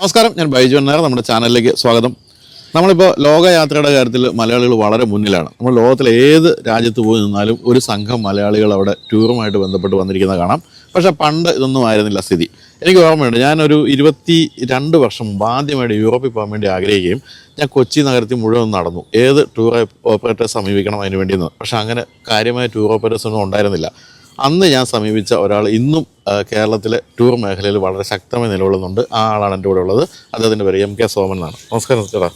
നമസ്കാരം, ഞാൻ ബൈജു നായർ. നമ്മുടെ ചാനലിലേക്ക് സ്വാഗതം. നമ്മളിപ്പോൾ ലോകയാത്രയുടെ കാര്യത്തിൽ മലയാളികൾ വളരെ മുന്നിലാണ്. നമ്മൾ ലോകത്തിലെ ഏത് രാജ്യത്ത് പോയി നിന്നാലും ഒരു സംഘം മലയാളികൾ അവിടെ ടൂറുമായിട്ട് ബന്ധപ്പെട്ട് വന്നിരിക്കുന്നത് കാണാം. പക്ഷേ പണ്ട് ഇതൊന്നും ആയിരുന്നില്ല സ്ഥിതി. എനിക്ക് ഓർമ്മയുണ്ട്, ഞാനൊരു 22 വർഷം മുമ്പ് ആദ്യമായിട്ട് യൂറോപ്പിൽ പോകാൻ വേണ്ടി ആഗ്രഹിക്കുകയും ഞാൻ കൊച്ചി നഗരത്തിൽ മുഴുവൻ നടന്നു, ഏത് ടൂർ ഓപ്പറേറ്ററെ സമീപിക്കണം അതിന് വേണ്ടിയെന്ന്. പക്ഷേ അങ്ങനെ കാര്യമായ ടൂർ ഓപ്പറേറ്റേഴ്സ് ഒന്നും ഉണ്ടായിരുന്നില്ല. അന്ന് ഞാൻ സമീപിച്ച ഒരാൾ ഇന്നും കേരളത്തിലെ ടൂർ മേഖലയിൽ വളരെ ശക്തമായി നിലകൊള്ളുന്നുണ്ട്. ആ ആളാണ് എൻ്റെ കൂടെ ഉള്ളത്. അദ്ദേഹത്തിൻ്റെ പേര് MK സോമൻ എന്നാണ്. നമസ്കാരം ചേട്ടാ.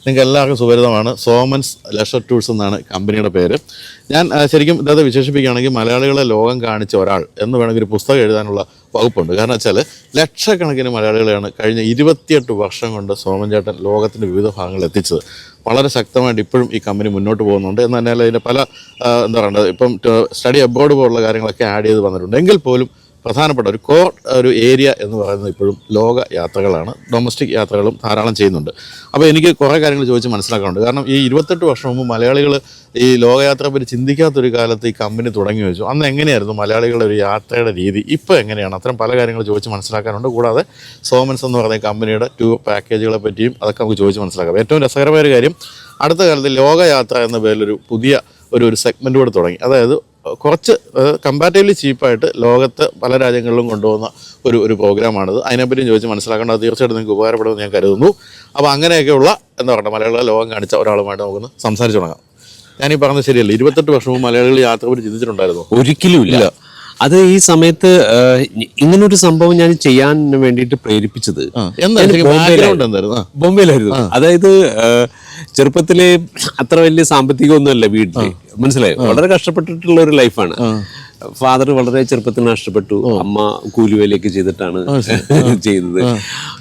നിങ്ങൾക്ക് എല്ലാവർക്കും സുപരിതമാണ്. സോമൻസ് ലെഷർ ടൂർസ് എന്നാണ് കമ്പനിയുടെ പേര്. ഞാൻ ശരിക്കും ഇദ്ദേഹത്തെ വിശേഷിപ്പിക്കുകയാണെങ്കിൽ മലയാളികളെ ലോകം കാണിച്ച ഒരാൾ എന്ന് വേണമെങ്കിൽ ഒരു പുസ്തകം എഴുതാനുള്ള വകുപ്പുണ്ട്. കാരണം വെച്ചാൽ ലക്ഷക്കണക്കിന് മലയാളികളെയാണ് കഴിഞ്ഞ 28 വർഷം കൊണ്ട് സോമൻ ചേട്ടൻ ലോകത്തിൻ്റെ വിവിധ ഭാഗങ്ങളിൽ എത്തിച്ചത്. വളരെ ശക്തമായിട്ട് ഇപ്പോഴും ഈ കമ്പനി മുന്നോട്ട് പോകുന്നുണ്ട്. എന്ന് തന്നെയല്ല, അതിൻ്റെ പല എന്താ പറയുക, ഇപ്പം സ്റ്റഡി അബ്രോഡ് പോലുള്ള കാര്യങ്ങളൊക്കെ ആഡ് ചെയ്ത് വന്നിട്ടുണ്ട്. എങ്കിൽ പോലും പ്രധാനപ്പെട്ട ഒരു കോർ ഒരു ഏരിയ എന്ന് പറയുന്നത് ഇപ്പോഴും ലോക യാത്രകളാണ്. ഡൊമസ്റ്റിക് യാത്രകളും ധാരാളം ചെയ്യുന്നുണ്ട്. അപ്പോൾ എനിക്ക് കുറേ കാര്യങ്ങൾ ചോദിച്ച് മനസ്സിലാക്കാനുണ്ട്. കാരണം ഈ 28 വർഷം മുമ്പ് മലയാളികൾ ഈ ലോകയാത്രയെ പറ്റി ചിന്തിക്കാത്തൊരു കാലത്ത് ഈ കമ്പനി തുടങ്ങി വെച്ചു. അന്ന് എങ്ങനെയായിരുന്നു മലയാളികളുടെ ഒരു യാത്രയുടെ രീതി, ഇപ്പോൾ എങ്ങനെയാണ്, അത്തരം പല കാര്യങ്ങൾ ചോദിച്ച് മനസ്സിലാക്കാനുണ്ട്. കൂടാതെ സോമൻസ് എന്ന് പറയുന്ന കമ്പനിയുടെ ടൂർ പാക്കേജുകളെ പറ്റിയും അതൊക്കെ നമുക്ക് ചോദിച്ച് മനസ്സിലാക്കാം. ഏറ്റവും രസകരമായ ഒരു കാര്യം, അടുത്ത കാലത്ത് ലോകയാത്ര എന്ന പേരിലൊരു പുതിയ ഒരു സെഗ്മെൻറ്റ് കൂടെ തുടങ്ങി. അതായത് കുറച്ച് കമ്പാരിറ്റീവ്ലി ചീപ്പായിട്ട് ലോകത്ത് പല രാജ്യങ്ങളിലും കൊണ്ടുപോകുന്ന ഒരു പ്രോഗ്രാമാണിത്. അതിനെപ്പറ്റിയും ചോദിച്ച് മനസ്സിലാക്കേണ്ടത് തീർച്ചയായിട്ടും നിങ്ങൾക്ക് ഉപകാരപ്പെടുമെന്ന് ഞാൻ കരുതുന്നു. അപ്പോൾ അങ്ങനെയൊക്കെയുള്ള എന്താ പറയുക, മലയാളികളെ ലോകം കാണിച്ച ഒരാളുമായിട്ട് നമുക്കൊന്ന് സംസാരിച്ച് തുടങ്ങാം. ഞാനീ പറഞ്ഞത് ശരിയല്ല, 28 വർഷവും മലയാളികൾ യാത്ര പറ്റി ചിന്തിച്ചിട്ടുണ്ടായിരുന്നു? ഒരിക്കലും ഇല്ല. അത് ഈ സമയത്ത് ഇങ്ങനൊരു സംഭവം ഞാൻ ചെയ്യാൻ വേണ്ടിയിട്ട് പ്രേരിപ്പിച്ചത് ബോംബെയിലായിരുന്നു. അതായത് ചെറുപ്പത്തില് അത്ര വലിയ സാമ്പത്തികമൊന്നുമല്ല വീട്ടില്, മനസ്സിലായോ? വളരെ കഷ്ടപ്പെട്ടിട്ടുള്ള ഒരു ലൈഫാണ്. ഫാദർ വളരെ ചെറുപ്പത്തിൽ നഷ്ടപ്പെട്ടു. അമ്മ കൂലിവേലയൊക്കെ ചെയ്തിട്ടാണ് ചെയ്തത്.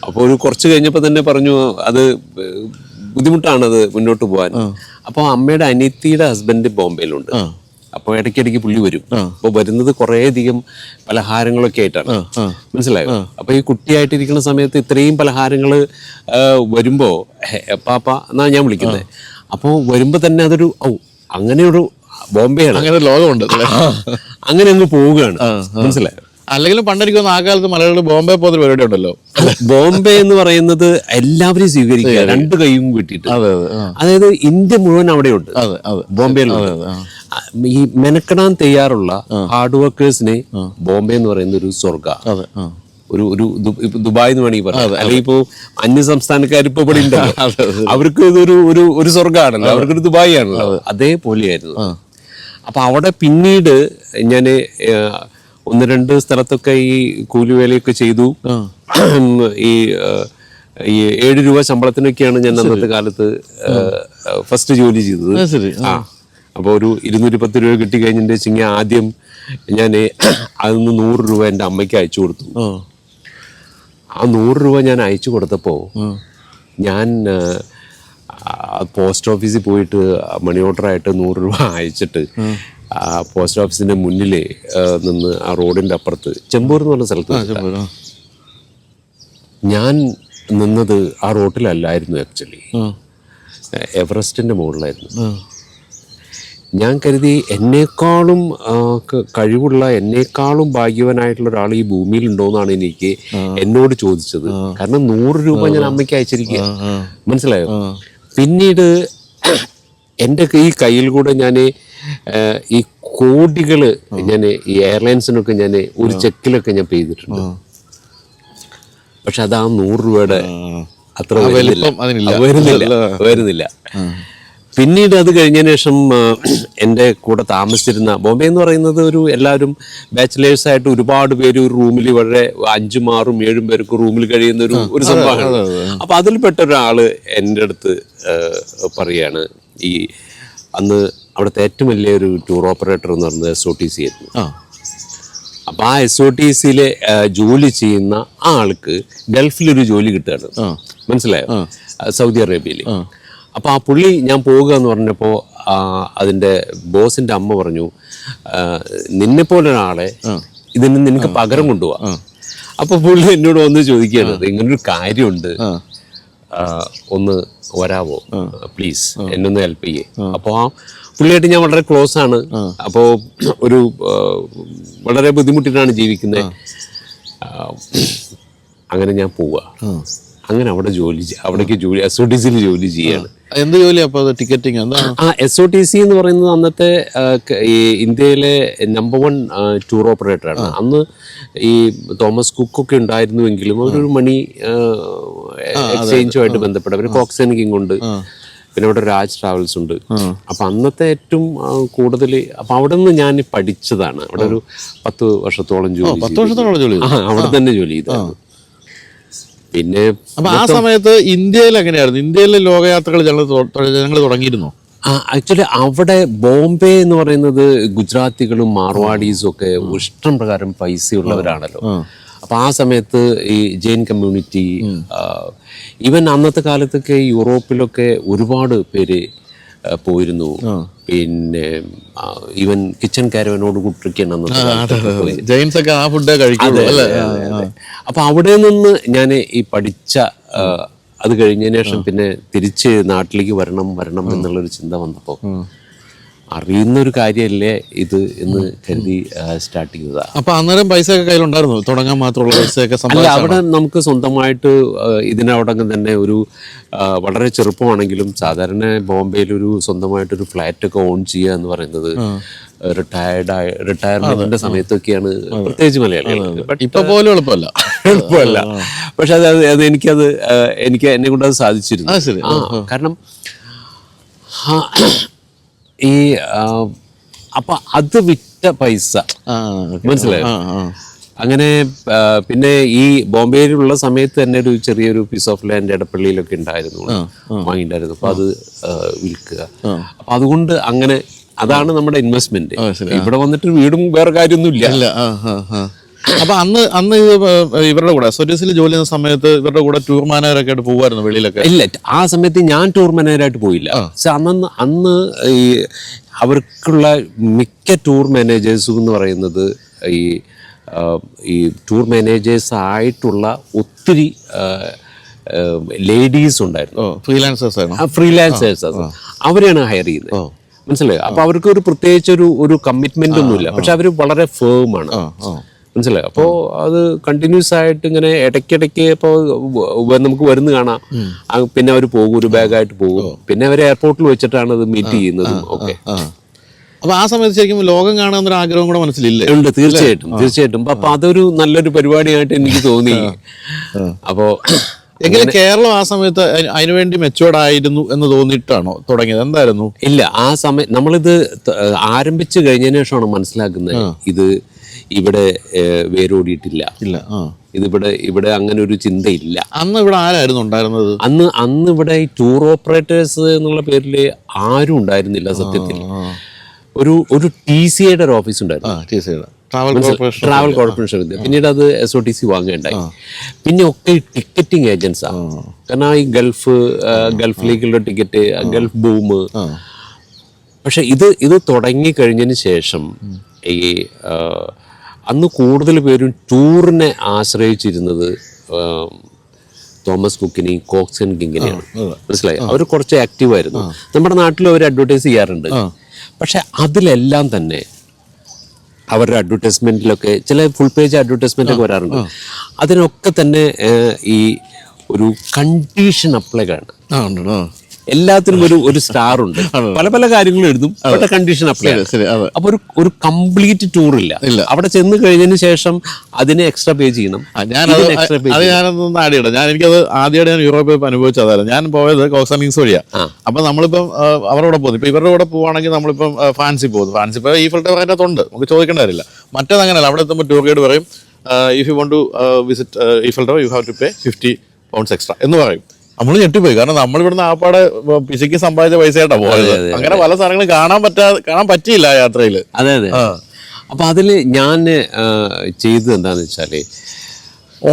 അപ്പോൾ ഒരു കുറച്ച് കഴിഞ്ഞപ്പോൾ തന്നെ പറഞ്ഞു അത് ബുദ്ധിമുട്ടാണത് മുന്നോട്ട് പോകാൻ. അപ്പോൾ അമ്മയുടെ അനിയത്തിയുടെ ഹസ്ബൻഡ് ബോംബെയിലുണ്ട്. അപ്പോൾ ഇടയ്ക്കിടയ്ക്ക് പുള്ളി വരും. അപ്പോൾ വരുന്നത് കുറേ അധികം പലഹാരങ്ങളൊക്കെ ആയിട്ടാണ്, മനസ്സിലായോ? അപ്പൊ ഈ കുട്ടിയായിട്ടിരിക്കുന്ന സമയത്ത് ഇത്രയും പലഹാരങ്ങൾ വരുമ്പോ പാപ്പ എന്നാ ഞാൻ വിളിക്കുന്നത്. അപ്പോൾ വരുമ്പോ തന്നെ അതൊരു അങ്ങനെയൊരു ബോംബെയാണ്, അങ്ങനെ ലോകമുണ്ട്, അങ്ങനെ അങ്ങ് പോവുകയാണ്, മനസ്സിലായോ? അല്ലെങ്കിലും പണ്ടെനിക്കൊന്ന് ആ കാലത്ത് മലയാളികൾ ബോംബെ പോകുന്ന പരിപാടി ഉണ്ടല്ലോ. ബോംബെ എന്ന് പറയുന്നത് എല്ലാവരെയും സ്വീകരിക്കുക, രണ്ടു കൈയും കിട്ടിയിട്ട്. അതായത് ഇന്ത്യ മുഴുവൻ അവിടെയുണ്ട്, ബോംബെയിലുണ്ട്. ഈ മെനക്കെടാൻ തയ്യാറുള്ള ഹാർഡ് വർക്കേഴ്സിനെ ബോംബെ എന്ന് പറയുന്ന ഒരു സ്വർഗ, ഒരു ദുബായ് എന്ന് വേണമെങ്കിൽ പറയാം. അല്ലെങ്കിൽ ഇപ്പോ അന്യ സംസ്ഥാനക്കാർ ഇപ്പൊ ഇവിടെ ഉണ്ടല്ലോ, അവർക്ക് ഇതൊരു ഒരു സ്വർഗമാണല്ലോ, അവർക്കൊരു ദുബായ് ആണല്ലോ. അതേപോലെയായിരുന്നു. അപ്പൊ അവിടെ പിന്നീട് ഞാന് 1-2 സ്ഥലത്തൊക്കെ ഈ കൂലിവേലയൊക്കെ ചെയ്തു. ഈ 7 രൂപ ശമ്പളത്തിനൊക്കെയാണ് ഞാൻ അന്നത്തെ കാലത്ത് ഫസ്റ്റ് ജോലി ചെയ്തത്. അപ്പോൾ ഒരു 210 രൂപ കിട്ടി കഴിഞ്ഞിട്ട് വെച്ചെങ്കിൽ ആദ്യം ഞാൻ അതിന്ന് 100 രൂപ എൻ്റെ അമ്മയ്ക്ക് അയച്ചു കൊടുത്തു. ആ 100 രൂപ ഞാൻ അയച്ചു കൊടുത്തപ്പോൾ ഞാൻ പോസ്റ്റ് ഓഫീസിൽ പോയിട്ട് മണി ഓർഡറായിട്ട് 100 രൂപ അയച്ചിട്ട് പോസ്റ്റ് ഓഫീസിന്റെ മുന്നിൽ നിന്ന് ആ റോഡിന്റെ അപ്പുറത്ത് ചെമ്പൂർ എന്ന് പറഞ്ഞ സ്ഥലത്ത് ഞാൻ നിന്നത് ആ റോട്ടിലല്ലായിരുന്നു. ആക്ച്വലി എവറസ്റ്റിന്റെ മുകളിലായിരുന്നു. ഞാൻ കരുതി എന്നേക്കാളും കഴിവുള്ള, എന്നേക്കാളും ഭാഗ്യവനായിട്ടുള്ള ഒരാൾ ഈ ഭൂമിയിൽ ഉണ്ടോന്നാണ് എനിക്ക് എന്നോട് ചോദിച്ചത്. കാരണം 100 രൂപ ഞാൻ അമ്മയ്ക്ക് അയച്ചിരിക്കുക, മനസ്സിലായോ? പിന്നീട് എൻ്റെ ഈ കയ്യിൽ കൂടെ ഞാൻ ഈ കോടികള് ഞാൻ ഈ എയർലൈൻസിനൊക്കെ ഞാൻ ഒരു ചെക്കിലൊക്കെ ഞാൻ ചെയ്തിട്ടുണ്ട്. പക്ഷെ അത് ആ 100 രൂപയുടെ അത്ര വരുന്നില്ല. പിന്നീട് അത് കഴിഞ്ഞതിന് ശേഷം എൻ്റെ കൂടെ താമസിച്ചിരുന്ന, ബോംബെ എന്ന് പറയുന്നത് ഒരു എല്ലാവരും ബാച്ചിലേഴ്സ് ആയിട്ട് ഒരുപാട് പേര് ഒരു റൂമിൽ വളരെ 5, 6, 7 പേർക്ക് റൂമിൽ കഴിയുന്ന ഒരു സംഭവമാണ്. അപ്പൊ അതിൽപ്പെട്ട ഒരാള് എൻ്റെ അടുത്ത് പറയാണ്, ഈ അന്ന് അവിടുത്തെ ഏറ്റവും വലിയൊരു ടൂർ ഓപ്പറേറ്റർ എന്ന് പറയുന്നത് SOTC ആയിരുന്നു. അപ്പൊ ആ SOTCയിൽ ജോലി ചെയ്യുന്ന ആ ആൾക്ക് ഗൾഫിലൊരു ജോലി കിട്ടുകയാണ്, മനസ്സിലായോ? സൗദി അറേബ്യയിൽ. അപ്പൊ ആ പുള്ളി ഞാൻ പോവുക എന്ന് പറഞ്ഞപ്പോ അതിന്റെ ബോസിന്റെ അമ്മ പറഞ്ഞു, നിന്നെ പോലെ ഒരാളെ ഇതിന് നിനക്ക് പകരം കൊണ്ടുപോവാ. അപ്പൊ പുള്ളി എന്നോട് വന്ന് ചോദിക്കുകയാണ്, ഇങ്ങനൊരു കാര്യമുണ്ട്, ഒന്ന് വരാവോ പ്ലീസ്, എന്നെ ഒന്ന് ഹെൽപ്പ് ചെയ്യേ. അപ്പോൾ ആ പുള്ളിയായിട്ട് ഞാൻ വളരെ ക്ലോസ് ആണ്. അപ്പോൾ ഒരു വളരെ ബുദ്ധിമുട്ടിട്ടാണ് ജീവിക്കുന്നത്. അങ്ങനെ ഞാൻ പോവുക. അങ്ങനെ അവിടെ അവിടേക്ക് ജോലി SOTCയിൽ ജോലി ചെയ്യാണ്. എന്ത് ജോലിയാ അപ്പോൾ ടിക്കറ്റിങ് എന്താണ്? SOTC എന്ന് പറയുന്നത് അന്നത്തെ ഈ ഇന്ത്യയിലെ നമ്പർ 1 ടൂർ ഓപ്പറേറ്ററാണ്. അന്ന് ഈ തോമസ് കുക്കൊക്കെ ഉണ്ടായിരുന്നുവെങ്കിലും അവരൊരു മണി എക്സ്ചേഞ്ചുമായിട്ട് ബന്ധപ്പെട്ട അവർ കോക്സ് ആൻഡ് കിങ് ഉണ്ട്, പിന്നെ അവിടെ രാജ് ട്രാവൽസ് ഉണ്ട്. അപ്പൊ അന്നത്തെ ഏറ്റവും കൂടുതൽ അപ്പൊ അവിടെ നിന്ന് ഞാൻ പഠിച്ചതാണ്. അവിടെ ഒരു 10 വർഷത്തോളം ജോലി 10 വർഷത്തോളം ജോലി അവിടെ തന്നെ ജോലി ചെയ്തതാണ്. പിന്നെ അപ്പൊ ആ സമയത്ത് ഇന്ത്യയിൽ എങ്ങനെയായിരുന്നു? ഇന്ത്യയിലെ ലോകയാത്രകൾ ജനങ്ങൾ തുടങ്ങിയിരുന്നു? ആക്ച്വലി അവിടെ ബോംബെ എന്ന് പറയുന്നത് ഗുജറാത്തികളും മാർവാഡീസും ഒക്കെ ഇഷ്ടം പ്രകാരം പൈസയുള്ളവരാണല്ലോ. അപ്പൊ ആ സമയത്ത് ഈ ജെയിൻ കമ്മ്യൂണിറ്റി, ഈവൻ അന്നത്തെ കാലത്തൊക്കെ യൂറോപ്പിലൊക്കെ ഒരുപാട് പേര് പോയിരുന്നു. പിന്നെ ഈവൻ കിച്ചൺ കാരവനോട് കൂട്ടിരിക്കുകയാണ് ജെയിൻസ് ഒക്കെ ആ ഫുഡ് കഴിക്കും. അപ്പൊ അവിടെ നിന്ന് ഞാൻ ഈ പഠിച്ച അത് കഴിഞ്ഞതിന് ശേഷം പിന്നെ തിരിച്ച് നാട്ടിലേക്ക് വരണം എന്നുള്ളൊരു ചിന്ത വന്നപ്പോൾ അറിയുന്നൊരു കാര്യമല്ലേ ഇത് എന്ന് കരുതി സ്റ്റാർട്ട് ചെയ്തതാ. അപ്പൊ അന്നേരം പൈസ ഒക്കെ കയ്യിലുണ്ടായിരുന്നു? തുടങ്ങാൻ മാത്രമുള്ള പൈസയൊക്കെ? അല്ല, അവിടെ നമുക്ക് സ്വന്തമായിട്ട് ഇതിനോടൊപ്പം തന്നെ ഒരു വളരെ ചെറുപ്പമാണെങ്കിലും സാധാരണ ബോംബെയിൽ ഒരു സ്വന്തമായിട്ടൊരു ഫ്ലാറ്റ് ഒക്കെ ഓൺ ചെയ്യുക എന്ന് പറയുന്നത് റിട്ടയർമെന്റിന്റെ സമയത്തൊക്കെയാണ്, പ്രത്യേകിച്ച് മലയാളികൾ. ഇപ്പൊ പോലും എളുപ്പമല്ല. പക്ഷെ എനിക്ക് എന്നെ കൊണ്ട് അത് സാധിച്ചിരുന്നു. കാരണം ഈ അപ്പൊ അത് വിറ്റ പൈസ മനസ്സിലായോ? അങ്ങനെ പിന്നെ ഈ ബോംബെയിലുള്ള സമയത്ത് തന്നെ ഒരു ചെറിയൊരു പീസ് ഓഫ് ലാൻഡ് എടപ്പള്ളിയിലൊക്കെ ഉണ്ടായിരുന്നു, വാങ്ങിണ്ടായിരുന്നു. അപ്പൊ അത് വിൽക്കുക. അപ്പൊ അതുകൊണ്ട് അങ്ങനെ അതാണ് നമ്മുടെ ഇൻവെസ്റ്റ്മെന്റ്. ഇവിടെ വന്നിട്ട് വീടും വേറെ കാര്യമൊന്നുമില്ല. അപ്പൊ അന്ന് ഇവരുടെ കൂടെ SOTCയിൽ ജോലി ചെയ്യുന്ന സമയത്ത് ഇവരുടെ കൂടെ ടൂർ മാനേജറൊക്കെ ആയിട്ട് പോകുമായിരുന്നു വെളിയിലൊക്കെ? ഇല്ല, ആ സമയത്ത് ഞാൻ ടൂർ മാനേജറായിട്ട് പോയില്ല. പക്ഷെ അന്ന് ഈ അവർക്കുള്ള മിക്ക ടൂർ മാനേജേഴ്സും എന്ന് പറയുന്നത് ഈ ടൂർ മാനേജേഴ്സ് ആയിട്ടുള്ള ഒത്തിരി ലേഡീസ് ഉണ്ടായിരുന്നു. ഫ്രീലാൻസേഴ്സ് അവരെയാണ് ഹയർ ചെയ്യുന്നത്. മനസ്സിലായോ? അപ്പൊ അവർക്ക് ഒരു പ്രത്യേകിച്ച് ഒരു കമ്മിറ്റ്മെന്റ് ഒന്നുമില്ല. പക്ഷെ അവർ വളരെ ഫേമാണ്. മനസ്സിലായോ? അപ്പോൾ അത് കണ്ടിന്യൂസ് ആയിട്ട് ഇങ്ങനെ ഇടയ്ക്കിടയ്ക്ക് ഇപ്പോൾ നമുക്ക് വരുന്ന കാണാം. പിന്നെ അവർ പോകും, ഒരു ബാഗായിട്ട് പോകും. പിന്നെ അവർ എയർപോർട്ടിൽ വെച്ചിട്ടാണ് അത് മീറ്റ് ചെയ്യുന്നതും ഒക്കെ. അപ്പൊ ആ സമയത്ത് ശരിക്കും ലോകം കാണാൻ ആഗ്രഹം കൂടെ മനസ്സിലില്ലേ? ഉണ്ട്, തീർച്ചയായിട്ടും. അപ്പൊ അതൊരു നല്ലൊരു പരിപാടിയായിട്ട് എനിക്ക് തോന്നി. അപ്പോ എങ്കിലും കേരളം ആ സമയത്ത് അതിനുവേണ്ടി മെച്ചുവേർഡ് ആയിരുന്നു എന്ന് തോന്നിയിട്ടാണോ തുടങ്ങിയത്? എന്തായിരുന്നു? ഇല്ല, ആ സമയം നമ്മളിത് ആരംഭിച്ചു കഴിഞ്ഞതിന് ശേഷമാണ് മനസ്സിലാക്കുന്നത് ഇത് ഇവിടെ വേരോടിയിട്ടില്ല. ഇവിടെ അങ്ങനെ ഒരു ചിന്തയില്ല. അന്ന് ഇവിടെ ആരായിരുന്നു ഉണ്ടായിരുന്നത്? അന്ന് ഇവിടെ ഈ ടൂർ ഓപ്പറേറ്റേഴ്സ് എന്നുള്ള പേരിൽ ആരും ഉണ്ടായിരുന്നില്ല സത്യത്തിൽ. ഒരു TCAയുടെ ഒരു ഓഫീസ് ഉണ്ടായിരുന്നു, ട്രാവൽ കോർപ്പറേഷൻ. പിന്നീട് അത് SOTC വാങ്ങേണ്ടായി. പിന്നെ ഒക്കെ ടിക്കറ്റിംഗ് ഏജൻസാണ്. കാരണം ഈ ഗൾഫിലേക്കുള്ള ടിക്കറ്റ്, ഗൾഫ് ബൂം. പക്ഷെ ഇത് തുടങ്ങി കഴിഞ്ഞതിന് ശേഷം ഈ അന്ന് കൂടുതൽ പേരും ടൂറിനെ ആശ്രയിച്ചിരുന്നത് തോമസ് കുക്കിനെയും കോക്സ് ആൻഡ് കിങ്ങിനെയാണ്. മനസ്സിലായി? അവർ കുറച്ച് ആക്റ്റീവായിരുന്നു. നമ്മുടെ നാട്ടിലും അവർ അഡ്വർടൈസ് ചെയ്യാറുണ്ട്. പക്ഷെ അതിലെല്ലാം തന്നെ അവരുടെ അഡ്വർടൈസ്മെന്റിലൊക്കെ ചില ഫുൾ പേജ് അഡ്വർടൈസ്മെന്റ് ഒക്കെ വരാറുണ്ട്. അതിനൊക്കെ തന്നെ ഈ ഒരു കണ്ടീഷൻ അപ്ലൈ ആണ്. എല്ലാത്തിനും ഒരു സ്റ്റാർ ഉണ്ട്. പല കാര്യങ്ങളും എഴുതും, പക്ഷെ കണ്ടീഷൻ അപ്ലൈ. അപ്പൊ ഒരു കംപ്ലീറ്റ് ടൂർ ഇല്ല. അവിടെ ചെന്ന് കഴിഞ്ഞതിന് ശേഷം അതിന് എക്സ്ട്രാ പേ ചെയ്യണം. ഞാനൊന്നും ആടിയിടാം. എനിക്കത് ആദ്യമായിട്ട് ഞാൻ യൂറോപ്പിൽ അനുഭവിച്ചതായിരുന്നു. ഞാൻ പോയത് കോക്സ് ആൻഡ് കിങ്സ് വഴിയാണ്. അപ്പൊ നമ്മളിപ്പം അവരുടെ പോകുന്നു. ഇപ്പൊ ഇവരുടെ കൂടെ പോവാണെങ്കിൽ നമ്മളിപ്പം ഫാൻസി പോകുന്നു. ഫാൻസി ഇപ്പോൾ ഈഫൽ ടവർ അതിൻ്റെ ഉണ്ട്, നമുക്ക് ചോദിക്കേണ്ട കാര്യമില്ല. മറ്റേത് അങ്ങനെയല്ല. അവിടെ എത്തുമ്പോൾ ടൂർ ഗൈഡ് പറയും, if you want to visit Eiffel tower you have to pay 50 pounds extra എന്ന് പറയും. നമ്മൾ ഞെട്ടിപ്പോയി. കാരണം നമ്മളിവിടുന്ന് ആപ്പാടെ പിശയ്ക്ക് സമ്പാദിച്ച പൈസയായിട്ടാ പോയത്. അങ്ങനെ പല സ്ഥലങ്ങളും കാണാൻ പറ്റിയില്ല ആ യാത്രയിൽ. അതെ. അപ്പൊ അതില് ഞാൻ ചെയ്തത് എന്താന്ന് വെച്ചാല്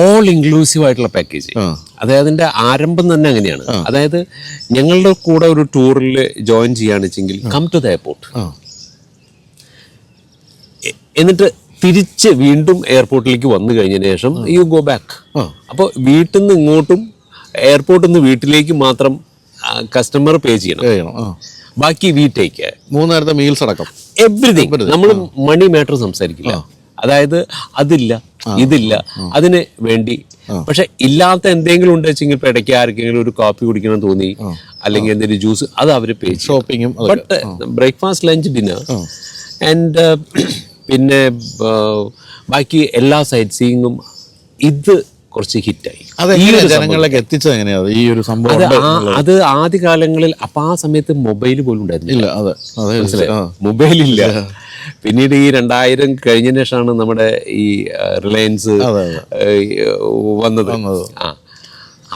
ഓൾ ഇൻക്ലൂസീവ് ആയിട്ടുള്ള പാക്കേജ്. അതായത് അതിന്റെ ആരംഭം തന്നെ അങ്ങനെയാണ്. അതായത് ഞങ്ങളുടെ കൂടെ ഒരു ടൂറിൽ ജോയിൻ ചെയ്യാന്ന് വെച്ചെങ്കിൽ കം ടു ദ എയർപോർട്ട്, എന്നിട്ട് തിരിച്ച് വീണ്ടും എയർപോർട്ടിലേക്ക് വന്നു കഴിഞ്ഞതിന് ശേഷം യു ഗോ ബാക്ക്. അപ്പോൾ വീട്ടിൽ നിന്ന് ഇങ്ങോട്ടും എയർപോർട്ടിൽ നിന്ന് വീട്ടിലേക്ക് മാത്രം കസ്റ്റമർ പേ ചെയ്യണം. ബാക്കി വി ടേക്ക് 3 നേരത്തെ മീൽസ് അടക്കം എവ്രിതിങ്. നമ്മൾ മണി മാറ്റർ സംസാരിക്കില്ല. അതായത് അതില്ല, ഇതില്ല അതിന് വേണ്ടി. പക്ഷെ ഇല്ലാത്ത എന്തെങ്കിലും ഉണ്ട് വെച്ചെങ്കിൽ ഇപ്പൊ ഇടയ്ക്ക് ആർക്കെങ്കിലും ഒരു കോഫി കുടിക്കണം തോന്നി, അല്ലെങ്കിൽ എന്തെങ്കിലും ജ്യൂസ്, അത് അവര് പേ ചെയ്യും. ഷോപ്പിങ്ങും but breakfast, lunch, dinner and പിന്നെ ബാക്കി എല്ലാ സൈറ്റ് സീയിങ്ങും ഇത് കുറച്ച് ഹിറ്റായി. ജനങ്ങളിലേക്ക് എത്തിച്ചത് എങ്ങനെയാണ് ഈ ഒരു സംഭവം? അത് ആദ്യകാലങ്ങളിൽ അപ്പൊ ആ സമയത്ത് മൊബൈൽ പോലും ഉണ്ടായിരുന്നില്ല. മനസ്സിലായി, മൊബൈലില്ല. പിന്നീട് ഈ 2000 കഴിഞ്ഞതിന് ശേഷമാണ് നമ്മുടെ ഈ റിലയൻസ് വന്നത്.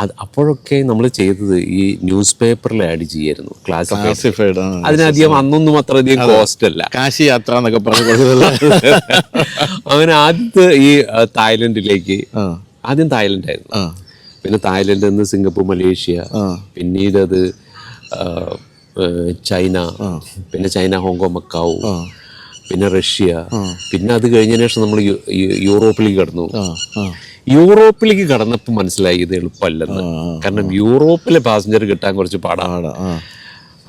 അത് അപ്പോഴൊക്കെ നമ്മൾ ചെയ്തത് ഈ ന്യൂസ് പേപ്പറിൽ ആഡ് ചെയ്യായിരുന്നു, ക്ലാസിഫൈഡ്. അതിനധികം അന്നൊന്നും അത്രയധികം കോസ്റ്റ് അല്ല. കാശി യാത്ര എന്നൊക്കെ പറഞ്ഞു. അങ്ങനെ ആദ്യത്തെ ഈ തായ്ലൻഡിലേക്ക്, ആദ്യം തായ്ലൻഡ് ആയിരുന്നു, പിന്നെ തായ്ലൻഡിൽ നിന്ന് സിംഗപ്പൂർ, മലേഷ്യ, പിന്നീട് അത് ചൈന, പിന്നെ ചൈന, ഹോങ്കോങ്, മക്കാവു, പിന്നെ റഷ്യ, പിന്നെ അത് കഴിഞ്ഞതിന് ശേഷം നമ്മൾ യൂറോപ്പിലേക്ക് കടന്നു. യൂറോപ്പിലേക്ക് കടന്നപ്പോൾ മനസ്സിലായി ഇത് എളുപ്പമല്ലെന്ന്. കാരണം യൂറോപ്പിലെ പാസഞ്ചർ കിട്ടാൻ കുറച്ച് പാടാണ്.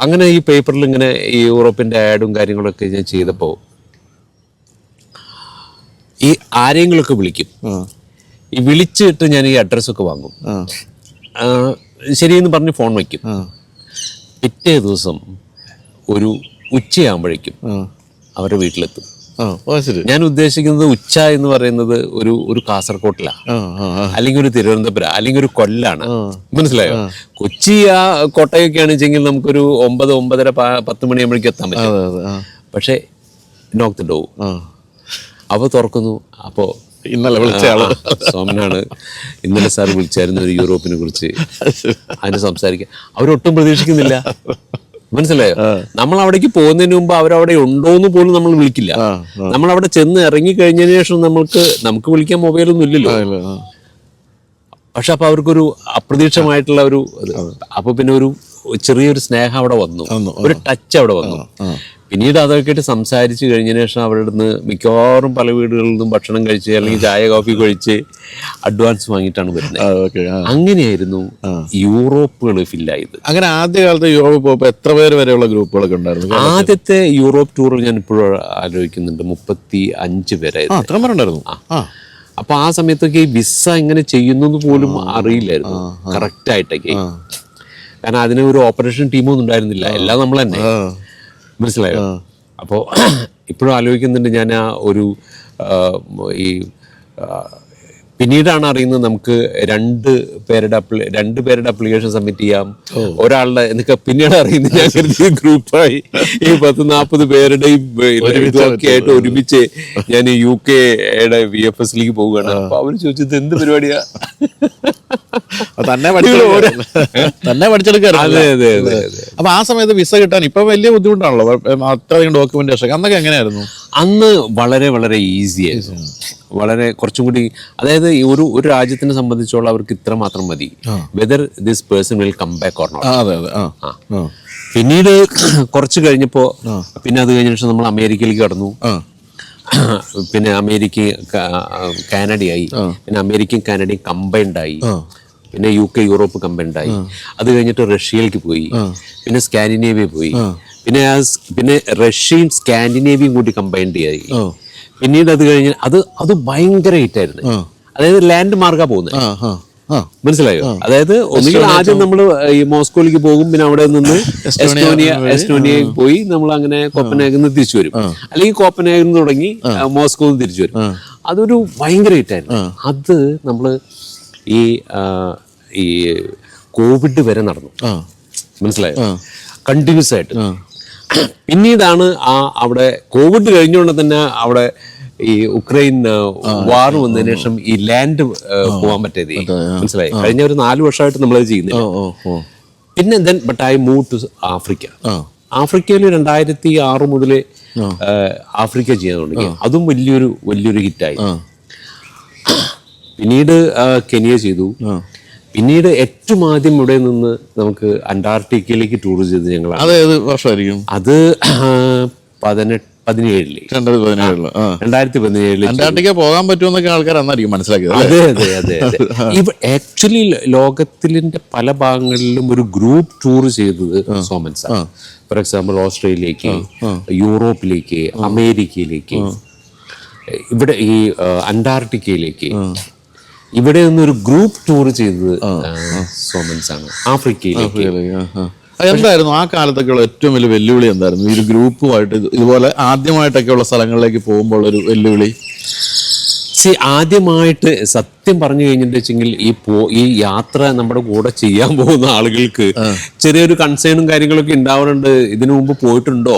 അങ്ങനെ ഈ പേപ്പറിൽ ഇങ്ങനെ ഈ യൂറോപ്പിന്റെ ആഡും കാര്യങ്ങളൊക്കെ ഞാൻ ചെയ്തപ്പോൾ ഈ ആരെങ്കിലുമൊക്കെ വിളിക്കും. ഈ വിളിച്ചിട്ട് ഞാൻ ഈ അഡ്രസ്സൊക്കെ വാങ്ങും, ശരിയെന്ന് പറഞ്ഞ് ഫോൺ വയ്ക്കും. പിറ്റേ ദിവസം ഒരു ഉച്ചയാകുമ്പോഴേക്കും അവരുടെ വീട്ടിലെത്തും. ഞാൻ ഉദ്ദേശിക്കുന്നത് ഉച്ച എന്ന് പറയുന്നത് ഒരു കാസർകോട്ടിലാണ്, അല്ലെങ്കിൽ ഒരു തിരുവനന്തപുരം, അല്ലെങ്കിൽ ഒരു കൊല്ലാണ്. മനസ്സിലായോ? കൊച്ചി ആ കോട്ടയൊക്കെയാണ് വെച്ചെങ്കിൽ നമുക്കൊരു 9, 9:30, 10 മണിയാകുമ്പോഴേക്കും എത്താൻ പറ്റും. പക്ഷെ നോക്ക് ദ ഡോർ. അപ്പോൾ തുറക്കുന്നു. അപ്പോൾ ഇന്നലെ വിളിച്ച ആള് സോമനാണ്, ഇന്നലെ സാർ വിളിച്ചായിരുന്നു ഒരു യൂറോപ്പിനെ കുറിച്ച്, അതിന് സംസാരിക്കാൻ. അവരൊട്ടും പ്രതീക്ഷിക്കുന്നില്ല. മനസ്സിലായോ? നമ്മൾ അവിടേക്ക് പോകുന്നതിന് മുമ്പ് അവരവിടെ ഉണ്ടോന്ന് പോലും നമ്മൾ വിളിക്കില്ല. നമ്മൾ അവിടെ ചെന്ന് ഇറങ്ങി കഴിഞ്ഞതിന് ശേഷം നമുക്ക് വിളിക്കാൻ മൊബൈലൊന്നും ഇല്ലല്ലോ. പക്ഷെ അപ്പൊ അവർക്കൊരു അപ്രതീക്ഷിതമായിട്ടുള്ള ഒരു, അപ്പൊ പിന്നെ ഒരു ചെറിയൊരു സ്നേഹം അവിടെ വന്നു, ഒരു ടച്ച് അവിടെ വന്നു. പിന്നീട് അതൊക്കെ ആയിട്ട് സംസാരിച്ച് കഴിഞ്ഞതിന് ശേഷം അവരുടെ നിന്ന് മിക്കവാറും പല വീടുകളിൽ നിന്നും ഭക്ഷണം കഴിച്ച് അല്ലെങ്കിൽ ചായ കോഫി കഴിച്ച് അഡ്വാൻസ് വാങ്ങിയിട്ടാണ് വരുന്നത്. അങ്ങനെയായിരുന്നു യൂറോപ്പുകൾ ഫില്ലായത്. അങ്ങനെ ആദ്യകാലത്ത് യൂറോപ്പ് പോയപ്പോൾ എത്ര പേര് വരെയുള്ള ഗ്രൂപ്പുകളൊക്കെ ഉണ്ടായിരുന്നു? ആദ്യത്തെ യൂറോപ്പ് ടൂർ ഞാൻ ഇപ്പോഴും ആലോചിക്കുന്നുണ്ട്, 35 പേരായിരുന്നു. അപ്പൊ ആ സമയത്തൊക്കെ ഈ വിസ എങ്ങനെ ചെയ്യുന്നു പോലും അറിയില്ലായിരുന്നു കറക്റ്റ് ആയിട്ടൊക്കെ. കാരണം അതിന് ഒരു ഓപ്പറേഷൻ ടീമൊന്നും ഉണ്ടായിരുന്നില്ല, എല്ലാം നമ്മൾ തന്നെ. മനസ്സിലായോ? അപ്പോൾ ഇപ്പോഴും ആലോചിക്കുന്നുണ്ട് ഞാൻ ആ ഒരു ഈ പിന്നീടാണ് അറിയുന്നത് നമുക്ക് 2 പേരുടെ അപ്ലിക്കേഷൻ സബ്മിറ്റ് ചെയ്യാം, ഒരാളുടെ എന്നൊക്കെ പിന്നീട് അറിയുന്നത്. ഞാൻ കരുതി ഗ്രൂപ്പായി ഈ 10-40 പേരുടെയും ഇതൊക്കെ ആയിട്ട് ഒരുമിച്ച് ഞാൻ UK-യുടെ VFSലേക്ക് പോവുകയാണ്. അപ്പൊ അവര് ചോദിച്ചത് എന്ത് പരിപാടിയാ, തന്നെ പഠിച്ചെടുക്കാറ്. അപ്പൊ ആ സമയത്ത് വിസ കിട്ടാൻ ഇപ്പൊ വലിയ ബുദ്ധിമുട്ടാണല്ലോ, അത്രയും ഡോക്യുമെന്റേഷൻ. അന്നൊക്കെ എങ്ങനെയായിരുന്നു? അന്ന് വളരെ വളരെ ഈസി ആയിരുന്നു, വളരെ കുറച്ചും കൂടി. അതായത് ഒരു രാജ്യത്തിനെ സംബന്ധിച്ചോളം അവർക്ക് ഇത്ര മാത്രം മതി, whether this person will come back or not. പിന്നീട് കുറച്ച് കഴിഞ്ഞപ്പോ പിന്നെ അത് കഴിഞ്ഞ ശേഷം നമ്മൾ അമേരിക്കയിലേക്ക് കടന്നു. പിന്നെ കാനഡയായി, പിന്നെ അമേരിക്കയും കാനഡയും കമ്പൈൻഡായി, പിന്നെ UK യൂറോപ്പ് കമ്പൈൻഡായി. അത് കഴിഞ്ഞിട്ട് റഷ്യയിലേക്ക് പോയി, പിന്നെ സ്കാൻഡിനേവിയ പോയി, പിന്നെ റഷ്യയും സ്കാൻഡിനേവിയയും കൂടി കമ്പൈൻഡ് ആയി. പിന്നീട് അത് കഴിഞ്ഞ് അത് ഭയങ്കര ഹിറ്റായിരുന്നു. അതായത് ലാൻഡ് മാർഗാ പോകുന്നത്. മനസ്സിലായോ? അതായത് ഒന്നുകിൽ ആദ്യം നമ്മൾ ഈ മോസ്കോയിലേക്ക് പോകും, പിന്നെ അവിടെ നിന്ന് എസ്റ്റോണിയയിൽ പോയി നമ്മൾ അങ്ങനെ കോപ്പൻഹേഗനിൽ നിന്ന് തിരിച്ചു വരും, അല്ലെങ്കിൽ കോപ്പൻഹേഗനിൽ നിന്ന് തുടങ്ങി മോസ്കോയിൽ നിന്ന് തിരിച്ചു വരും. അതൊരു ഭയങ്കര ഹിറ്റായിരുന്നു. അത് നമ്മൾ ഈ കോവിഡ് വരെ നടന്നു. മനസ്സിലായോ? കണ്ടിന്യൂസ് ആയിട്ട്. പിന്നീടാണ് അവിടെ കോവിഡ് കഴിഞ്ഞുകൊണ്ട് തന്നെ അവിടെ ഈ ഉക്രൈൻ വാർ വന്നതിന് ശേഷം ഈ ലാൻഡ് പോകാൻ പറ്റിയത്. മനസ്സിലായി? കഴിഞ്ഞ ഒരു 4 വർഷമായിട്ട് നമ്മളത് ചെയ്യുന്നില്ല. പിന്നെ but I move to Africa. ആഫ്രിക്കയിൽ 2006 മുതൽ ആഫ്രിക്ക ചെയ്യാൻ തുടങ്ങി. അതും വലിയൊരു ഹിറ്റായി. പിന്നീട് കെനിയ ചെയ്തു. പിന്നീട് ഏറ്റവും ആദ്യം ഇവിടെ നിന്ന് നമുക്ക് അന്റാർട്ടിക്കയിലേക്ക് ടൂർ ചെയ്ത് ഞങ്ങളാണ്. അത് ഏത് വർഷമായിരിക്കും? അത് 2017 അന്റാർട്ടിക്ക പോകാൻ പറ്റുമെന്നൊക്കെ ആൾക്കാർ അന്നായിരിക്കും മനസ്സിലാക്കിയത്. അതെ. ആക്ച്വലി ലോകത്തിന്റെ പല ഭാഗങ്ങളിലും ഒരു ഗ്രൂപ്പ് ടൂർ ചെയ്തത് സോമൻസ്. ഫോർ എക്സാമ്പിൾ ഓസ്ട്രേലിയയിലേക്ക്, യൂറോപ്പിലേക്ക്, അമേരിക്കയിലേക്ക്. ഇവിടെ ഈ അന്റാർട്ടിക്കയിലേക്ക് ഇവിടെ നിന്നൊരു ഗ്രൂപ്പ് ടൂർ ചെയ്തത് സോമൻസ് ആണ്, ആഫ്രിക്കയിലേക്ക്. എന്തായിരുന്നു ആ കാലത്തൊക്കെയുള്ള ഏറ്റവും വലിയ വെല്ലുവിളി എന്തായിരുന്നു ഈ ഒരു ഗ്രൂപ്പുമായിട്ട് ഇതുപോലെ ആദ്യമായിട്ടൊക്കെയുള്ള സ്ഥലങ്ങളിലേക്ക് പോകുമ്പോൾ ഒരു വെല്ലുവിളി? ആദ്യമായിട്ട് സത്യം പറഞ്ഞു കഴിഞ്ഞിട്ടുണ്ടെങ്കിൽ ഈ യാത്ര നമ്മുടെ കൂടെ ചെയ്യാൻ പോകുന്ന ആളുകൾക്ക് ചെറിയൊരു കൺസേണും കാര്യങ്ങളൊക്കെ ഉണ്ടാവാറുണ്ട്. ഇതിനു മുമ്പ് പോയിട്ടുണ്ടോ?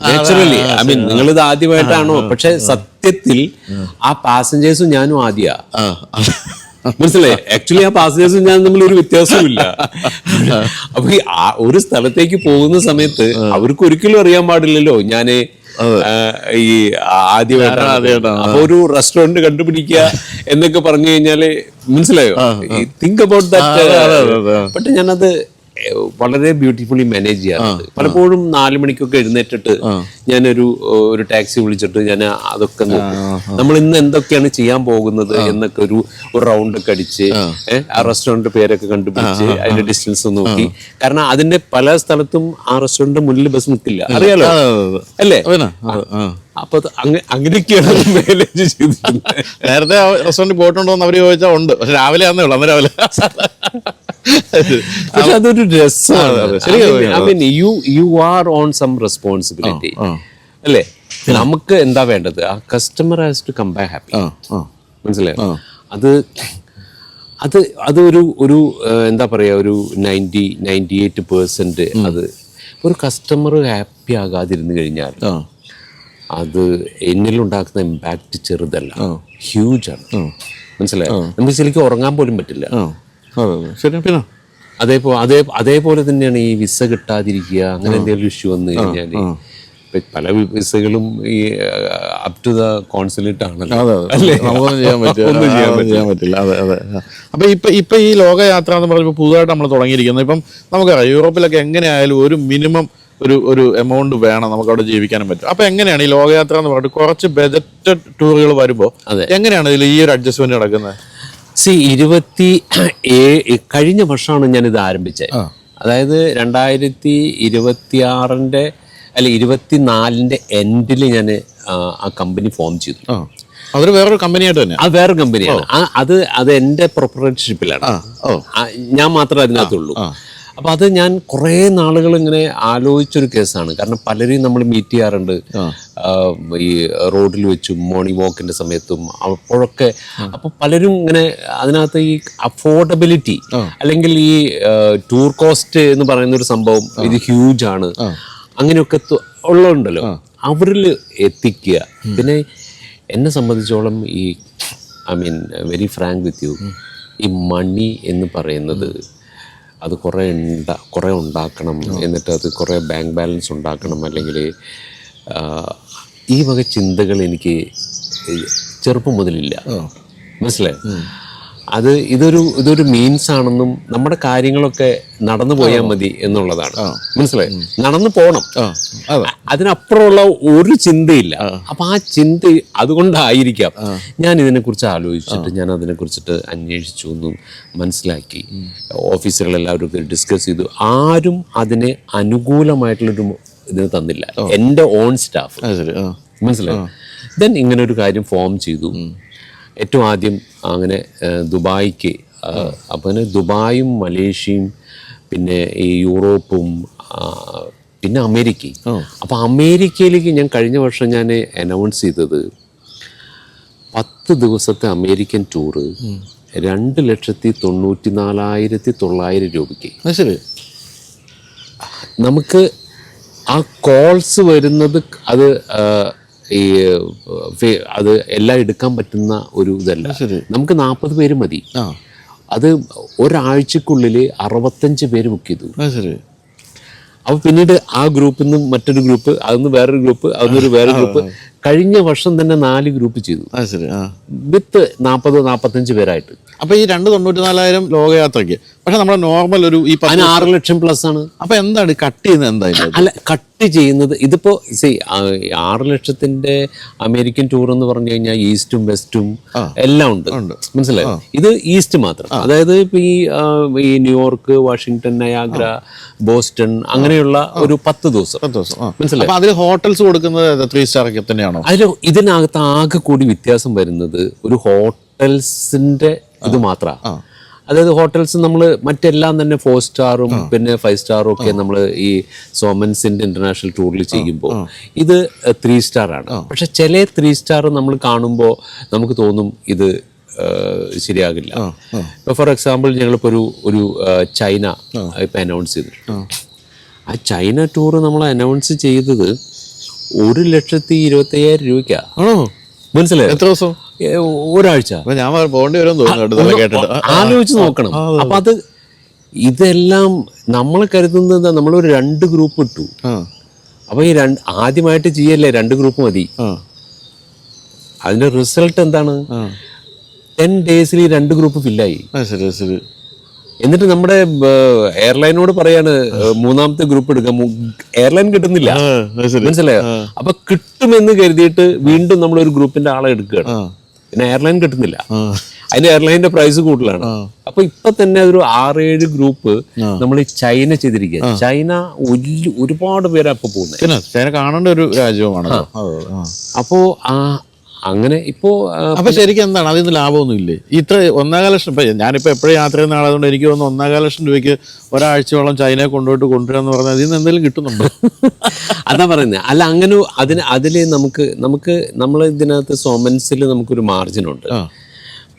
നാച്ചുറലി ഐ മീൻ നിങ്ങൾ ഇത് ആദ്യമായിട്ടാണോ? പക്ഷെ സത്യത്തിൽ ആ പാസഞ്ചേഴ്സും ഞാനും ആദ്യ മനസ്സിലായി. ആക്ച്വലി ആ പാസഞ്ചേഴ്സും ഞാൻ തമ്മിൽ ഒരു വ്യത്യാസമില്ല. അപ്പൊ ഈ ഒരു സ്ഥലത്തേക്ക് പോകുന്ന സമയത്ത് അവർക്ക് ഒരിക്കലും അറിയാൻ പാടില്ലല്ലോ ഞാന് ഈ ആദ്യമായിട്ടാണ്. അപ്പൊ ഒരു റെസ്റ്റോറന്റ് കണ്ടുപിടിക്കുക എന്നൊക്കെ പറഞ്ഞു കഴിഞ്ഞാല് മനസ്സിലായോ? Think about that. ബട്ട് ഞാനത് വളരെ ബ്യൂട്ടിഫുള്ളി മാനേജ് ചെയ്യാറുണ്ട്. പലപ്പോഴും 4 മണിക്കൊക്കെ എഴുന്നേറ്റിട്ട് ഞാനൊരു ടാക്സി വിളിച്ചിട്ട് ഞാൻ അതൊക്കെ നോക്കും. നമ്മൾ ഇന്ന് എന്തൊക്കെയാണ് ചെയ്യാൻ പോകുന്നത് എന്നൊക്കെ ഒരു റൗണ്ട് ഒക്കെ അടിച്ച് ആ റെസ്റ്റോറന്റ് പേരൊക്കെ കണ്ടുപിടിച്ച് അതിന്റെ ഡിസ്റ്റൻസ് നോക്കി. കാരണം അതിന്റെ പല സ്ഥലത്തും ആ റെസ്റ്റോറന്റ് മുന്നിൽ ബസ് നിൽക്കില്ല, അറിയാലോ അല്ലേ? അപ്പൊ അങ്ങനെയൊക്കെയാണ് മാനേജ് ചെയ്തിട്ടുണ്ട്. നേരത്തെ റെസ്റ്റോറന്റ് പോയിട്ടുണ്ടോ എന്ന് അവര് ചോദിച്ചാൽ ഉണ്ട്, പക്ഷെ രാവിലെ ആന്നേ ഉള്ളൂ. അന്ന് രാവിലെ പക്ഷെ അതൊരു രസമാണ്. I mean you are on some responsibility അല്ലേ? നമുക്ക് എന്താ വേണ്ടത്? ആ customer has to come back happy. മനസ്സിലായോ? അത് ഒരു എന്താ പറയാ, ഒരു 98% അത് ഒരു കസ്റ്റമർ ഹാപ്പി ആകാതിരുന്നു കഴിഞ്ഞാൽ അത് എന്നിലുണ്ടാക്കുന്ന ഇമ്പാക്ട് ചെറുതല്ല, ഹ്യൂജ് ആണ്. മനസ്സിലായോ? നമുക്ക് ശരിക്കും ഉറങ്ങാൻ പോലും പറ്റില്ല. അതേപോലെ തന്നെയാണ് ഈ വിസ കിട്ടാതിരിക്കുക, അങ്ങനെ എന്തെങ്കിലും ഇഷ്യൂ വന്നു കഴിഞ്ഞാല് പല വിസകളും ഈ അപ് ടു ദ കോൺസുലേറ്റ് ആണല്ലോ, അല്ലേ? ചെയ്യാൻ പറ്റില്ല. അതെ അതെ. അപ്പൊ ഇപ്പൊ ഈ ലോകയാത്ര എന്ന് പറയുമ്പോൾ പുതുതായിട്ട് നമ്മൾ തുടങ്ങിയിരിക്കുന്നത്, ഇപ്പം നമുക്കറിയാം യൂറോപ്പിലൊക്കെ എങ്ങനെയായാലും ഒരു മിനിമം ഒരു എമൗണ്ട് വേണം നമുക്ക് അവിടെ ജീവിക്കാനും പറ്റും. അപ്പൊ എങ്ങനെയാണ് ഈ ലോകയാത്ര എന്ന് പറഞ്ഞിട്ട് കുറച്ച് ബജറ്റഡ് ടൂറുകൾ വരുമ്പോൾ എങ്ങനെയാണ് ഇതിൽ ഈ ഒരു അഡ്ജസ്റ്റ്മെന്റ് നടക്കുന്നത്? കഴിഞ്ഞ വർഷമാണ് ഞാനിത് ആരംഭിച്ചത്. അതായത് 2026 അല്ല 24 എൻഡിൽ ഞാൻ ആ കമ്പനി ഫോം ചെയ്തു. അതൊരു വേറൊരു കമ്പനിയായിട്ട് തന്നെ? അത് വേറൊരു കമ്പനിയാണ്. അത് എൻ്റെ പ്രൊപ്പറേറ്റർഷിപ്പിലാണ്, ഞാൻ മാത്രമേ അതിനകത്തുള്ളൂ. അപ്പൊ അത് ഞാൻ കുറെ നാളുകൾ ഇങ്ങനെ ആലോചിച്ചൊരു കേസാണ്. കാരണം പലരെയും നമ്മൾ മീറ്റ് ചെയ്യാറുണ്ട് ഈ റോഡിൽ വെച്ചും മോർണിംഗ് വാക്കിന്റെ സമയത്തും അപ്പോഴൊക്കെ. അപ്പൊ പലരും ഇങ്ങനെ അതിനകത്ത് ഈ അഫോർഡബിലിറ്റി അല്ലെങ്കിൽ ഈ ടൂർ കോസ്റ്റ് എന്ന് പറയുന്ന ഒരു സംഭവം ഇത് ഹ്യൂജ് ആണ് അങ്ങനെയൊക്കെ ഉള്ളതുണ്ടല്ലോ, അവരിൽ എത്തിക്കുക. പിന്നെ എന്നെ സംബന്ധിച്ചോളം ഈ I mean very Frank with you, ഈ മണി എന്ന് പറയുന്നത് അത് കുറേ ഉണ്ടാക്കണം, എന്നിട്ട് അത് കുറേ ബാങ്ക് ബാലൻസ് ഉണ്ടാക്കണം, അല്ലെങ്കിൽ ഈ വക ചിന്തകൾ എനിക്ക് ചെറുപ്പം മുതലില്ല. മനസ്സിലായോ? ഇതൊരു മീൻസ് ആണെന്നും നമ്മുടെ കാര്യങ്ങളൊക്കെ നടന്നു പോയാൽ മതി എന്നുള്ളതാണ്. മനസ്സിലായോ? നടന്നു പോണം, അതിനപ്പുറമുള്ള ഒരു ചിന്തയില്ല. അപ്പൊ ആ ചിന്ത അതുകൊണ്ടായിരിക്കാം ഞാൻ ഇതിനെക്കുറിച്ച് ആലോചിച്ചിട്ട് ഞാൻ അതിനെക്കുറിച്ചിട്ട് അന്വേഷിച്ചു എന്നും മനസ്സിലാക്കി. ഓഫീസറുകളെല്ലാവരും ഡിസ്കസ് ചെയ്തു. ആരും അതിന് അനുകൂലമായിട്ടുള്ളൊരു ഇതിന് തന്നില്ല, എൻ്റെ ഓൺ സ്റ്റാഫ്. മനസ്സിലായോ? ദെൻ ഇങ്ങനെ ഒരു കാര്യം ഫോം ചെയ്തു. ഏറ്റവും ആദ്യം അങ്ങനെ ദുബായിക്ക്, അപ്പം ദുബായും മലേഷ്യയും പിന്നെ ഈ യൂറോപ്പും പിന്നെ അമേരിക്കയും. അപ്പം അമേരിക്കയിലേക്ക് ഞാൻ കഴിഞ്ഞ വർഷം ഞാൻ അനൗൺസ് ചെയ്തത് 10 ദിവസത്തെ അമേരിക്കൻ ടൂറ് 2,94,900 രൂപയ്ക്ക്. ശരി. നമുക്ക് ആ കോൾസ് വരുന്നത് അത് എല്ലാം എടുക്കാൻ പറ്റുന്ന ഒരു ഇതല്ല. നമുക്ക് 40 പേര് മതി. അത് ഒരാഴ്ചക്കുള്ളിൽ 65 പേര് ബുക്ക് ചെയ്തു. അപ്പൊ പിന്നീട് ആ ഗ്രൂപ്പിൽ നിന്ന് മറ്റൊരു ഗ്രൂപ്പ്, അതൊന്ന് വേറൊരു ഗ്രൂപ്പ്, അതൊന്നൊരു വേറെ ഗ്രൂപ്പ്. കഴിഞ്ഞ വർഷം തന്നെ 4 ഗ്രൂപ്പ് ചെയ്തു വിത്ത് 40-45 പേരായിട്ട്. അപ്പൊ ഈ 2,94,000 ലോകയാത്രയ്ക്ക്. പക്ഷെ നമ്മുടെ നോർമൽ ഒരു 6 ലക്ഷം പ്ലസ് ആണ്. അപ്പൊ എന്താണ് കട്ട് ചെയ്യുന്നത്? എന്തായാലും അല്ല, കട്ട് ചെയ്യുന്നത് ഇതിപ്പോ 6 ലക്ഷത്തിന്റെ അമേരിക്കൻ ടൂർ എന്ന് പറഞ്ഞു കഴിഞ്ഞാൽ ഈസ്റ്റും വെസ്റ്റും എല്ലാം ഉണ്ട്. മനസ്സിലായോ? ഇത് ഈസ്റ്റ് മാത്രം. അതായത് ഇപ്പൊ ഈ ന്യൂയോർക്ക്, വാഷിങ്ടൺ, നയാഗ്ര, ബോസ്റ്റൺ അങ്ങനെയുള്ള ഒരു 10 ദിവസം. മനസ്സിലായി. അതിൽ ഹോട്ടൽസ് കൊടുക്കുന്നത് 3 സ്റ്റാർ ഒക്കെ തന്നെയാണ്. അങ്ങനെയാണോ? ഇതിനകത്ത് ആകെ കൂടി വ്യത്യാസം വരുന്നത് ഒരു ഹോട്ടൽസിന്റെ ഇത് മാത്രമാണ്. അതായത് ഹോട്ടൽസ് നമ്മൾ മറ്റെല്ലാം തന്നെ 4 സ്റ്റാറും പിന്നെ 5 സ്റ്റാറും ഒക്കെ നമ്മൾ ഈ സോമൻസിന്റെ ഇന്റർനാഷണൽ ടൂറിൽ ചെയ്യുമ്പോൾ ഇത് 3 സ്റ്റാർ ആണ്. പക്ഷെ ചില 3 സ്റ്റാർ നമ്മൾ കാണുമ്പോൾ നമുക്ക് തോന്നും ഇത് ശരിയാകില്ല. ഇപ്പൊ ഫോർ എക്സാമ്പിൾ ഞങ്ങളിപ്പോ ഒരു ചൈന ഇപ്പൊ അനൗൺസ് ചെയ്തിട്ടുണ്ട്. ആ ചൈന ടൂർ നമ്മൾ അനൗൺസ് ചെയ്തത് 1,25,000 രൂപയ്ക്കാണ്. മനസ്സിലായോ? എത്ര ദിവസം? ഒരാഴ്ച. ഞാൻ പോകേണ്ടി വരും തോന്നുന്നു കേട്ടിട്ട്. ആലോചിച്ച് നോക്കണം. അപ്പൊ ഇതെല്ലാം നമ്മൾ കരുതുന്നത് നമ്മളൊരു 2 ഗ്രൂപ്പ് ഇട്ടു. അപ്പൊ ഈ ആദ്യമായിട്ട് ചെയ്യല്ലേ 2 ഗ്രൂപ്പ് മതി. അതിന്റെ റിസൾട്ട് എന്താണ്? 10 ഡേയ്സിൽ ഈ 2 ഗ്രൂപ്പ് ഫില്ലായി. എന്നിട്ട് നമ്മുടെ എയർലൈനോട് പറയാണ് 3ാമത്തെ ഗ്രൂപ്പ് എടുക്കാം. എയർലൈൻ കിട്ടുന്നില്ല. മനസ്സിലായോ? അപ്പൊ കിട്ടുമെന്ന് കരുതിയിട്ട് വീണ്ടും നമ്മളൊരു ഗ്രൂപ്പിന്റെ ആളെ എടുക്കുകയാണ്. പിന്നെ എയർലൈൻ കിട്ടുന്നില്ല. അതിന്റെ എയർലൈനിന്റെ പ്രൈസ് കൂടുതലാണ്. അപ്പൊ ഇപ്പൊ തന്നെ ഒരു 6-7 ഗ്രൂപ്പ് നമ്മൾ ഈ ചൈന ചെയ്തിരിക്കുക. ചൈന ഒരുപാട് പേരാ ഇപ്പൊ പോകുന്നത്. ചൈന കാണേണ്ട ഒരു രാജ്യമാണ്. അപ്പോ അങ്ങനെ ഇപ്പോ അപ്പൊ ശരിക്കും എന്താണ് അതിൽ നിന്ന് ലാഭമൊന്നും ഇല്ലേ? ഇത്ര 1.25 ലക്ഷം. ഇപ്പൊ ഞാനിപ്പോ എപ്പോഴും യാത്ര ചെയ്യുന്ന ആളായതുകൊണ്ട് എനിക്ക് തോന്നുന്നു 1.25 ലക്ഷം രൂപയ്ക്ക് ഒരാഴ്ചയോളം ചൈനയെ കൊണ്ടുവരാന്ന് പറഞ്ഞാൽ അതിൽ നിന്ന് എന്തെങ്കിലും കിട്ടുന്നുണ്ടോ? അതാ പറയുന്നത്. അല്ല, അങ്ങനെ അതില് നമ്മൾ ഇതിനകത്ത് സോമൻസിൽ നമുക്കൊരു മാർജിൻ ഉണ്ട്.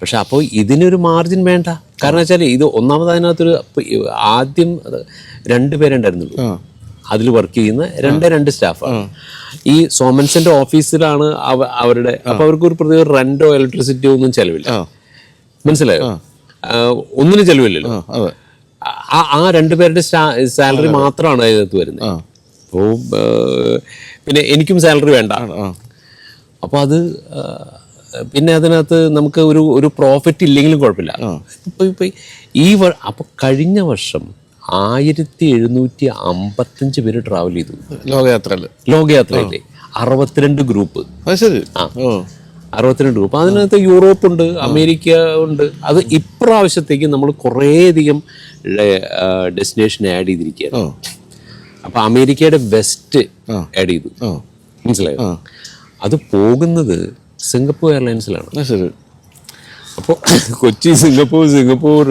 പക്ഷെ അപ്പോൾ ഇതിനൊരു മാർജിൻ വേണ്ട. കാരണം വെച്ചാൽ ഇത് ഒന്നാമത് അതിനകത്തൊരു ആദ്യം 2 പേരുണ്ടായിരുന്നുള്ളൂ അതിൽ വർക്ക് ചെയ്യുന്ന 2 സ്റ്റാഫാണ്. ഈ സോമൻസിന്റെ ഓഫീസിലാണ് അവരുടെ. അപ്പൊ അവർക്ക് ഒരു പ്രത്യേക റെന്റോ ഇലക്ട്രിസിറ്റിയോ ഒന്നും ചെലവില്ല. മനസ്സിലായോ? ഒന്നിനും ചെലവില്ലല്ലോ. ആ 2 പേരുടെ സാലറി മാത്രമാണ് അതിനകത്ത് വരുന്നത്. അപ്പോൾ പിന്നെ എനിക്കും സാലറി വേണ്ട. അപ്പൊ അത് പിന്നെ അതിനകത്ത് നമുക്ക് ഒരു പ്രോഫിറ്റ് ഇല്ലെങ്കിലും കുഴപ്പമില്ല. ഇപ്പൊ അപ്പൊ കഴിഞ്ഞ വർഷം 1755 പേര് ട്രാവൽ ചെയ്തു ലോകയാത്രയില്. 62 ഗ്രൂപ്പ്. 62 ഗ്രൂപ്പ്. അതിനകത്ത് യൂറോപ്പ് ഉണ്ട്, അമേരിക്ക ഉണ്ട്. അത് ഇപ്രാവശ്യത്തേക്ക് നമ്മൾ കുറേയധികം ഡെസ്റ്റിനേഷൻ ആഡ് ചെയ്തിരിക്കുകയാണ്. അപ്പൊ അമേരിക്കയുടെ വെസ്റ്റ് ആഡ് ചെയ്തു. മനസ്സിലായോ? അത് പോകുന്നത് സിംഗപ്പൂർ എയർലൈൻസിലാണ്. അപ്പോൾ കൊച്ചി, സിംഗപ്പൂർ,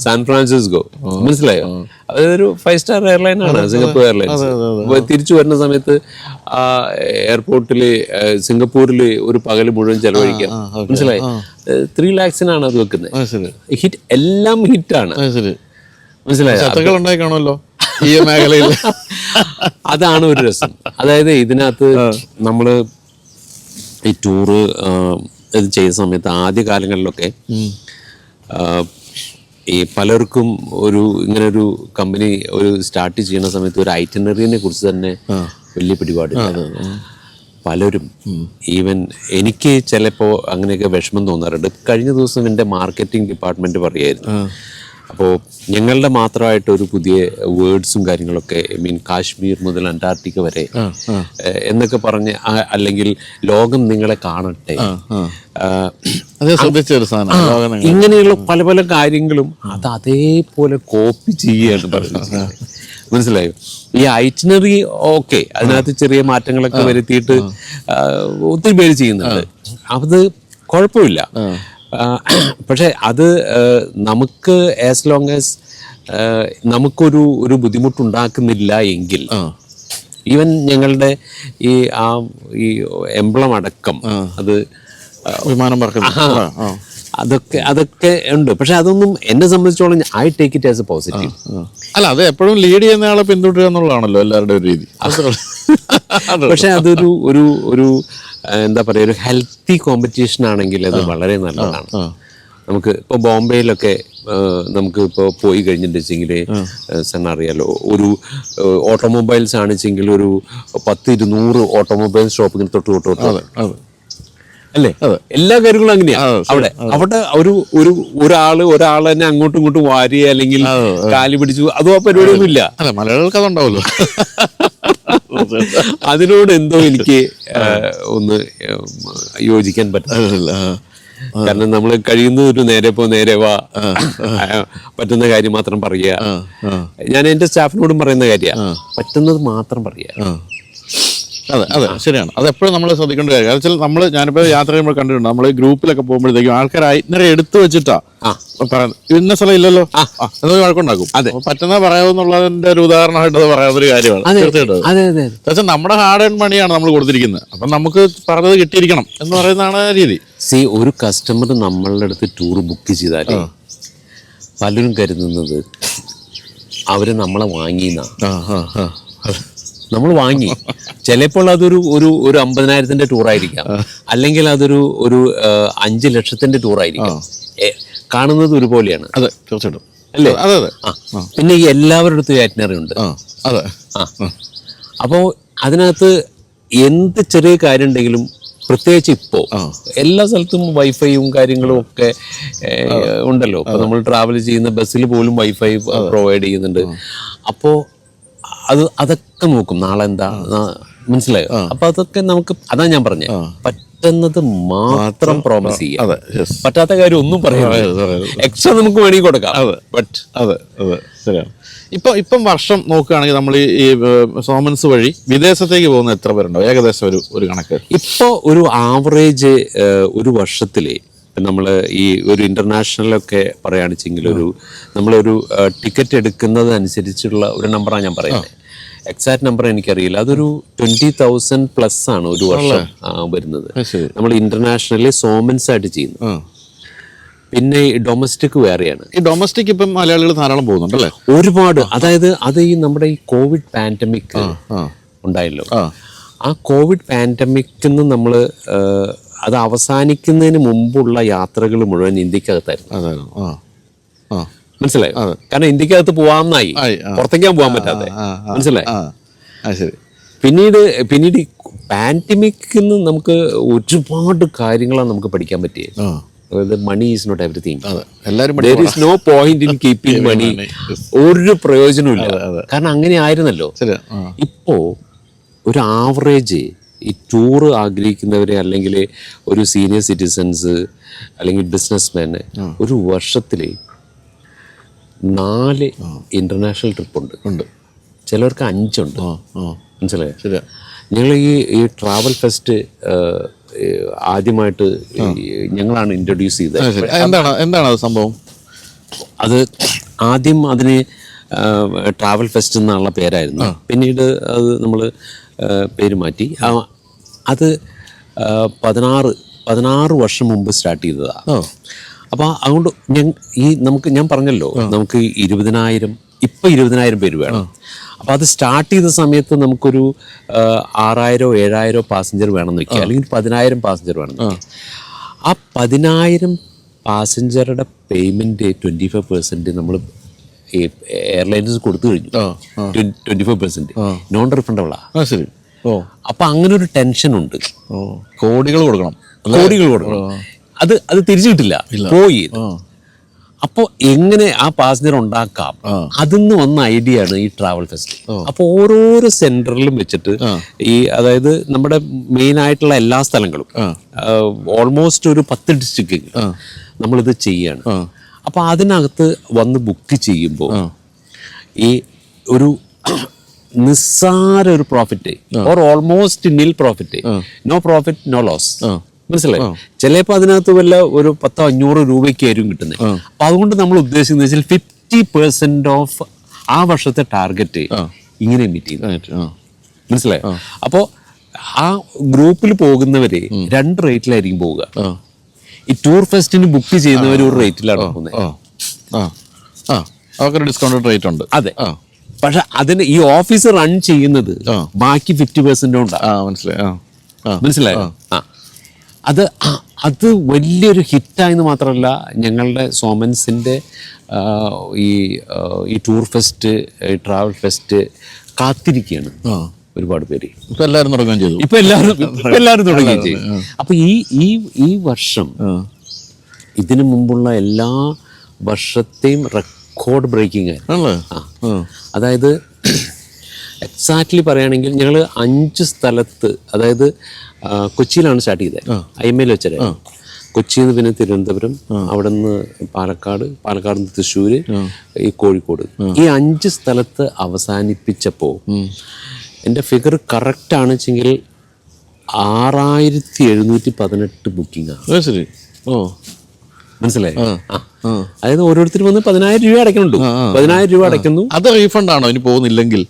സാൻ ഫ്രാൻസിസ്കോ. മനസ്സിലായോ? അതൊരു 5 സ്റ്റാർ എയർലൈൻ ആണ് സിംഗപ്പൂർ എയർലൈൻസ്. തിരിച്ചു വരുന്ന സമയത്ത് എയർപോർട്ടില് സിംഗപ്പൂരിൽ ഒരു പകല് മുഴുവൻ ചെലവഴിക്കാം. മനസ്സിലായി? 3 lakhs-നാണ് അത് വെക്കുന്നത്. ഹിറ്റ്, എല്ലാം ഹിറ്റാണ്. മനസ്സിലായോ? ഈ മേഖലയിൽ അതാണ് ഒരു രസം. അതായത് ഇതിനകത്ത് നമ്മള് ഈ ടൂറ് ഇത് ചെയ്യുന്ന സമയത്ത് ആദ്യ കാലങ്ങളിലൊക്കെ ഈ പലർക്കും ഇങ്ങനൊരു കമ്പനി സ്റ്റാർട്ട് ചെയ്യുന്ന സമയത്ത് ഒരു ഐറ്റിനറിനെ കുറിച്ച് തന്നെ വലിയ പിടിപാടില്ല. പലരും ഈവൻ എനിക്ക് ചിലപ്പോൾ അങ്ങനെയൊക്കെ വിഷമം തോന്നാറുണ്ട്. കഴിഞ്ഞ ദിവസം എൻ്റെ മാർക്കറ്റിംഗ് ഡിപ്പാർട്ട്മെന്റ് പറയായിരുന്നു, അപ്പോൾ ഞങ്ങളുടെ മാത്രമായിട്ട് ഒരു പുതിയ വേർഡ്സും കാര്യങ്ങളൊക്കെ, കാശ്മീർ മുതൽ അന്റാർട്ടിക്ക വരെ എന്നൊക്കെ പറഞ്ഞ്, അല്ലെങ്കിൽ ലോകം നിങ്ങളെ കാണട്ടെ, ഇങ്ങനെയുള്ള പല പല കാര്യങ്ങളും അത് അതേപോലെ കോപ്പി ചെയ്യുകയാണ് പറയുന്നത്. മനസ്സിലായോ? ഈ ഐറ്റിനറി ഓക്കെ, അതിനകത്ത് ചെറിയ മാറ്റങ്ങളൊക്കെ വരുത്തിയിട്ട് ഒത്തിരി പേര് ചെയ്യുന്നുണ്ട്. അത് കുഴപ്പമില്ല. പക്ഷെ അത് നമുക്ക് ആസ് ലോങ് ആസ് നമുക്കൊരു ബുദ്ധിമുട്ടുണ്ടാക്കുന്നില്ല എങ്കിൽ, ഈവൻ ഞങ്ങളുടെ ഈ എംബ്ലം അടക്കം അത് വിമാനം പറക്കുന്നു, അതൊക്കെ ഉണ്ട്. പക്ഷെ അതൊന്നും എന്നെ സംബന്ധിച്ചോളം I take it as A positive. അല്ല, അത് എപ്പോഴും ലീഡ് ചെയ്യുന്ന ആളെ പിന്തുടരുക എന്നുള്ളതാണല്ലോ എല്ലാവരുടെ ഒരു രീതി. പക്ഷെ അതൊരു എന്താ പറയുക, ഒരു ഹെൽത്തി കോമ്പറ്റീഷൻ ആണെങ്കിൽ അത് വളരെ നല്ലതാണ്. നമുക്ക് ഇപ്പോൾ ബോംബെയിലൊക്കെ നമുക്ക് ഇപ്പോൾ പോയി കഴിഞ്ഞിട്ടുണ്ടെങ്കിൽ സാറിന് അറിയാലോ, ഒരു ഓട്ടോമൊബൈൽസ് ആണെച്ചെങ്കിൽ ഒരു 10-200 ഓട്ടോമൊബൈൽ ഷോപ്പിന് തൊട്ട് അല്ലേ? എല്ലാ കാര്യങ്ങളും അങ്ങനെയാണ്. അവിടെ ഒരാള് തന്നെ അങ്ങോട്ടും ഇങ്ങോട്ടും വാരിയ അല്ലെങ്കിൽ കാലി പിടിച്ചു, അതോ ആ പരിപാടിയൊന്നും ഇല്ല. മലയാളികൾക്ക് അതുണ്ടാവുമല്ലോ. അതിനോട് എന്തോ എനിക്ക് ഒന്ന് യോജിക്കാൻ പറ്റില്ല. കാരണം നമ്മൾ കഴിയുന്നത് ഒരു നേരെ വാ പറ്റുന്ന കാര്യം മാത്രം പറയുക. ഞാൻ എന്റെ സ്റ്റാഫിനോടും പറയുന്ന കാര്യമാണ്, പറ്റുന്നത് മാത്രം പറയുക. അതെ അതെ ശരിയാണ്. അത് എപ്പോഴും നമ്മൾ ശ്രദ്ധിക്കേണ്ട കാര്യം. കാരണം വെച്ചാൽ ഞാനിപ്പോൾ യാത്ര ചെയ്യുമ്പോൾ കണ്ടിട്ടുണ്ട്, നമ്മൾ ഗ്രൂപ്പിലൊക്കെ പോകുമ്പോഴത്തേക്കും ആൾക്കാർ ഐറ്റ്നറി എടുത്തു വെച്ചിട്ടാ പറയുന്നത്, ഇന്ന സ്ഥലം ഇല്ലല്ലോ എന്നൊരു വഴക്കുണ്ടാക്കും. അതെ, പറ്റുന്ന പറയാവുന്നുള്ളതിന്റെ ഒരു ഉദാഹരണമായിട്ട് അത് പറയാവുന്നൊരു കാര്യമാണ്. തീർച്ചയായിട്ടും പക്ഷേ നമ്മുടെ ഹാർഡ് ഏൺ മണിയാണ് നമ്മൾ കൊടുത്തിരിക്കുന്നത്, അപ്പം നമുക്ക് പറഞ്ഞത് കിട്ടിയിരിക്കണം എന്ന് പറയുന്നതാണ് രീതി. ഒരു കസ്റ്റമർ നമ്മളുടെ അടുത്ത് ടൂർ ബുക്ക് ചെയ്താൽ പലരും കരുതുന്നത് അവര് നമ്മളെ വാങ്ങിയെന്നാ. നമ്മൾ വാങ്ങി ചിലപ്പോൾ അതൊരു ഒരു 50,000-ന്റെ ടൂറായിരിക്കാം, അല്ലെങ്കിൽ അതൊരു 5 ലക്ഷത്തിന്റെ ടൂറായിരിക്കാം. കാണുന്നത് ഒരുപോലെയാണ്. അതെ തീർച്ചയായിട്ടും അല്ലേ? അതെ അതെ. പിന്നെ ഈ എല്ലാവരുടെ അടുത്തും ഐറ്റിനറി ഉണ്ട്. അതെ. അപ്പോൾ അതിനകത്ത് എന്ത് ചെറിയ കാര്യം ഉണ്ടെങ്കിലും, പ്രത്യേകിച്ച് ഇപ്പോൾ എല്ലാ സ്ഥലത്തും വൈഫൈയും കാര്യങ്ങളും ഒക്കെ ഉണ്ടല്ലോ. ഇപ്പൊ നമ്മൾ ട്രാവൽ ചെയ്യുന്ന ബസ്സിൽ പോലും വൈഫൈ പ്രൊവൈഡ് ചെയ്യുന്നുണ്ട്. അപ്പോൾ അതൊക്കെ നോക്കും, നാളെ എന്താ മനസ്സിലായോ? അപ്പൊ അതൊക്കെ നമുക്ക്, അതാ ഞാൻ പറഞ്ഞത്, പറ്റുന്നത് മാത്രം പ്രോമിസ് ചെയ്യാം. പറ്റാത്ത കാര്യം ഒന്നും പറയാം, എക്സ്ട്രാ നമുക്ക് വേണമെങ്കിൽ കൊടുക്കാം. ബട്ട് അതെ അതെ ശരിയാണ്. ഇപ്പം വർഷം നോക്കുകയാണെങ്കിൽ നമ്മൾ ഈ സോമൻസ് വഴി വിദേശത്തേക്ക് പോകുന്ന എത്ര പേരുണ്ടോ ഏകദേശം ഒരു കണക്ക്? ഇപ്പോൾ ഒരു ആവറേജ് ഒരു വർഷത്തില് നമ്മൾ ഈ ഒരു ഇന്റർനാഷണലൊക്കെ പറയുകയാണെച്ചെങ്കിൽ നമ്മളൊരു ടിക്കറ്റ് എടുക്കുന്നത് അനുസരിച്ചുള്ള ഒരു നമ്പറാണ് ഞാൻ പറയുന്നത്. എക്സാക്ട് നമ്പർ എനിക്കറിയില്ല. അതൊരു 20,000+ ആണ് ഒരു വർഷം വരുന്നത്. നമ്മൾ ഇന്റർനാഷണലി സോമൻസ് ആയിട്ട് ചെയ്യുന്നു. പിന്നെ ഡൊമസ്റ്റിക് വേറെയാണ്. ഈ ഡൊമസ്റ്റിക് ഇപ്പം മലയാളികൾ ധാരാളം പോകുന്നുണ്ടല്ലേ? ഒരുപാട്. അതായത് അത് നമ്മുടെ ഈ കോവിഡ് പാൻഡമിക് ഉണ്ടായല്ലോ, ആ കോവിഡ് പാൻഡമിക്കിന്ന് നമ്മൾ അത് അവസാനിക്കുന്നതിന് മുമ്പുള്ള യാത്രകൾ മുഴുവൻ ഇന്ത്യക്കകത്തായിരുന്നു. മനസ്സിലായോ? കാരണം ഇന്ത്യക്കകത്ത് പോവാമെന്നായി, പുറത്തേക്കാൻ പോകാൻ പറ്റാതെ. മനസ്സിലായി? പിന്നീട് പാൻഡമിക്കിന്ന് നമുക്ക് ഒരുപാട് കാര്യങ്ങളാണ് നമുക്ക് പഠിക്കാൻ പറ്റിയത്. Money is not everything. There is no point in keeping money. ഒരു പ്രയോജനമില്ല. കാരണം അങ്ങനെ ആയിരുന്നല്ലോ. ഇപ്പോ ഒരു ആവറേജ് ഈ ടൂർ ആഗ്രഹിക്കുന്നവരെ, അല്ലെങ്കിൽ ഒരു സീനിയർ സിറ്റിസൺസ്, അല്ലെങ്കിൽ ബിസിനസ്മാന് ഒരു വർഷത്തില് 4 ഇന്റർനാഷണൽ ട്രിപ്പ് ഉണ്ട്. ചിലവർക്ക് 5 ഉണ്ട്. മനസ്സിലായോ? ഞങ്ങൾ ഈ ട്രാവൽ ഫെസ്റ്റ് ആദ്യമായിട്ട് ഞങ്ങളാണ് ഇൻട്രൊഡ്യൂസ് ചെയ്തത്. എന്താണ് അത് സംഭവം? അത് ആദ്യം അതിന് ട്രാവൽ ഫെസ്റ്റ് എന്നുള്ള പേരായിരുന്നു. പിന്നീട് അത് നമ്മൾ പേര് മാറ്റി. അത് 16 വർഷം മുമ്പ് സ്റ്റാർട്ട് ചെയ്തതാണ്. അപ്പോൾ അതുകൊണ്ട് ഞാൻ പറഞ്ഞല്ലോ, നമുക്ക് 20,000 ഇപ്പം 20,000 പേര് വേണം. അപ്പോൾ അത് സ്റ്റാർട്ട് ചെയ്ത സമയത്ത് നമുക്കൊരു 6,000 7,000 പാസഞ്ചർ വേണമെന്ന് വയ്ക്കുക, അല്ലെങ്കിൽ 10,000 പാസഞ്ചർ വേണമെന്ന് വയ്ക്കുക. ആ 10,000 പാസഞ്ചറുടെ പേയ്മെൻറ്റ് 25% നമ്മൾ എയർലൈൻസ് കൊടുത്തു കഴിഞ്ഞു. 25% നോൺ റിഫണ്ടബിളാണ്. ശരി. അപ്പം അങ്ങനെ ഒരു ടെൻഷനുണ്ട്. കോടികൾ കൊടുക്കണം. അത് തിരിച്ചു കിട്ടില്ല, പോയി. അപ്പോൾ എങ്ങനെ ആ പാസഞ്ചർ ഉണ്ടാക്കാം, അതിന്ന് വന്ന ഐഡിയ ആണ് ഈ ട്രാവൽ ഫെസ്റ്റ്. അപ്പോൾ ഓരോരോ സെന്ററിലും വെച്ചിട്ട് അതായത് നമ്മുടെ മെയിൻ ആയിട്ടുള്ള എല്ലാ സ്ഥലങ്ങളും, ഓൾമോസ്റ്റ് ഒരു 10 ഡിസ്ട്രിക്റ്റ് നമ്മളിത് ചെയ്യാണ്. അപ്പോൾ അതിനകത്ത് വന്ന് ബുക്ക് ചെയ്യുമ്പോൾ ഈ ഒരു നിസ്സാര ഒരു profit, or almost nil profit, no profit no loss. മനസ്സിലായി? ചിലപ്പോൾ അതിനകത്ത് വല്ല ഒരു 100-500 രൂപയ്ക്കായിരിക്കും കിട്ടുന്നത്. അപ്പൊ അതുകൊണ്ട് നമ്മൾ ഉദ്ദേശിക്കുന്നത് വെച്ചാൽ 50% ഓഫ് ആ വർഷത്തെ ടാർഗറ്റ് ഇങ്ങനെ മീറ്റ് ചെയ്യുന്നു. മനസ്സിലായോ? അപ്പോൾ ആ ഗ്രൂപ്പിൽ പോകുന്നവര് 2 റേറ്റിലായിരിക്കും പോവുക. ഈ ടൂർ ഫെസ്റ്റിന് ബുക്ക് ചെയ്യുന്നവർ ഒരു റേറ്റിലാണ് പോകുന്നത്. ഡിസ്കൗണ്ട് റേറ്റ് ഉണ്ട്. അതെ. പക്ഷെ അതിന് ഈ ഓഫീസ് റൺ ചെയ്യുന്നത് ബാക്കി 50% ഉണ്ടാവും. മനസ്സിലായോ? അത് വലിയൊരു ഹിറ്റായെന്ന് മാത്രമല്ല, ഞങ്ങളുടെ സോമൻസിൻ്റെ ഈ ടൂർ ഫെസ്റ്റ്, ട്രാവൽ ഫെസ്റ്റ് കാത്തിരിക്കുകയാണ് ഒരുപാട് പേര്. ഇപ്പം എല്ലാവരും തുടങ്ങുകയും ചെയ്തു. ഇപ്പം എല്ലാവരും തുടങ്ങുകയും ചെയ്യും. അപ്പം ഈ വർഷം ഇതിനു മുമ്പുള്ള എല്ലാ വർഷത്തെയും റെക്കോർഡ് ബ്രേക്കിംഗ് ആയിരുന്നു. അതായത് എക്സാക്ട്ലി പറയുകയാണെങ്കിൽ ഞങ്ങൾ 5 സ്ഥലത്ത്, അതായത് കൊച്ചിയിലാണ് സ്റ്റാർട്ട് ചെയ്തത്. IMA വെച്ചത്. കൊച്ചിയിൽ നിന്ന് പിന്നെ തിരുവനന്തപുരം, അവിടെ നിന്ന് പാലക്കാട് നിന്ന് തൃശ്ശൂര്, ഈ കോഴിക്കോട്, ഈ 5 സ്ഥലത്ത് അവസാനിപ്പിച്ചപ്പോൾ എൻ്റെ ഫിഗർ കറക്റ്റ് ആണെച്ചെങ്കിൽ 6718 ബുക്കിംഗാണ്. അത് ശരി. ഓ, മനസ്സിലായി. അതായത് ഓരോരുത്തർ വന്ന് 10,000 രൂപ അടയ്ക്കുന്നുണ്ട്. 10,000 രൂപ അടയ്ക്കുന്നു. അത് റീഫണ്ട് ആണോ ഇനി പോകുന്നില്ലെങ്കിൽ?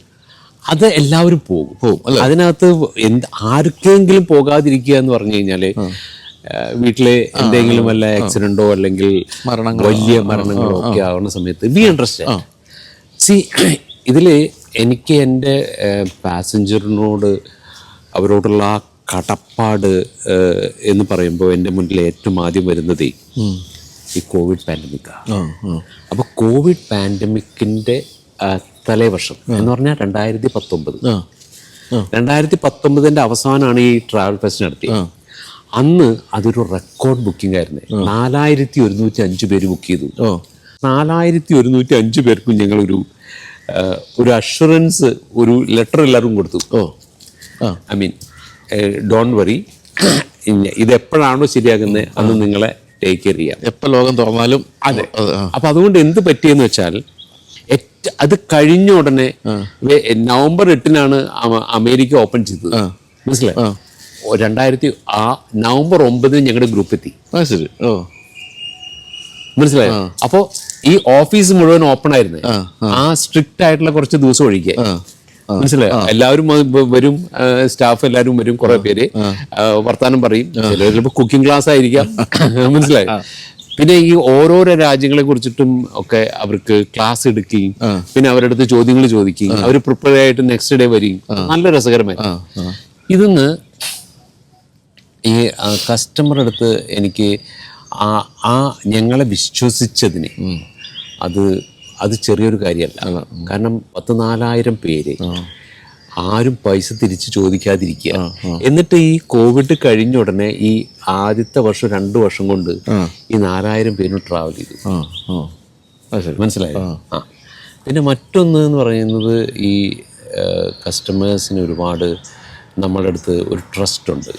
അത് എല്ലാവരും പോകും. അതിനകത്ത് ആർക്കെങ്കിലും പോകാതിരിക്കുക എന്ന് പറഞ്ഞു കഴിഞ്ഞാല് വീട്ടിലെ എന്തെങ്കിലും വല്ല ആക്സിഡന്റോ അല്ലെങ്കിൽ വലിയ മരണങ്ങളോ ഒക്കെ ആവുന്ന സമയത്ത് ബി അണ്ടർസ്റ്റാൻഡ്. സി, ഇതില് എനിക്ക് എൻ്റെ പാസഞ്ചറിനോട് അവരോടുള്ള ആ കടപ്പാട് എന്ന് പറയുമ്പോൾ എൻ്റെ മുന്നിൽ ഏറ്റവും ആദ്യം വരുന്നത് ഈ കോവിഡ് പാൻഡമിക്കാണ്. അപ്പോൾ കോവിഡ് പാൻഡമിക്കിൻ്റെ തലേവർഷം എന്ന് പറഞ്ഞാൽ 2019 അവസാനമാണ് ഈ ട്രാവൽ ഫെസ്റ്റ് നടത്തിയത്. അന്ന് അതൊരു റെക്കോർഡ് ബുക്കിംഗ് ആയിരുന്നു. 4105 പേര് ബുക്ക് ചെയ്തു. 4105 പേർക്കും ഞങ്ങളൊരു അഷുറൻസ്, ഒരു ലെറ്റർ എല്ലാവരും കൊടുത്തു. ഐ മീൻ, ഡോണ്ട് വറി, ഇത് എപ്പോഴാണോ ശരിയാകുന്നത് അന്ന് നിങ്ങളെ ടേക്ക് കെയർ ചെയ്യാം, എപ്പോൾ ലോകം തുറന്നാലും. അതെ. അപ്പൊ അതുകൊണ്ട് എന്ത് പറ്റിയെന്ന് വെച്ചാൽ അത് കഴിഞ്ഞ ഉടനെ നവംബർ 8 അമേരിക്ക ഓപ്പൺ ചെയ്തത്. മനസ്സിലായി? നവംബർ 9 ഞങ്ങളുടെ ഗ്രൂപ്പ് എത്തി. ശരി. മനസ്സിലായോ? അപ്പോ ഈ ഓഫീസ് മുഴുവൻ ഓപ്പൺ ആയിരുന്നു. ആ സ്ട്രിക്റ്റ് ആയിട്ടുള്ള കുറച്ച് ദിവസം ഒഴികെ. മനസ്സിലായോ? എല്ലാവരും വരും, സ്റ്റാഫ് എല്ലാവരും വരും, കുറെ പേര് വർത്താനം പറയും, ചിലപ്പോൾ കുക്കിംഗ് ക്ലാസ് ആയിരിക്കാം. മനസ്സിലായോ? പിന്നെ ഈ ഓരോരോ രാജ്യങ്ങളെ കുറിച്ചിട്ടും ഒക്കെ അവർക്ക് ക്ലാസ് എടുക്കുകയും പിന്നെ അവരുടെ അടുത്ത് ചോദ്യങ്ങൾ ചോദിക്കുകയും അവർ പ്രിപ്പയർ ആയിട്ട് നെക്സ്റ്റ് ഡേ വരികയും നല്ല രസകരമായി. ഇതിന്ന് ഈ കസ്റ്റമറുടെ അടുത്ത് എനിക്ക് ഞങ്ങളെ വിശ്വസിച്ചതിന് അത് ചെറിയൊരു കാര്യമല്ല. കാരണം 14,000 പേര് ആരും പൈസ തിരിച്ച് ചോദിക്കാതിരിക്കുക. എന്നിട്ട് ഈ കോവിഡ് കഴിഞ്ഞ ഉടനെ ഈ ആദ്യത്തെ വർഷം 2 വർഷം കൊണ്ട് ഈ 4,000 പേരും ട്രാവൽ ചെയ്തു. മനസ്സിലായോ? പിന്നെ മറ്റൊന്ന് എന്ന് പറയുന്നത് ഈ കസ്റ്റമേഴ്സിന് ഒരുപാട് നമ്മളുടെ അടുത്ത് ഒരു ട്രസ്റ്റ് ഉണ്ട്.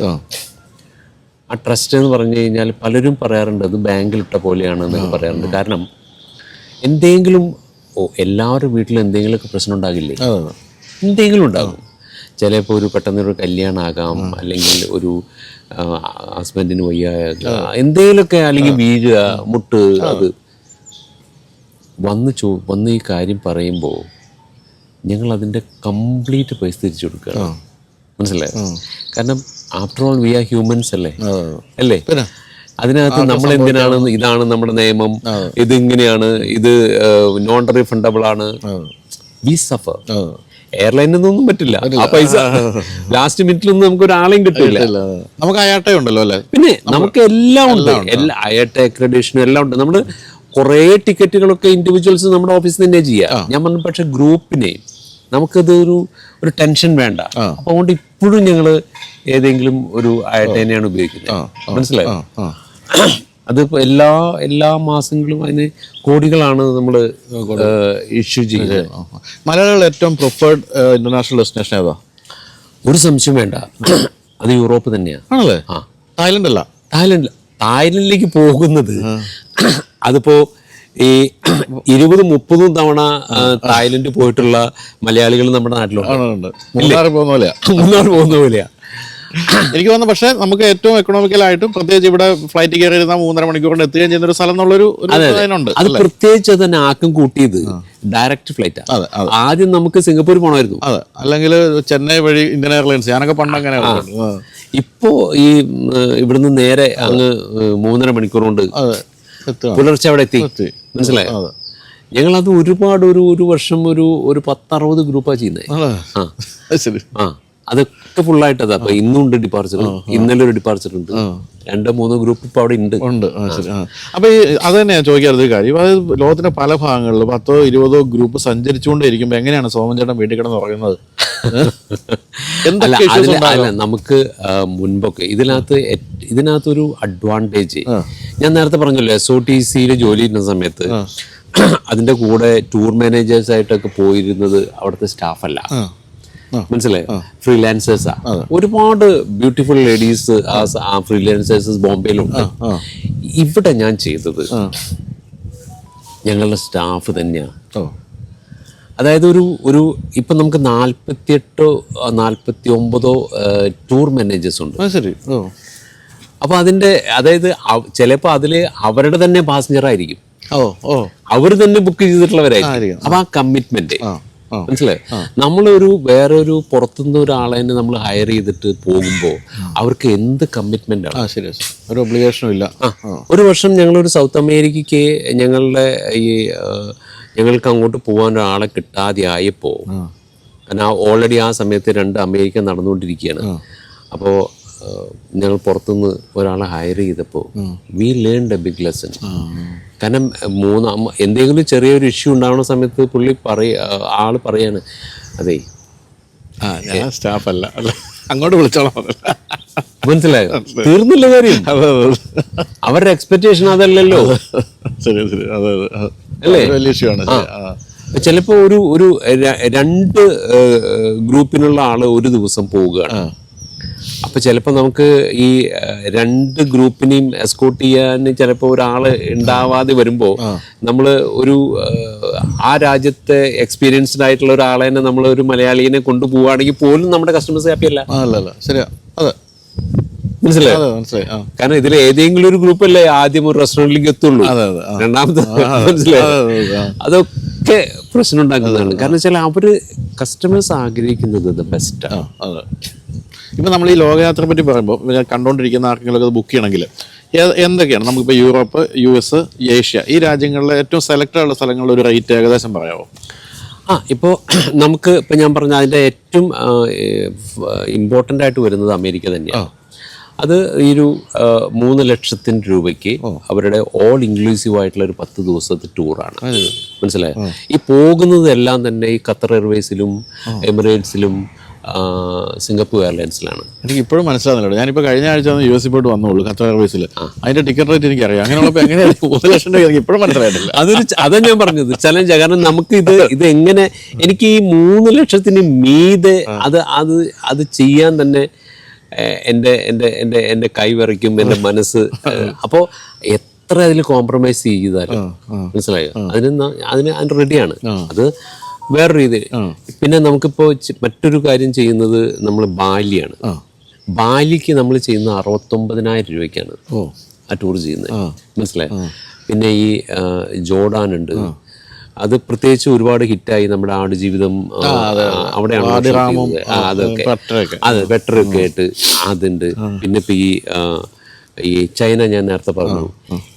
ആ ട്രസ്റ്റ് എന്ന് പറഞ്ഞു കഴിഞ്ഞാൽ പലരും പറയാറുണ്ട് അത് ബാങ്കിലിട്ട പോലെയാണ് എന്നൊക്കെ പറയാറുണ്ട്. കാരണം എന്തെങ്കിലും എല്ലാവരുടെ വീട്ടിലും എന്തെങ്കിലുമൊക്കെ പ്രശ്നം ഉണ്ടാകില്ലേ? എന്തെങ്കിലും ഉണ്ടാകും. ചിലപ്പോൾ ഒരു പെട്ടെന്നൊരു കല്യാണം ആകാം, അല്ലെങ്കിൽ ഒരു ഹസ്ബൻഡിന് വയ്യാകുക, എന്തെങ്കിലുമൊക്കെ, അല്ലെങ്കിൽ വീഴുക, മുട്ട്. അത് വന്ന് ഈ കാര്യം പറയുമ്പോൾ ഞങ്ങൾ അതിൻ്റെ കംപ്ലീറ്റ് പൈസ തിരിച്ചു കൊടുക്കുകയാണ്. മനസ്സിലായോ? കാരണം after all we are humans അല്ലേ? അതിനകത്ത് നമ്മൾ എന്തിനാണ്, ഇതാണ് നമ്മുടെ നിയമം, ഇതിങ്ങനെയാണ്, ഇത് നോൺ റീഫണ്ടബിൾ ആണ്, വി സഫർ. എയർലൈനിൽ നിന്നൊന്നും പറ്റില്ല. ആ പൈസ ലാസ്റ്റ് മിനിറ്റിലൊന്നും നമുക്ക് ഒരാളെയും കിട്ടില്ല. നമുക്ക് അയാട്ട ഉണ്ടല്ലോ അല്ലേ? പിന്നെ നമുക്ക് എല്ലാം ഉണ്ട്, അയാട്ട അക്രഡിറ്റേഷനും എല്ലാം ഉണ്ട്. നമ്മള് കുറെ ടിക്കറ്റുകളൊക്കെ ഇൻഡിവിജ്വൽസ് നമ്മുടെ ഓഫീസിൽ തന്നെ ചെയ്യാം. ഞാൻ പറഞ്ഞു, പക്ഷെ ഗ്രൂപ്പിനെ നമുക്കത് ഒരു ടെൻഷൻ വേണ്ട. അപ്പൊ അതുകൊണ്ട് ഇപ്പോഴും ഞങ്ങള് ഏതെങ്കിലും ഒരു അയട്ടേനെയാണ് ഉപയോഗിക്കുന്നത്. മനസ്സിലായോ? അതിപ്പോ എല്ലാ മാസങ്ങളും അതിന് കോടികളാണ് നമ്മൾ ഇഷ്യൂ ചെയ്യുന്നത്. മലയാളികളുടെ ഏറ്റവും പ്രിഫേർഡ് ഇന്റർനാഷണൽ ഡെസ്റ്റിനേഷൻ ഏതാ? ഒരു സംശയം വേണ്ട, അത് യൂറോപ്പ് തന്നെയാണ്. ആണല്ലേ? തായ്ലൻഡ് അല്ല? തായ്ലൻഡിലേക്ക് പോകുന്നത് അതിപ്പോ ഈ 20-30 തവണ തായ്ലൻഡ് പോയിട്ടുള്ള മലയാളികൾ നമ്മുടെ നാട്ടിലുണ്ട്. മൂന്നാർ പോകുന്ന പോലെയാ എനിക്ക് തോന്നുന്നു. പക്ഷെ നമുക്ക് ഏറ്റവും എക്കണോമിക്കലായിട്ടും പ്രത്യേകിച്ച് ഇവിടെ ഫ്ലൈറ്റ് കയറി 3.5 മണിക്കൂർ കൊണ്ട് എത്തുകയും ചെയ്യുന്ന ഒരു സ്ഥലം എന്നുള്ളൊരു ഉണ്ട്. അത് പ്രത്യേകിച്ച് തന്നെ ആക്കം കൂട്ടിയത് ഡയറക്റ്റ് ഫ്ലൈറ്റ്. ആദ്യം നമുക്ക് സിംഗപ്പൂർ പോകണമായിരുന്നു. അതെ, അല്ലെങ്കിൽ ചെന്നൈ വഴി ഇന്ത്യൻ എയർലൈൻസ്. ഞാനൊക്കെ പണ്ട് അങ്ങനെ. ഇപ്പോ ഈ ഇവിടുന്ന് നേരെ അങ്ങ് 3.5 മണിക്കൂർ കൊണ്ട് പുലർച്ചെ അവിടെ എത്തി. മനസ്സിലായോ? ഞങ്ങളത് ഒരുപാട് ഒരു വർഷം ഒരു 10-60 ഗ്രൂപ്പാണ് ചെയ്യുന്നത്. അതൊക്കെ ഫുള്ളായിട്ടതാ. അപ്പൊ ഇന്നുണ്ട് ഡിപ്പാർച്ചർ, ഇന്നലെ ഒരു ഡിപ്പാർച്ചർ ഉണ്ട്, 2-3 ഗ്രൂപ്പ് ഇപ്പൊ അവിടെ ഉണ്ട്. അപ്പൊ അത് തന്നെയാ ചോദിക്കാറുള്ള കാര്യം. അത് ലോകത്തിന്റെ പല ഭാഗങ്ങളിൽ 10-20 ഗ്രൂപ്പ് സഞ്ചരിച്ചുകൊണ്ടിരിക്കുമ്പോ എങ്ങനെയാണ് സോമൻ ചേട്ടൻ വീട്ടിൽ കിടന്ന് പറയുന്നത്? അല്ല, നമുക്ക് മുൻപൊക്കെ ഇതിനകത്തൊരു അഡ്വാൻറ്റേജ് ഞാൻ നേരത്തെ പറഞ്ഞല്ലോ, SOTC ജോലി ചെയ്യുന്ന സമയത്ത് അതിന്റെ കൂടെ ടൂർ മാനേജേഴ്സ് ആയിട്ടൊക്കെ പോയിരുന്നത് അവിടുത്തെ സ്റ്റാഫല്ല. മനസ്സിലായോ? ഫ്രീലാൻസേഴ്സാ. ഒരുപാട് ബ്യൂട്ടിഫുൾ ലേഡീസ് ആ ഫ്രീലാൻസേഴ്സ് ബോംബെയിലുണ്ട്. ഇവിടെ ഞാൻ ചെയ്തത് ഞങ്ങളുടെ സ്റ്റാഫ് തന്നെയാണ്. അതായത് ഒരു ഇപ്പം നമുക്ക് 48 49 ടൂർ മാനേജേഴ്സ് ഉണ്ട്. ശരി. ഓ, അപ്പോൾ അതായത് ചിലപ്പോൾ അതിൽ അവരുടെ തന്നെ പാസഞ്ചർ ആയിരിക്കും, ഓ, ഓ, അവർ തന്നെ ബുക്ക് ചെയ്തിട്ടുള്ളവരായിരിക്കും. അപ്പോൾ ആ കമ്മിറ്റ്മെന്റ് മനസ്സിലായി. വേറെ ഒരു പുറത്തുനിന്ന് ഒരാളെ തന്നെ നമ്മൾ ഹയർ ചെയ്തിട്ട് പോകുമ്പോൾ അവർക്ക് എന്ത് കമ്മിറ്റ്മെന്റ് ആണ്. ശരി, ഒരു ഒബ്ലിഗേഷനും ഇല്ല. ഒരു വർഷം ഞങ്ങളൊരു സൗത്ത് അമേരിക്കയ്ക്ക് ഞങ്ങൾക്ക് അങ്ങോട്ട് പോകാൻ ഒരാളെ കിട്ടാതെ ആയപ്പോൾ, കാരണം ഓൾറെഡി ആ സമയത്ത് 2 അമേരിക്ക നടന്നുകൊണ്ടിരിക്കുകയാണ്. അപ്പോൾ ഞങ്ങൾ പുറത്തുനിന്ന് ഒരാളെ ഹയർ ചെയ്തപ്പോൾ we learned a big lesson. കാരണം എന്തെങ്കിലും ചെറിയൊരു ഇഷ്യൂ ഉണ്ടാവുന്ന സമയത്ത് ആള് പറയാണ്, അതെ ഞാൻ സ്റ്റാഫ് അല്ല, അങ്ങോട്ട് വിളിച്ചോളാം. മനസ്സിലായോ? തീർന്നില്ല കാര്യം. അവരുടെ എക്സ്പെക്ടേഷൻ അതല്ലല്ലോ. അല്ലേ? ചിലപ്പോ ഒരു 2 ഗ്രൂപ്പിനുള്ള ആള് ഒരു ദിവസം പോവുകയാണ്. അപ്പൊ ചിലപ്പോൾ നമുക്ക് ഈ 2 ഗ്രൂപ്പിനെയും എസ്കോർട്ട് ചെയ്യാൻ ചിലപ്പോൾ ഒരാള് ഉണ്ടാവാതെ വരുമ്പോൾ നമ്മൾ ആ രാജ്യത്തെ എക്സ്പീരിയൻസ്ഡ് ആയിട്ടുള്ള ഒരാളെ തന്നെ നമ്മൾ ഒരു മലയാളിയെ കൊണ്ടുപോവുകയാണെങ്കിൽ പോലും നമ്മുടെ കസ്റ്റമേഴ്സ് ഹാപ്പി അല്ല. ശരിയാ, അതെ, മനസ്സിലായോ? കാരണം ഇതിൽ ഏതെങ്കിലും ഒരു ഗ്രൂപ്പ് അല്ലേ ആദ്യം ഒരു റെസ്റ്റോറന്റിലേക്ക് എത്തുള്ളൂ, രണ്ടാമത്തെ മനസ്സിലായോ? അതൊക്കെ പ്രശ്നം ഉണ്ടാക്കുന്നതാണ്. കാരണം വെച്ചാൽ അവര് കസ്റ്റമേഴ്സ് ആഗ്രഹിക്കുന്നത് ബെസ്റ്റ്. ഇപ്പം നമ്മൾ ഈ ലോകയാത്രയെ പറ്റി പറയുമ്പോൾ കണ്ടുകൊണ്ടിരിക്കുന്ന ആർക്കെങ്കിലും അത് ബുക്ക് ചെയ്യണമെങ്കിൽ എന്തൊക്കെയാണ് നമുക്കിപ്പോൾ യൂറോപ്പ്, US, ഏഷ്യ ഈ രാജ്യങ്ങളിലെ ഏറ്റവും സെലക്ട് ഉള്ള സ്ഥലങ്ങളുടെ ഒരു റേറ്റ് ഏകദേശം പറയാമോ? ഇപ്പോൾ നമുക്ക് ഇപ്പം ഞാൻ പറഞ്ഞ അതിൻ്റെ ഏറ്റവും ഇമ്പോർട്ടൻ്റ് ആയിട്ട് വരുന്നത് അമേരിക്ക തന്നെയാണ്. അത് ഈ ഒരു 3 ലക്ഷത്തിന് രൂപയ്ക്ക് അവരുടെ ഓൾ ഇൻക്ലൂസീവ് ആയിട്ടുള്ള ഒരു 10 ദിവസത്തെ ടൂറാണ്. മനസ്സിലായോ? ഈ പോകുന്നതെല്ലാം തന്നെ ഈ ഖത്തർ എയർവേസിലും എമിറേറ്റ്സിലും സിംഗപ്പൂർ എയർലൈൻസിലാണ്. എനിക്ക് ഇപ്പോഴും മനസ്സിലാകുന്നില്ല. ഞാനിപ്പോൾ കഴിഞ്ഞ ആഴ്ച US പോയിട്ട് വന്നോളൂ ഖത്തർ എയർവേസിൽ. അതിന്റെ ടിക്കറ്റ് റേറ്റ് എനിക്കറിയാം. അങ്ങനെയുള്ളപ്പോൾ എങ്ങനെയാണ് 3 ലക്ഷം രൂപ എനിക്ക് ഇപ്പോഴും മനസ്സിലായിട്ടില്ല. അതാ ഞാൻ പറഞ്ഞത് ചലഞ്ച്. കാരണം നമുക്ക് ഇത് എങ്ങനെ എനിക്ക് ഈ 3 ലക്ഷത്തിന് മീതെ അത് ചെയ്യാൻ തന്നെ എൻ്റെ കൈ വിറയ്ക്കും, എൻ്റെ മനസ്സ്. അപ്പോൾ എത്ര അതിൽ കോംപ്രമൈസ് ചെയ്താലും മനസ്സിലായോ, അതിന് റെഡിയാണ്. അത് വേറെ രീതി. പിന്നെ നമുക്കിപ്പോൾ മറ്റൊരു കാര്യം ചെയ്യുന്നത് നമ്മൾ ബാലിയാണ്. ബാലിക്ക് നമ്മൾ ചെയ്യുന്ന 69,000 രൂപയ്ക്കാണ് ആ ടൂർ ചെയ്യുന്നത്. മനസ്സിലായോ? പിന്നെ ഈ ജോർഡാനുണ്ട്. അത് പ്രത്യേകിച്ച് ഒരുപാട് ഹിറ്റായി. നമ്മുടെ ആടുജീവിതം അവിടെയാണ് അതൊക്കെ വെട്ടറൊക്കെ ആയിട്ട് അതുണ്ട്. പിന്നെ ഇപ്പൊ ഈ ചൈന ഞാൻ നേരത്തെ പറഞ്ഞു.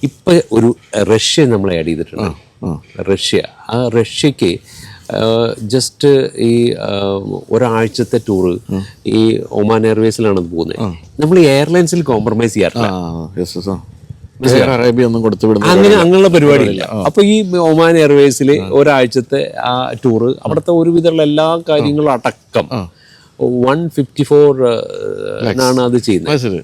ഇപ്പൊ ഒരു റഷ്യ നമ്മൾ ആഡ് ചെയ്തിട്ടുണ്ട്. റഷ്യക്ക് ജസ്റ്റ് ഈ ഒരാഴ്ചത്തെ ടൂറ് ഈ ഒമാൻ എയർവേസിലാണ് പോകുന്നത്. നമ്മൾ ഈ എയർലൈൻസിൽ കോംപ്രമൈസ് ചെയ്യാറില്ല. അങ്ങനെയുള്ള പരിപാടിയില്ല. അപ്പൊ ഈ ഒമാൻ എയർവേസിൽ ഒരാഴ്ചത്തെ ആ ടൂറ് അവിടുത്തെ ഒരുവിധമുള്ള എല്ലാ കാര്യങ്ങളും അടക്കം 154 ആണ് അത് ചെയ്യുന്നത്.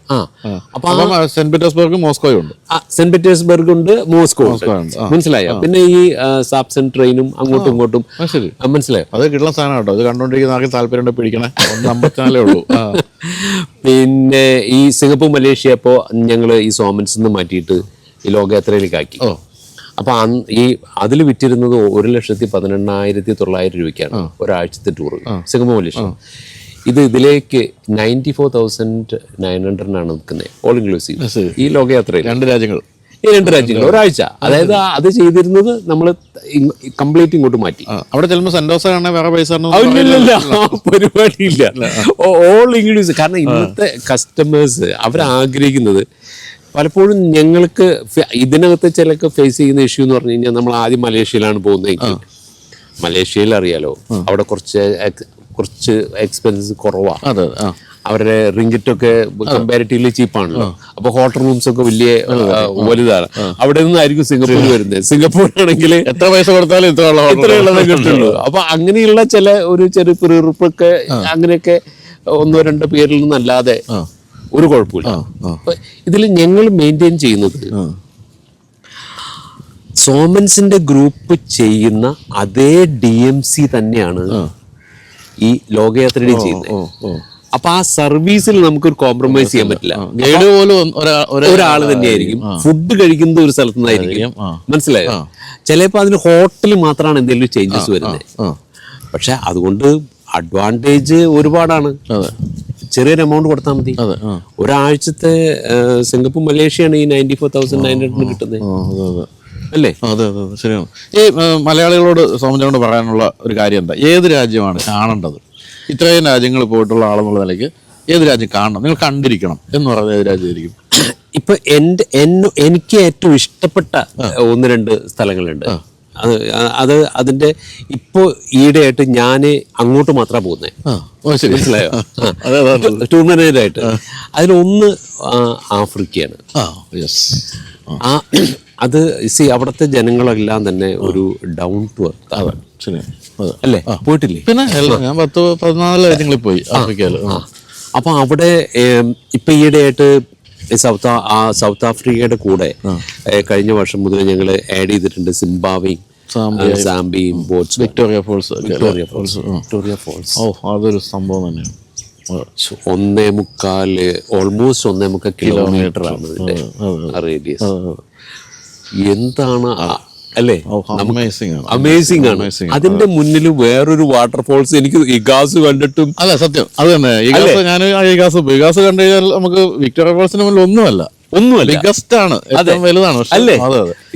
അപ്പൊ സെന്റ് പീറ്റേഴ്സ്ബർഗ്, മോസ്കോയും ഉണ്ട്. സെന്റ് പീറ്റേഴ്സ്ബർഗ് ഉണ്ട്, മോസ്കോ ഉണ്ട്. മനസ്സിലായോ? പിന്നെ ഈ സാപ്സൺ ട്രെയിനും അങ്ങോട്ടും ഇങ്ങോട്ടും. മനസ്സിലായോ? അത് കിട്ടുന്ന സാധനം കേട്ടോ. അത് കണ്ടോണ്ടിരിക്കുന്ന ആർക്കും താല്പര്യം പിടിക്കണേ. 54 ഉള്ളൂ. പിന്നെ ഈ സിംഗപ്പൂർ, മലേഷ്യ ഇപ്പോൾ ഞങ്ങൾ ഈ സോമൻസിൽ നിന്ന് മാറ്റിയിട്ട് ഈ ലോകയാത്രയിലേക്ക് ആക്കി. അപ്പൊ ഈ അതിൽ വിറ്റിരുന്നത് 1,18,900 രൂപയ്ക്കാണ് ഒരാഴ്ചത്തെ ടൂറ് സിംഗപ്പൂർ, മലേഷ്യ. ഇതിലേക്ക് 94,900 നിൽക്കുന്നത് ഓൾ ഇൻക്ലൂസീവ് ഈ ലോകയാത്രയിൽ. 2 രാജ്യങ്ങൾ ഒരാഴ്ച. അതായത് അത് ചെയ്തിരുന്നത് നമ്മൾ കംപ്ലീറ്റ് ഇങ്ങോട്ട് മാറ്റി. അവിടെ ചെല്ലുമ്പോൾ സെന്റോസ വേറെ പൈസ പരിപാടിയില്ല, ഓൾ ഇൻക്ലൂസീവ്. കാരണം ഇന്നത്തെ കസ്റ്റമേഴ്സ് അവരാഗ്രഹിക്കുന്നത് പലപ്പോഴും ഞങ്ങൾക്ക് ഇതിനകത്ത് ചിലക്ക് ഫേസ് ചെയ്യുന്ന ഇഷ്യൂ എന്ന് പറഞ്ഞു കഴിഞ്ഞാൽ, നമ്മൾ ആദ്യം മലേഷ്യയിലാണ് പോകുന്നതെങ്കിൽ മലേഷ്യയിൽ അറിയാലോ അവിടെ കുറച്ച് എക്സ്പെൻസ് കുറവാണ്. അവരുടെ റിങ്കിറ്റൊക്കെ കമ്പാരിറ്റീവ്ലി ചീപ്പാണല്ലോ. അപ്പൊ ഹോട്ടൽ റൂംസ് ഒക്കെ വലിയ വലുതാണ്. അവിടെ നിന്നായിരിക്കും സിംഗപ്പൂർ വരുന്നത്. സിംഗപ്പൂരാണെങ്കിൽ എത്ര പൈസ കൊടുത്താലും ഇത്രയുള്ളതേ കിട്ടുള്ളൂ. അപ്പൊ അങ്ങനെയുള്ള ഒരു ചെറിയ പിറുപിറുപ്പൊക്കെ അങ്ങനെയൊക്കെ 1-2 പേരിൽ നിന്നല്ലാതെ ഒരു കുഴപ്പമില്ല. ഇതിൽ ഞങ്ങൾ മെയിൻറ്റെയിൻ ചെയ്യുന്നത് സോമൻസിന്റെ ഗ്രൂപ്പ് ചെയ്യുന്ന അതേ DMC തന്നെയാണ് ഈ ലോകയാത്രയുടെ ചെയ്യുന്നത്. അപ്പൊ ആ സർവീസിൽ നമുക്കൊരു കോംപ്രമൈസ് ചെയ്യാൻ പറ്റില്ല. ഗൈഡ് പോലും ഒരാൾ തന്നെയായിരിക്കും. ഫുഡ് കഴിക്കുന്നത് ഒരു സ്ഥലത്തു നിന്നായിരിക്കും. മനസ്സിലായോ? ചിലപ്പോ അതിന് ഹോട്ടലിൽ മാത്രമാണ് എന്തെങ്കിലും ചേഞ്ചസ് വരുന്നത്. പക്ഷെ അതുകൊണ്ട് അഡ്വാൻറ്റേജ് ഒരുപാടാണ്. ചെറിയൊരു എമൗണ്ട് കൊടുത്താൽ മതി. ഒരാഴ്ചത്തെ സിംഗപ്പൂർ മലേഷ്യയാണ് ഈ 94,900 കിട്ടുന്നത് അല്ലേ? അതെ അതെ ശരിയാണ്. ഈ മലയാളികളോട് സൗമ്യനോട് പറയാനുള്ള ഒരു കാര്യം എന്താ, ഏത് രാജ്യമാണ് കാണേണ്ടത്? ഇത്രയും രാജ്യങ്ങൾ പോയിട്ടുള്ള ആളെന്നുള്ള നിലയ്ക്ക് ഏത് രാജ്യം കാണണം, നിങ്ങൾ കണ്ടിരിക്കണം എന്ന് പറയുന്നത് ഏത് രാജ്യമായിരിക്കും? ഇപ്പൊ എനിക്ക് ഏറ്റവും ഇഷ്ടപ്പെട്ട 1-2 സ്ഥലങ്ങളുണ്ട്. അതിന്റെ ഇപ്പോ ഈയിടെയായിട്ട് ഞാൻ അങ്ങോട്ട് മാത്രമാണ് പോകുന്നത്. മനസ്സിലായോ? ടൂർണമെന്റായിട്ട്. അതിലൊന്ന് ആഫ്രിക്കയാണ്. അത് അവിടുത്തെ ജനങ്ങളെല്ലാം തന്നെ ഒരു ഡൗൺ ടു എർത്ത് അല്ലേ? പോയിട്ടില്ലേ? പിന്നെ ഞാൻ 10-14 രാജ്യങ്ങളിൽ പോയി ആഫ്രിക്കയിൽ. അപ്പൊ അവിടെ ഇപ്പൊ ഈയിടെയായിട്ട് സൗത്ത് ആഫ്രിക്കയുടെ കൂടെ കഴിഞ്ഞ വർഷം മുതൽ ഞങ്ങൾ ആഡ് ചെയ്തിട്ടുണ്ട് സിംബാബ്വേയും സാംബിയയും വിക്ടോറിയ ഫോൾസ്. അതൊരു സംഭവം തന്നെയാണ്. 1.25 ഓൾമോസ്റ്റ് 1.25 കിലോമീറ്റർ ആണ് ഇതിന്റെ റേഡിയസ്. എന്താണ് അല്ലേ? അമേസിംഗ് ആണ്. അതിന്റെ മുന്നിൽ വേറൊരു വാട്ടർഫോൾസ് എനിക്ക് ഇഗാസ് കണ്ടിട്ടും അല്ല സത്യം അത് തന്നെ. ഞാൻ ഇഗാസ് കണ്ടു കഴിഞ്ഞാൽ നമുക്ക് വിക്ടോറിയ ഫോൾസിന് മുന്നിൽ ഒന്നുമല്ല. ബിഗസ്റ്റ് ആണ്, ഏറ്റവും വലുതാണ് അല്ലേ?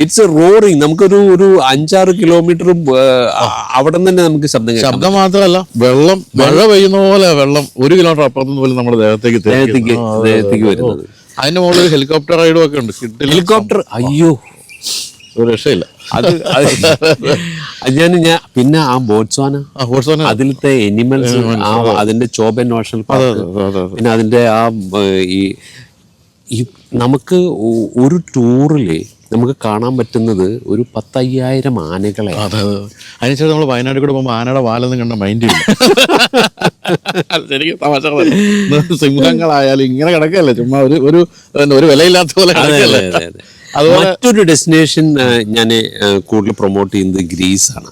It's roaring. നമുക്കൊരു 5-6 കിലോമീറ്ററും അവിടെ തന്നെ നമുക്ക് ശബ്ദം മാത്രമല്ല, വെള്ളം മഴ പെയ്യുന്ന പോലെ വെള്ളം 1 കിലോമീറ്റർ അപ്പുറത്തുനിന്ന് പോലും നമ്മുടെ ദേഹത്തേക്ക് വരുന്നത്. അതിന്റെ മുകളിൽ ഹെലികോപ്റ്റർ റൈഡും ഒക്കെ ഉണ്ട്. ഹെലികോപ്റ്റർ അയ്യോ ഒരു രക്ഷയില്ല. ഞാൻ പിന്നെ ആ ബോട്സ്വാന അതിലത്തെ എനിമൽസ്, അതിന്റെ ചോബൻ നാഷണൽ പാർക്ക്, പിന്നെ അതിന്റെ ഈ നമുക്ക് ഒരു ടൂറില് നമുക്ക് കാണാൻ പറ്റുന്നത് ഒരു 10,000 ആനകളെ. അതിനുശേഷം നമ്മൾ വയനാട് കൂടെ പോകുമ്പോൾ ആനയുടെ വാലൊന്നും കണ്ട മൈൻഡ് ഇല്ല. ശരിക്കും തമാശ. സിംഹങ്ങളായാലും ഇങ്ങനെ കിടക്കല്ലേ, ചുമ്മാ ഒരു വിലയില്ലാത്ത പോലെ. മറ്റൊരു ഡെസ്റ്റിനേഷൻ ഞാൻ കൂടുതൽ പ്രൊമോട്ട് ചെയ്യുന്നത് ഗ്രീസ് ആണ്.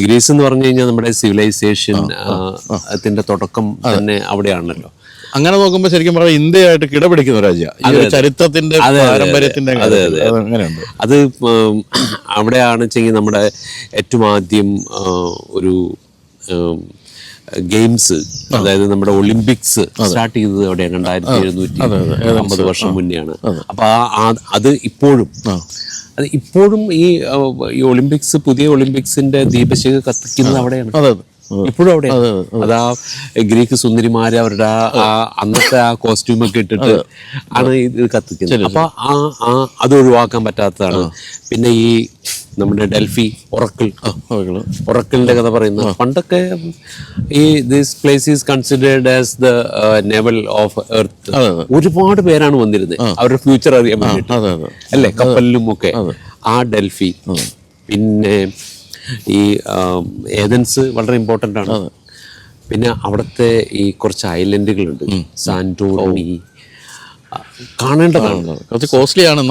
ഗ്രീസ് എന്ന് പറഞ്ഞു കഴിഞ്ഞാൽ നമ്മുടെ സിവിലൈസേഷൻ അതിന്റെ തുടക്കം തന്നെ അവിടെയാണല്ലോ. അങ്ങനെ നോക്കുമ്പോൾ ശരിക്കും പറഞ്ഞാൽ ഇന്ത്യയായിട്ട് കിടപിടിക്കുന്ന രാജ്യമാണ്, ചരിത്രത്തിന്റെ പാരമ്പര്യത്തിന്റെ. അത് അവിടെയാണ് വെച്ചെങ്കിൽ നമ്മുടെ ഏറ്റവും ആദ്യം ഒരു ഗെയിംസ്, അതായത് നമ്മുടെ ഒളിമ്പിക്സ് സ്റ്റാർട്ട് ചെയ്തത് അവിടെയാണ് 2750 വർഷം മുന്നെയാണ്. അപ്പൊ അത് ഇപ്പോഴും ഈ ഒളിമ്പിക്സ്, പുതിയ ഒളിമ്പിക്സിന്റെ ദീപശിഖ കത്തിക്കുന്നത് അവിടെയാണ്. ഇപ്പോഴും അവിടെ അതാ ഗ്രീക്ക് സുന്ദരിമാര് അവരുടെ അന്നത്തെ ആ കോസ്റ്റ്യൂമൊക്കെ ഇട്ടിട്ട് ആണ് ഇത് കത്തിക്കുന്നത്. അപ്പൊ അത് ഒഴിവാക്കാൻ പറ്റാത്തതാണ്. പിന്നെ ഈ നമ്മുടെ ഡൽഹി ഒറക്കിളിന്റെ കഥ പറയുന്ന, പണ്ടൊക്കെ ഈ this place is considered as the naval of earth. ഒരുപാട് പേരാണ് വന്നിരുന്നത് അവരുടെ ഫ്യൂച്ചർ അറിയാൻ വേണ്ടിയിട്ട് അല്ലേ, കപ്പലിലും ഒക്കെ. ആ ഡൽഹി, പിന്നെ ഈ ഏതൻസ് വളരെ ഇമ്പോർട്ടൻ്റ് ആണ്. പിന്നെ അവിടുത്തെ ഈ കുറച്ച് ഐലൻഡുകളുണ്ട്, സാന്റോറിനി, കാണേണ്ടതാണ്. കുറച്ച് കോസ്റ്റ്ലിയാണ്.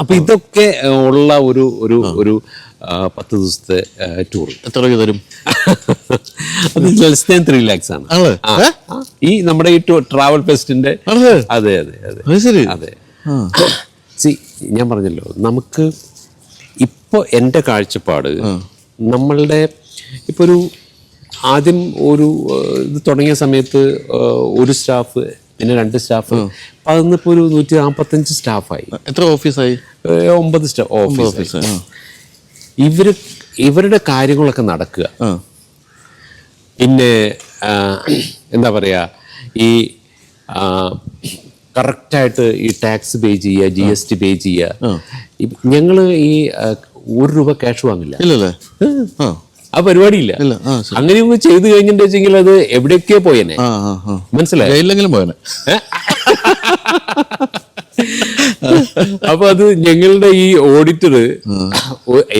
അപ്പൊ ഇതൊക്കെ ഉള്ള ഒരു 10 ദിവസത്തെ ടൂർ എത്ര രൂപ തരും? അത് ലെസ് ദാൻ 3 lakhs ആണ് ഈ നമ്മുടെ ഈ ട്രാവൽ ഫെസ്റ്റിന്റെ. അതെ ഞാൻ പറഞ്ഞല്ലോ, നമുക്ക് ഇപ്പോൾ എൻ്റെ കാഴ്ചപ്പാട്, നമ്മളുടെ ഇപ്പോൾ ആദ്യം ഇത് തുടങ്ങിയ സമയത്ത് 1 സ്റ്റാഫ്, പിന്നെ 2 സ്റ്റാഫ്, അതിന്നിപ്പോൾ 145 സ്റ്റാഫായി. എത്ര ഓഫീസായി? 9 സ്റ്റാഫ് ഓഫീസ്. ഇവരുടെ കാര്യങ്ങളൊക്കെ നടക്കുക. പിന്നെ എന്താ പറയുക, ഈ കറക്റ്റായിട്ട് ഈ ടാക്സ് പേ ചെയ്യുക, GST പേ ചെയ്യുക. ഞങ്ങൾ ഈ 1 രൂപ ക്യാഷ് വാങ്ങില്ല. ആ പരിപാടിയില്ല. അങ്ങനെയൊക്കെ ചെയ്തു കഴിഞ്ഞിട്ട് വെച്ചെങ്കിൽ അത് എവിടെയൊക്കെയോ പോയേനെ. മനസ്സിലായില്ലെങ്കിലും പോയനെ. അപ്പൊ അത് ഞങ്ങളുടെ ഈ ഓഡിറ്റർ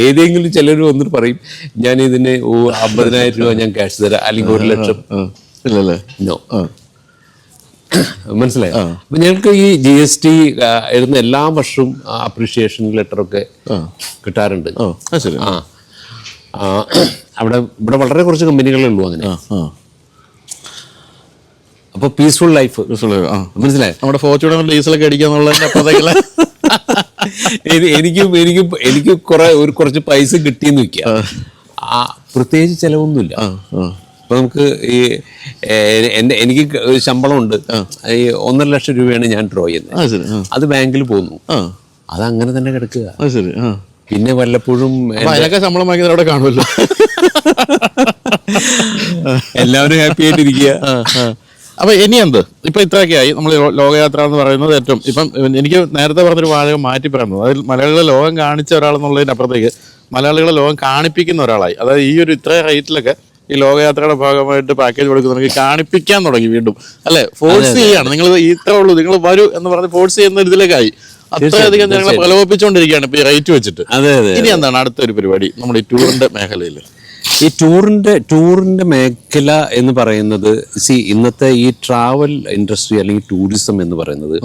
ഏതെങ്കിലും ചിലർ വന്നിട്ട് പറയും, ഞാൻ ഇതിന് 50,000 രൂപ ഞാൻ ക്യാഷ് തരാം, അല്ലെങ്കിൽ 1 ലക്ഷം. നോ, മനസ്സിലായി. അപ്പൊ ഞങ്ങൾക്ക് ഈ GST എഴുതുന്ന എല്ലാ വർഷവും അപ്രീഷിയേഷൻ ലെറ്ററൊക്കെ കിട്ടാറുണ്ട്. ഇവിടെ വളരെ കുറച്ച് കമ്പനികളേ ഉള്ളൂ അങ്ങനെ. അപ്പൊ പീസ്ഫുൾ ലൈഫ്. മനസ്സിലായി. നമ്മുടെ ഫോർച്യൂണർ ഡീസലൊക്കെ അടിക്കാന്നുള്ള എനിക്ക് കുറച്ച് പൈസ കിട്ടിയെന്ന് വെക്കുക. പ്രത്യേകിച്ച് ചിലവൊന്നുമില്ല. ഇപ്പൊ നമുക്ക് ഈ എനിക്ക് ശമ്പളമുണ്ട്, ഈ 1.5 ലക്ഷം രൂപയാണ് ഞാൻ ഡ്രോ ചെയ്യുന്നത്. അത് ബാങ്കിൽ പോകുന്നു, അത് അങ്ങനെ തന്നെ കിടക്കുക. പിന്നെ വല്ലപ്പോഴും അതിനൊക്കെ ശമ്പളം വാങ്ങിയത് അവിടെ കാണുമല്ലോ. എല്ലാവരും ഹാപ്പി ആയിട്ടിരിക്കുക. അപ്പൊ ഇനി എന്ത് ഇപ്പൊ ഇത്രയൊക്കെയായി നമ്മൾ ലോകയാത്ര എന്ന് പറയുന്നത് ഏറ്റവും ഇപ്പം എനിക്ക് നേരത്തെ പറഞ്ഞൊരു വാചകം മാറ്റി പറയുന്നത്, അതിൽ മലയാളികളെ ലോകം കാണിച്ച ഒരാളെന്നുള്ളതിനപ്പുറത്തേക്ക് മലയാളികളെ ലോകം കാണിപ്പിക്കുന്ന ഒരാളായി. അതായത് ഈ ഒരു ഇത്ര റേറ്റിലൊക്കെ ഈ ലോകയാത്രയുടെ ഭാഗമായിട്ട് പാക്കേജ് കൊടുക്കുന്നവർക്ക് കാണിപ്പിക്കാൻ തുടങ്ങി വീണ്ടും, അല്ലെ? ഫോഴ്സ് ചെയ്യാണ്, നിങ്ങൾ ഇത്രേ ഉള്ളൂ, നിങ്ങൾ വരൂ എന്ന് പറഞ്ഞ് ഫോഴ്സ് ചെയ്യുന്ന ഇതിലേക്കായി. അത്രയധികം ജനങ്ങളെ പ്രലോഭിപ്പിച്ചുകൊണ്ടിരിക്കുകയാണ് ഇപ്പൊ ഈ റേറ്റ് വെച്ചിട്ട്. ഇനി എന്താണ് അടുത്തൊരു പരിപാടി നമ്മുടെ ഈ ടൂറിന്റെ മേഖലയിൽ? ഈ ടൂറിന്റെ മേഖല എന്ന് പറയുന്നത്, ഇന്നത്തെ ഈ ട്രാവൽ ഇൻഡസ്ട്രി അല്ലെങ്കിൽ ടൂറിസം എന്ന് പറയുന്നത്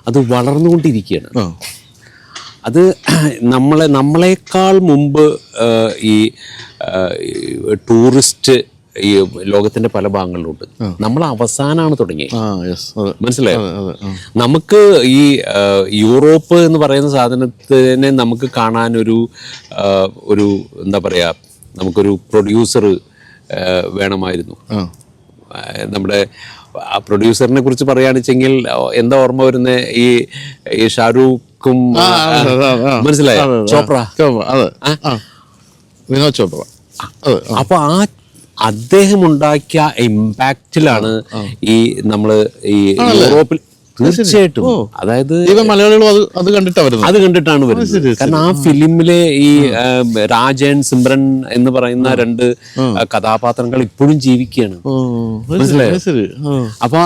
അത് വളർന്നുകൊണ്ടിരിക്കുകയാണ്. അത് നമ്മളെക്കാൾ മുമ്പ് ഈ ടൂറിസ്റ്റ് ഈ ലോകത്തിന്റെ പല ഭാഗങ്ങളിലുണ്ട്. നമ്മൾ അവസാനമാണ് തുടങ്ങിയത്, മനസ്സിലായോ? നമുക്ക് ഈ യൂറോപ്പ് എന്ന് പറയുന്ന സാധനത്തിനെ നമുക്ക് കാണാൻ ഒരു എന്താ പറയാ, നമുക്കൊരു പ്രൊഡ്യൂസർ വേണമായിരുന്നു. നമ്മുടെ ആ പ്രൊഡ്യൂസറിനെ കുറിച്ച് പറയുകയാണെന്നുവെച്ചെങ്കിൽ എന്താ ഓർമ്മ വരുന്നത്? ഈ ഷാരൂഖും, മനസ്സിലായോ? ചോപ്ര, വിനോദ് ചോപ്ര. അപ്പൊ അദ്ദേഹം ഉണ്ടാക്കിയ ഇമ്പാക്റ്റിലാണ് ഈ നമ്മള് ഈ യൂറോപ്പിൽ തീർച്ചയായിട്ടും, അതായത് മലയാളികളും അത് കണ്ടിട്ടാണ് വരുന്നത്. കാരണം ആ ഫിലിമിലെ ഈ രാജൻ, സിമ്രൻ എന്ന് പറയുന്ന 2 കഥാപാത്രങ്ങൾ ഇപ്പോഴും ജീവിക്കുകയാണ്, മനസ്സിലായോ? അപ്പൊ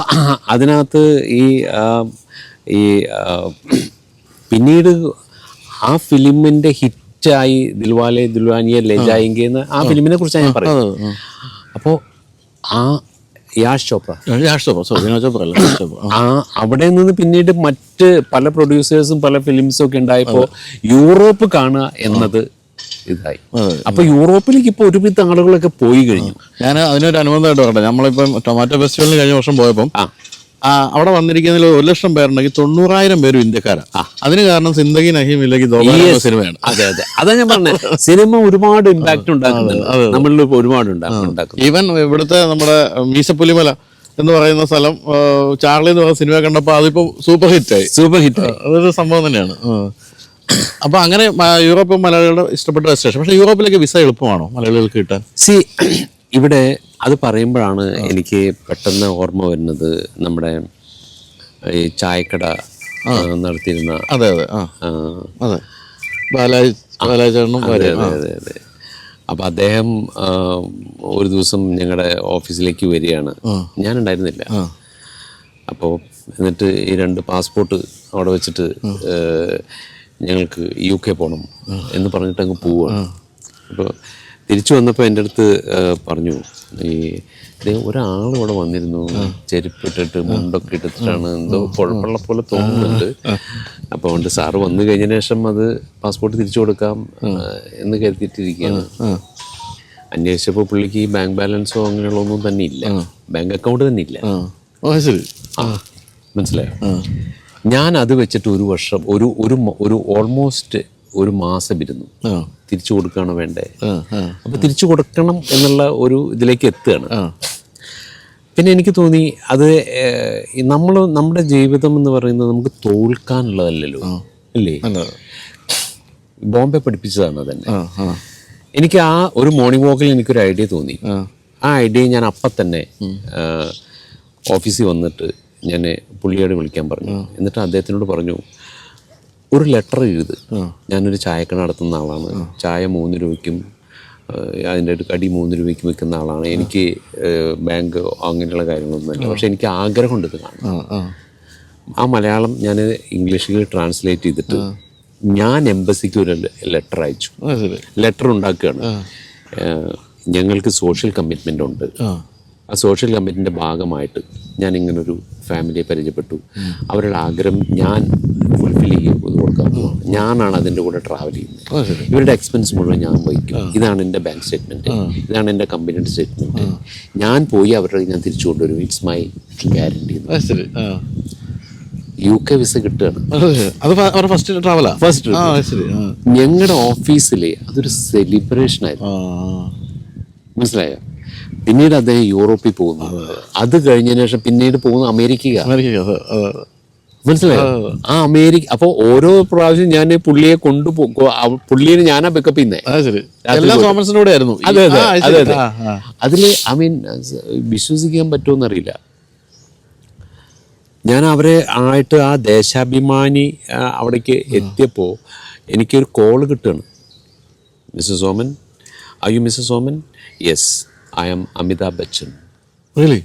അതിനകത്ത് ഈ പിന്നീട് ആ ഫിലിമിന്റെ ഹിറ്റായി ദിൽവാലെ ദുൽവാനിയെ ലേ ജായേംഗെ എന്ന ആ ഫിലിമിനെ കുറിച്ചാണ് ഞാൻ പറയുന്നത്. അപ്പോ യാഷ് ചോപ്ര അവിടെ നിന്ന് പിന്നീട് മറ്റ് പല പ്രൊഡ്യൂസേഴ്സും പല ഫിലിംസും ഒക്കെ ഉണ്ടായപ്പോ യൂറോപ്പ് കാണുക എന്നത് ഇതായി. അപ്പൊ യൂറോപ്പിലേക്ക് ഇപ്പൊ ഒരുവിധ ആളുകളൊക്കെ പോയി കഴിഞ്ഞു. ഞാൻ അതിനൊരു അനുബന്ധമായിട്ട് പറയട്ടെ, നമ്മളിപ്പം ടൊമാറ്റോ ഫെസ്റ്റിവലിന് കഴിഞ്ഞ വർഷം പോയപ്പം അവിടെ വന്നിരിക്കുന്നതിൽ 1 ലക്ഷം പേരുണ്ടെങ്കിൽ 90,000 പേരും ഇന്ത്യക്കാരാണ്. അതിന് കാരണം സിന്ദഗി നഹീം ഇല്ലെങ്കിൽ സിനിമയാണ്. അതെ, അതാ ഞാൻ പറഞ്ഞത്. സിനിമ ഒരുപാട് ഇമ്പാക്ട് ഉണ്ടാക്കുന്നുണ്ട്, നമ്മളിൽ ഒരുപാട് ഉണ്ടാക്കും. ഈവൻ ഇവിടുത്തെ നമ്മുടെ മീശപ്പുലിമല എന്ന് പറയുന്ന സ്ഥലം ചാർലി എന്ന് പറയുന്ന സിനിമ കണ്ടപ്പോൾ അതിപ്പോ സൂപ്പർ ഹിറ്റായി. അതൊരു സംഭവം തന്നെയാണ്. അപ്പൊ അങ്ങനെ യൂറോപ്പ് മലയാളികളുടെ ഇഷ്ടപ്പെട്ട ഡെസ്റ്റിനേഷൻ. പക്ഷെ യൂറോപ്പിലേക്ക് വിസ എളുപ്പമാണോ മലയാളികൾക്ക് കിട്ടാൻ? ഇവിടെ അത് പറയുമ്പോഴാണ് എനിക്ക് പെട്ടെന്ന് ഓർമ്മ വരുന്നത്, നമ്മുടെ ഈ ചായക്കട നടത്തിയിരുന്ന അതെ. അപ്പൊ അദ്ദേഹം ഒരു ദിവസം ഞങ്ങളുടെ ഓഫീസിലേക്ക് വരികയാണ്, ഞാനുണ്ടായിരുന്നില്ല. അപ്പോൾ എന്നിട്ട് ഈ 2 പാസ്പോർട്ട് അവിടെ വെച്ചിട്ട് ഞങ്ങൾക്ക് UK പോകണം എന്ന് പറഞ്ഞിട്ട് അങ്ങ് പോവുകയാണ്. അപ്പോൾ തിരിച്ചു വന്നപ്പോൾ എൻ്റെ അടുത്ത് പറഞ്ഞു, ഒരാൾ ഇവിടെ വന്നിരുന്നു, ചെരുപ്പിട്ടിട്ട് മുണ്ടൊക്കെ ഇട്ടിട്ടാണ്, എന്തോ കുഴപ്പമുള്ള പോലെ തോന്നുന്നുണ്ട്. അപ്പോൾ അതുകൊണ്ട് സാറ് വന്നു കഴിഞ്ഞതിന് ശേഷം അത് പാസ്പോർട്ട് തിരിച്ചു കൊടുക്കാം എന്ന് കരുതിയിട്ടിരിക്കുകയാണ്. അന്വേഷിച്ചപ്പോൾ പുള്ളിക്ക് ബാങ്ക് ബാലൻസോ അങ്ങനെയുള്ളതൊന്നും തന്നെ ഇല്ല, ബാങ്ക് അക്കൗണ്ട് തന്നെ ഇല്ല. മനസ്സിലായോ? ഞാൻ അത് വെച്ചിട്ട് ഒരു വർഷം ഒരു ഓൾമോസ്റ്റ് 1 മാസം ഇരുന്നു. തിരിച്ചു കൊടുക്കുകയാണോ വേണ്ടേ? അപ്പൊ തിരിച്ചു കൊടുക്കണം എന്നുള്ള ഒരു ഇതിലേക്ക് എത്തുകയാണ്. പിന്നെ എനിക്ക് തോന്നി അത് നമ്മുടെ ജീവിതം എന്ന് പറയുന്നത് നമുക്ക് തോൽക്കാനുള്ളതല്ലല്ലോ, അല്ലേ? ബോംബെ പഠിപ്പിച്ചതാണ് തന്നെ. എനിക്ക് ആ ഒരു മോർണിംഗ് വാക്കിൽ എനിക്കൊരു ഐഡിയ തോന്നി. ആ ഐഡിയ ഞാൻ അപ്പം തന്നെ ഓഫീസിൽ വന്നിട്ട് ഞാൻ പുള്ളിയോട് വിളിക്കാൻ പറഞ്ഞു. എന്നിട്ട് അദ്ദേഹത്തിനോട് പറഞ്ഞു, ഒരു ലെറ്റർ എഴുത്, ഞാനൊരു ചായക്കട നടത്തുന്ന ആളാണ്, ചായ 3 രൂപയ്ക്കും അതിൻ്റെ ഒരു കടി 3 രൂപയ്ക്കും വിൽക്കുന്ന ആളാണ്, എനിക്ക് ബാങ്ക് അങ്ങനെയുള്ള കാര്യങ്ങളൊന്നുമില്ല, പക്ഷെ എനിക്ക് ആഗ്രഹമുണ്ട് ഇത് കാണാൻ. ആ മലയാളം ഞാൻ ഇംഗ്ലീഷിൽ ട്രാൻസ്ലേറ്റ് ചെയ്തിട്ട് ഞാൻ എംബസിക്ക് ഒരു ലെറ്റർ അയച്ചു. ലെറ്റർ ഉണ്ടാക്കുകയാണ്, ഞങ്ങൾക്ക് സോഷ്യൽ കമ്മിറ്റ്മെൻ്റ് ഉണ്ട്, ആ സോഷ്യൽ കമ്മിറ്റിൻ്റെ ഭാഗമായിട്ട് ഞാൻ ഇങ്ങനൊരു ഫാമിലിയെ പരിചയപ്പെട്ടു, അവരുടെ ആഗ്രഹം ഞാൻ ഫുൾഫിൽ ചെയ്ത് കൊടുക്കാൻ പോവാണ്, ഞാനാണ് അതിൻ്റെ കൂടെ ട്രാവൽ ചെയ്യുന്നത്, ഇവരുടെ എക്സ്പെൻസ് മുഴുവൻ ഞാൻ വഹിക്കും, ഇതാണ് എൻ്റെ ബാങ്ക് സ്റ്റേറ്റ്മെൻറ്റ്, ഇതാണ് എൻ്റെ കമ്പനിയുടെ സ്റ്റേറ്റ്മെൻറ്റ്, ഞാൻ പോയി അവരുടെ ഞാൻ തിരിച്ചു കൊണ്ടുവരും, it's my guarantee. UK visa കിട്ടുകയാണ്. അത് അവരുടെ ഫസ്റ്റ് ട്രാവലാ? ഫസ്റ്റ് ആ ശരി. ഞങ്ങളുടെ ഓഫീസിലെ അതൊരു സെലിബ്രേഷൻ ആയിരുന്നു, മനസ്സിലായോ? പിന്നീട് അദ്ദേഹം യൂറോപ്പിൽ പോകുന്നു. അത് കഴിഞ്ഞതിന് ശേഷം പിന്നീട് പോകുന്നു അമേരിക്ക. മനസ്സിലായോ? ആ അമേരിക്ക. അപ്പോൾ ഓരോ പ്രാവശ്യം ഞാൻ പുള്ളിയെ പുള്ളിയെ ഞാനാ പിക്കപ്പ് ചെയ്യുന്നത്. അതില് ഐ മീൻ വിശ്വസിക്കാൻ പറ്റുമെന്നറിയില്ല. ഞാൻ അവരെ ആയിട്ട് ആ ദേശാഭിമാനി അവിടേക്ക് എത്തിയപ്പോൾ എനിക്കൊരു കോള് കിട്ടുകയാണ്. Mister Soman, are you mister Soman? Yes, I am Amitabh Bachchan. Really?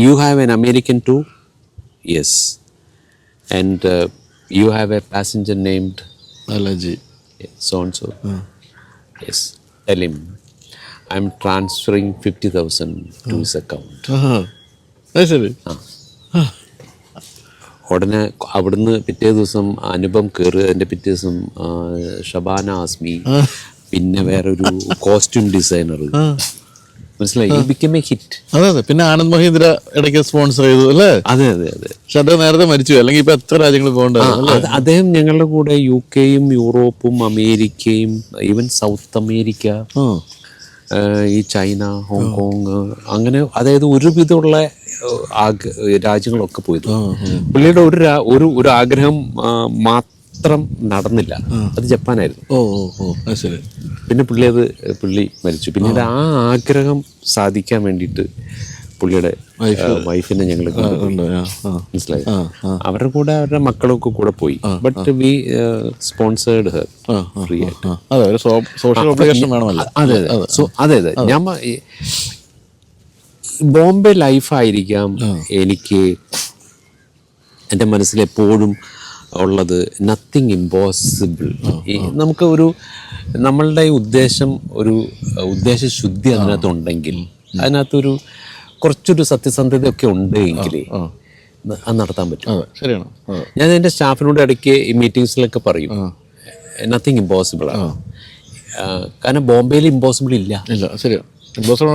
You have an American too? Yes. And you have a passenger named Alaji. So and so. Yes. Tell him I'm transferring 50,000 to his account. ശരി. ഉടനെ അവിടുന്ന് പിറ്റേ ദിവസം അനുപം കയറുക, എൻ്റെ പിറ്റേ ദിവസം Shabana asked me, പിന്നെ വേറൊരു കോസ്റ്റ്യൂം ഡിസൈനർ. മനസ്സിലായി? Become A hit. അതെ. പിന്നെ ആനന്ദ് മഹീന്ദ്ര ഇടയ്ക്ക് സ്പോൺസർ ചെയ്തു അല്ലേ? അതെ. പക്ഷെ അദ്ദേഹം നേരത്തെ മരിച്ചു, അല്ലെങ്കിൽ ഇപ്പൊ എത്ര രാജ്യങ്ങൾ പോകേണ്ടത്. അദ്ദേഹം ഞങ്ങളുടെ കൂടെ UK-യും യൂറോപ്പും അമേരിക്കയും ഈവൻ സൗത്ത് അമേരിക്ക, ഈ ചൈന, ഹോങ്കോങ്, അങ്ങനെ അതായത് ഒരുവിധമുള്ള രാജ്യങ്ങളൊക്കെ പോയത്. പുള്ളിയുടെ ഒരു ആഗ്രഹം മാത്രം നടന്നില്ല, അത് ജപ്പാനായിരുന്നു. ശരി. പിന്നെ പുള്ളി മരിച്ചു. പിന്നീട് ആ ആഗ്രഹം സാധിക്കാൻ വേണ്ടിയിട്ട് പുള്ളിയുടെ വൈഫിനെ ഞങ്ങൾ മനസ്സിലായി, അവരുടെ കൂടെ അവരുടെ മക്കളൊക്കെ കൂടെ പോയി. But we sponsored her free ആയിട്ട്. സോഷ്യൽ ഒബ്ലിഗേഷൻ വേണമല്ലോ. അതെ. ഞാൻ ബോംബെ ലൈഫായിരിക്കാം എനിക്ക് എൻ്റെ മനസ്സിലെപ്പോഴും ഉള്ളത്. Nothing impossible. നമുക്ക് നമ്മളുടെ ഉദ്ദേശശുദ്ധി അതിനകത്തുണ്ടെങ്കിൽ, അതിനകത്തൊരു കുറച്ചൊരു സത്യസന്ധതയൊക്കെ ഉണ്ട് എങ്കിൽ അത് നടത്താൻ പറ്റും. ശരിയാണ്. ഞാൻ എൻ്റെ സ്റ്റാഫിനോട് ഇടയ്ക്ക് ഈ മീറ്റിങ്സിലൊക്കെ പറയും നത്തിങ് ഇമ്പോസിബിൾ ആണ്. കാരണം ബോംബെയിൽ ഇമ്പോസിബിൾ ഇല്ല. ശരിയാണ്.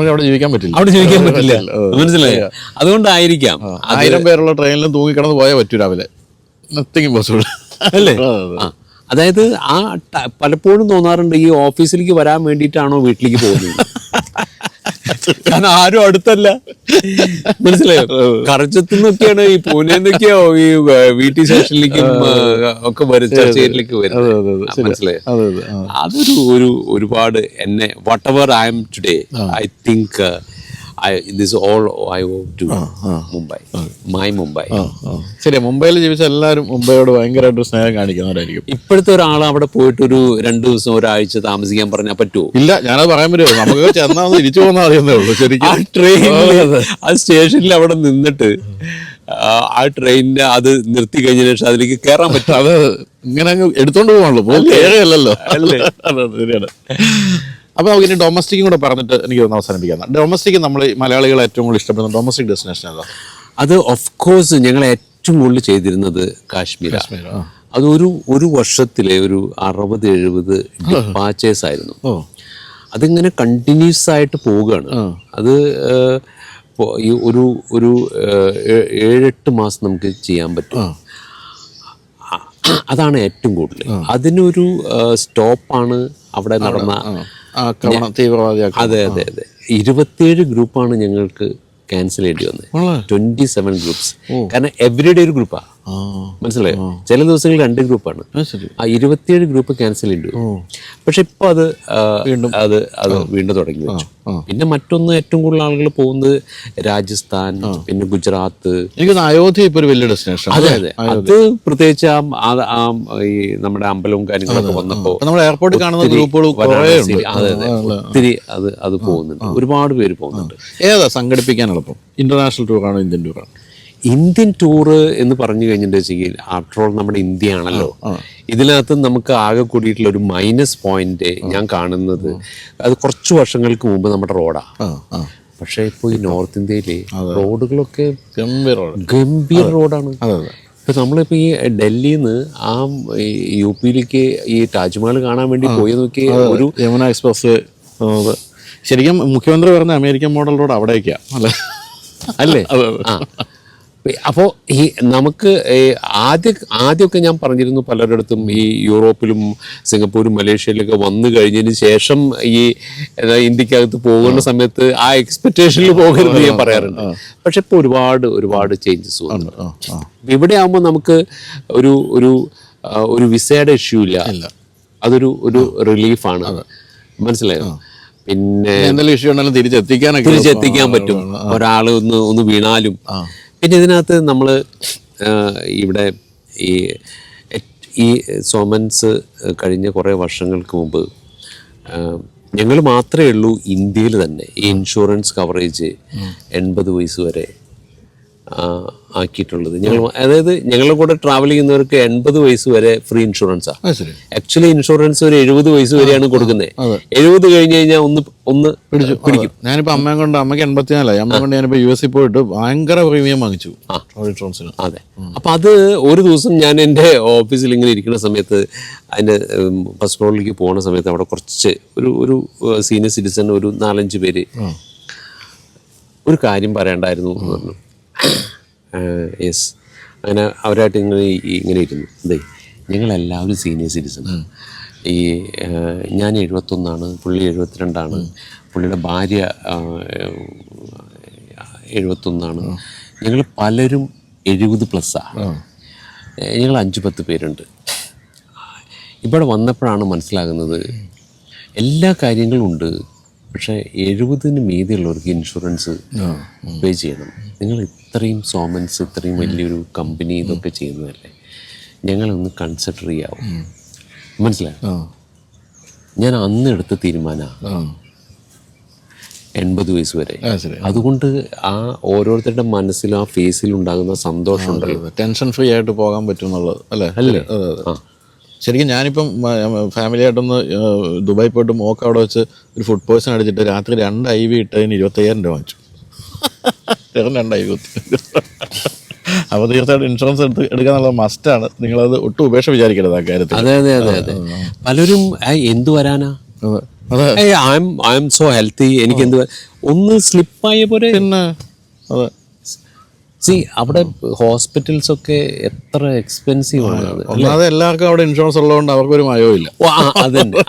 അവിടെ ജീവിക്കാൻ പറ്റില്ല. മനസ്സിലായി? അതുകൊണ്ടായിരിക്കാം 1000 പേരുള്ള ട്രെയിനിലും തൂങ്ങിക്കിടന്ന് പോയാൽ പറ്റൂ രാവിലെ. നത്തിങ് ഇമ്പോസിബിൾ അല്ലേ? അതായത് പലപ്പോഴും തോന്നാറുണ്ട് ഈ ഓഫീസിലേക്ക് വരാൻ വേണ്ടിയിട്ടാണോ വീട്ടിലേക്ക് പോകുന്നത്? കാരണം ആരും അടുത്തല്ല. മനസ്സിലായോ? കറച്ചത്തു നിന്നൊക്കെയാണ്, ഈ പൂനെന്നൊക്കെയോ ഈ VT സ്റ്റേഷനിലേക്കും ഒക്കെ ചർച്ചയിലേക്ക് വരുന്നത്. മനസ്സിലായോ? ഒരുപാട് എന്നെ what ever I M today, I think this all I owe to Mumbai, my Mumbai. ശരി. മുംബൈയിൽ ജീവിച്ച എല്ലാവരും മുംബൈയോട് ഭയങ്കരമായിട്ട് സ്നേഹം കാണിക്കുന്നവരായിരിക്കും. ഇപ്പോഴത്തെ ഒരാൾ അവിടെ പോയിട്ട് ഒരു 2 ദിവസം ഒരാഴ്ച താമസിക്കാൻ പറഞ്ഞാൽ പറ്റുമോ? ഇല്ല, ഞാനത് പറയാൻ പറ്റുമോ? നമുക്ക് ചെന്നാ തിരിച്ചു പോകുന്ന അറിയുന്നേ ഉള്ളൂ. ശരിക്കും ആ ട്രെയിനിൽ ആ സ്റ്റേഷനിൽ അവിടെ നിന്നിട്ട് ആ ട്രെയിനിന്റെ അത് നിർത്തി കഴിഞ്ഞതിന് ശേഷം അതിലേക്ക് കയറാൻ പറ്റും. അത് ഇങ്ങനെ അങ്ങ് എടുത്തോണ്ട് പോകാണല്ലോ, കേറയല്ലോ. ശരിയാണ്. അപ്പോൾ നമുക്ക് ഇനി ഡൊമസ്റ്റിക്കും കൂടെ പറഞ്ഞിട്ട് എനിക്ക് ഒന്ന് അവസാനിപ്പിക്കാം. ഡൊമസ്റ്റിക് നമ്മൾ മലയാളികൾ ഏറ്റവും കൂടുതൽ ഇഷ്ടപ്പെടുന്ന ഡൊമസ്റ്റിക് ഡെസ്റ്റിനേഷൻ ഏതാ? അത് ഓഫ് കോഴ്സ് ഞങ്ങൾ ഏറ്റവും കൂടുതൽ ചെയ്തിരുന്നത് കാശ്മീർ. അത് ഒരു വർഷത്തിലെ ഒരു 60-70 ഡിപ്പാച്ചേഴ്സ് ആയിരുന്നു. അതിങ്ങനെ കണ്ടിന്യൂസ് ആയിട്ട് പോവുകയാണ്. അത് ഈ ഒരു 7-8 മാസം നമുക്ക് ചെയ്യാൻ പറ്റും. അതാണ് ഏറ്റവും കൂടുതൽ. അതിനൊരു സ്റ്റോപ്പാണ് അവിടെ നടന്ന അതെ 27 ഗ്രൂപ്പാണ് ഞങ്ങൾക്ക് ക്യാൻസൽ ചെയ്യേണ്ടി വന്നത്. 27 ഗ്രൂപ്പ്സ്. കാരണം എവരിഡേ ഒരു ഗ്രൂപ്പാ. മനസ്സിലായോ? ചില ദിവസങ്ങളിൽ 2 ഗ്രൂപ്പാണ്. ആ 27 ഗ്രൂപ്പ് ക്യാൻസൽ ചെയ്യേണ്ടി വന്നു. പക്ഷെ ഇപ്പൊ അത് വീണ്ടും തുടങ്ങി വെച്ചു. പിന്നെ മറ്റൊന്ന്, ഏറ്റവും കൂടുതൽ ആളുകൾ പോകുന്നത് രാജസ്ഥാൻ, പിന്നെ ഗുജറാത്ത്. എനിക്ക് അയോധ്യ ഇപ്പൊ ഒരു വലിയ ഡെസ്റ്റിനേഷൻ. അതെ. അത് പ്രത്യേകിച്ച് ഈ നമ്മുടെ അമ്പലവും കാര്യങ്ങളൊക്കെ വന്നപ്പോ നമ്മുടെ എയർപോർട്ടിൽ കാണുന്ന ഗ്രൂപ്പുകൾ ഒത്തിരി അത് പോകുന്നുണ്ട്. ഒരുപാട് പേര് പോകുന്നുണ്ട്. ഏതാ സംഘടിപ്പിക്കാൻ എളുപ്പം? ഇന്റർനാഷണൽ ടൂറാണോ ഇന്ത്യൻ ടൂറാണോ? ഇന്ത്യൻ ടൂറ് എന്ന് പറഞ്ഞു കഴിഞ്ഞിട്ടുണ്ടെങ്കിൽ ആഫ്റ്റർ ഓൾ നമ്മുടെ ഇന്ത്യ ആണല്ലോ. ഇതിനകത്ത് നമുക്ക് ആകെ കൂടിയിട്ടുള്ള ഒരു മൈനസ് പോയിന്റ് ഞാൻ കാണുന്നത്, അത് കുറച്ച് വർഷങ്ങൾക്ക് മുമ്പ് നമ്മുടെ റോഡാ. പക്ഷെ ഇപ്പോൾ ഈ നോർത്ത് ഇന്ത്യയിലെ റോഡുകളൊക്കെ ഗംഭീര റോഡാണ്. ഇപ്പൊ നമ്മളിപ്പോ ഈ ഡൽഹിയിൽ നിന്ന് ആ UP-യിലേക്ക് ഈ താജ്മഹൽ കാണാൻ വേണ്ടി പോയി നോക്കി, ഒരു യമുന എക്സ്പ്രസ് ശരിക്കും മുഖ്യമന്ത്രി പറഞ്ഞ അമേരിക്കൻ മോഡൽ റോഡ് അവിടേക്കാ അല്ലേ? അല്ലേ? ആ. അപ്പോൾ ഈ നമുക്ക് ആദ്യമൊക്കെ ഞാൻ പറഞ്ഞിരുന്നു പലരിടത്തും ഈ യൂറോപ്പിലും സിംഗപ്പൂരും മലേഷ്യയിലൊക്കെ വന്നു കഴിഞ്ഞതിന് ശേഷം ഈ ഇന്ത്യക്കകത്ത് പോകുന്ന സമയത്ത് ആ എക്സ്പെക്ടേഷനിൽ പോകരുത് ഞാൻ പറയാറുണ്ട്. പക്ഷെ ഇപ്പോൾ ഒരുപാട് ചേഞ്ചസ് വന്നു. ഇവിടെ ആകുമ്പോൾ നമുക്ക് ഒരു വിസയുടെ ഇഷ്യൂ ഇല്ല. അതൊരു റിലീഫാണ്. മനസ്സിലായോ? പിന്നെ എന്തെങ്കിലും ഇഷ്യൂ ഉണ്ടെങ്കിലും തിരിച്ചെത്തിക്കാൻ പറ്റും. ഒരാൾ ഒന്ന് വീണാലും. പിന്നെ ഇതിനകത്ത് നമ്മൾ ഇവിടെ ഈ സോമൻസ് കഴിഞ്ഞ കുറേ വർഷങ്ങൾക്ക് മുമ്പ് ഞങ്ങൾ മാത്രമേ ഉള്ളൂ ഇന്ത്യയിൽ തന്നെ ഈ ഇൻഷുറൻസ് കവറേജ് 80 വയസ്സ് വരെ ആക്കിയിട്ടുള്ളത്. അതായത് ഞങ്ങളുടെ കൂടെ ട്രാവൽ ചെയ്യുന്നവർക്ക് 80 വയസ്സ് വരെ ഫ്രീ ഇൻഷുറൻസാണ്. ആക്ച്വലി ഇൻഷുറൻസ് ഒരു 70 വയസ്സ് വരെയാണ് കൊടുക്കുന്നത്. 70 കഴിഞ്ഞ് കഴിഞ്ഞാൽ ഒന്ന് പിടിക്കും. ഞാനിപ്പോ അമ്മയ്ക്ക് 84 അമ്മ കൊണ്ട് ഞാനിപ്പോ US പോയിട്ട് ഭയങ്കര പ്രീമിയം വാങ്ങിച്ചു ഇൻഷുറൻസിന്. അതെ. അപ്പൊ അത് ഒരു ദിവസം ഞാൻ എൻ്റെ ഓഫീസിൽ ഇങ്ങനെ ഇരിക്കുന്ന സമയത്ത് അതിൻ്റെ ഫസ്റ്റ് ഫ്ലോറിലേക്ക് പോകുന്ന സമയത്ത് അവിടെ കുറച്ച് ഒരു സീനിയർ സിറ്റിസൺ ഒരു 4-5 പേര് ഒരു കാര്യം പറയണ്ടായിരുന്നു എന്ന് പറഞ്ഞു. യെസ്, അങ്ങനെ അവരായിട്ട് ഇങ്ങനെ ഇരുന്നു. അതെ, ഞങ്ങളെല്ലാവരും സീനിയർ സിറ്റിസൺ. ഞാൻ 71, പുള്ളി 72, പുള്ളിയുടെ ഭാര്യ 71. ഞങ്ങൾ പലരും 70+. ഞങ്ങൾ 5-10 പേരുണ്ട്. ഇവിടെ വന്നപ്പോഴാണ് മനസ്സിലാകുന്നത് എല്ലാ കാര്യങ്ങളും ഉണ്ട്. പക്ഷേ 70-ന് മീതെയുള്ളവർക്ക് ഇൻഷുറൻസ് പേ ചെയ്യണം. നിങ്ങൾ ഇത്രയും സോമൻസ്, ഇത്രയും വലിയൊരു കമ്പനി ഇതൊക്കെ ചെയ്യുന്നതല്ലേ, ഞങ്ങളൊന്ന് കൺസിഡർ ചെയ്യാവും. മനസ്സിലായോ? ഞാൻ അന്ന് എടുത്ത തീരുമാനമാണ് 80 വയസ്സ് വരെ. അതുകൊണ്ട് ആ ഓരോരുത്തരുടെ മനസ്സിലും ആ ഫേസിലും ഉണ്ടാകുന്ന സന്തോഷം ഉണ്ടല്ലോ, ടെൻഷൻ ഫ്രീ ആയിട്ട് പോകാൻ പറ്റും എന്നുള്ളത് അല്ലേ? ശരിക്കും ഞാനിപ്പം ഫാമിലി ആയിട്ടൊന്ന് ദുബായി പോയിട്ട് മോക്ക് അവിടെ വെച്ച് ഒരു ഫുഡ് പോയ്സൺ അടിച്ചിട്ട് രാത്രി 2 IV ഇട്ടതിന് 25,000 രൂപ വാങ്ങിച്ചു. 2 IV അപ്പോൾ തീർച്ചയായിട്ടും ഇൻഷുറൻസ് എടുക്കാന്നുള്ളത് മസ്റ്റാണ്. നിങ്ങളത് ഒട്ടും ഉപേക്ഷ വിചാരിക്കരുത് ആ കാര്യത്തിൽ. അതെ. പലരും എന്തു വരാനാ, ഐ എം സോ ഹെൽത്തി, എനിക്ക് എന്ത് ഒന്ന് സ്ലിപ്പായ പോലെ. പിന്നെ അതെ, അവിടെ ഹോസ്പിറ്റൽസ് ഒക്കെ എത്ര എക്സ്പെൻസീവ് ആണ്. ഒന്നാമത് എല്ലാവർക്കും അവിടെ ഇൻഷുറൻസ് ഉള്ളതുകൊണ്ട് അവർക്കൊരു മയവും ഇല്ല. അത് തന്നെ.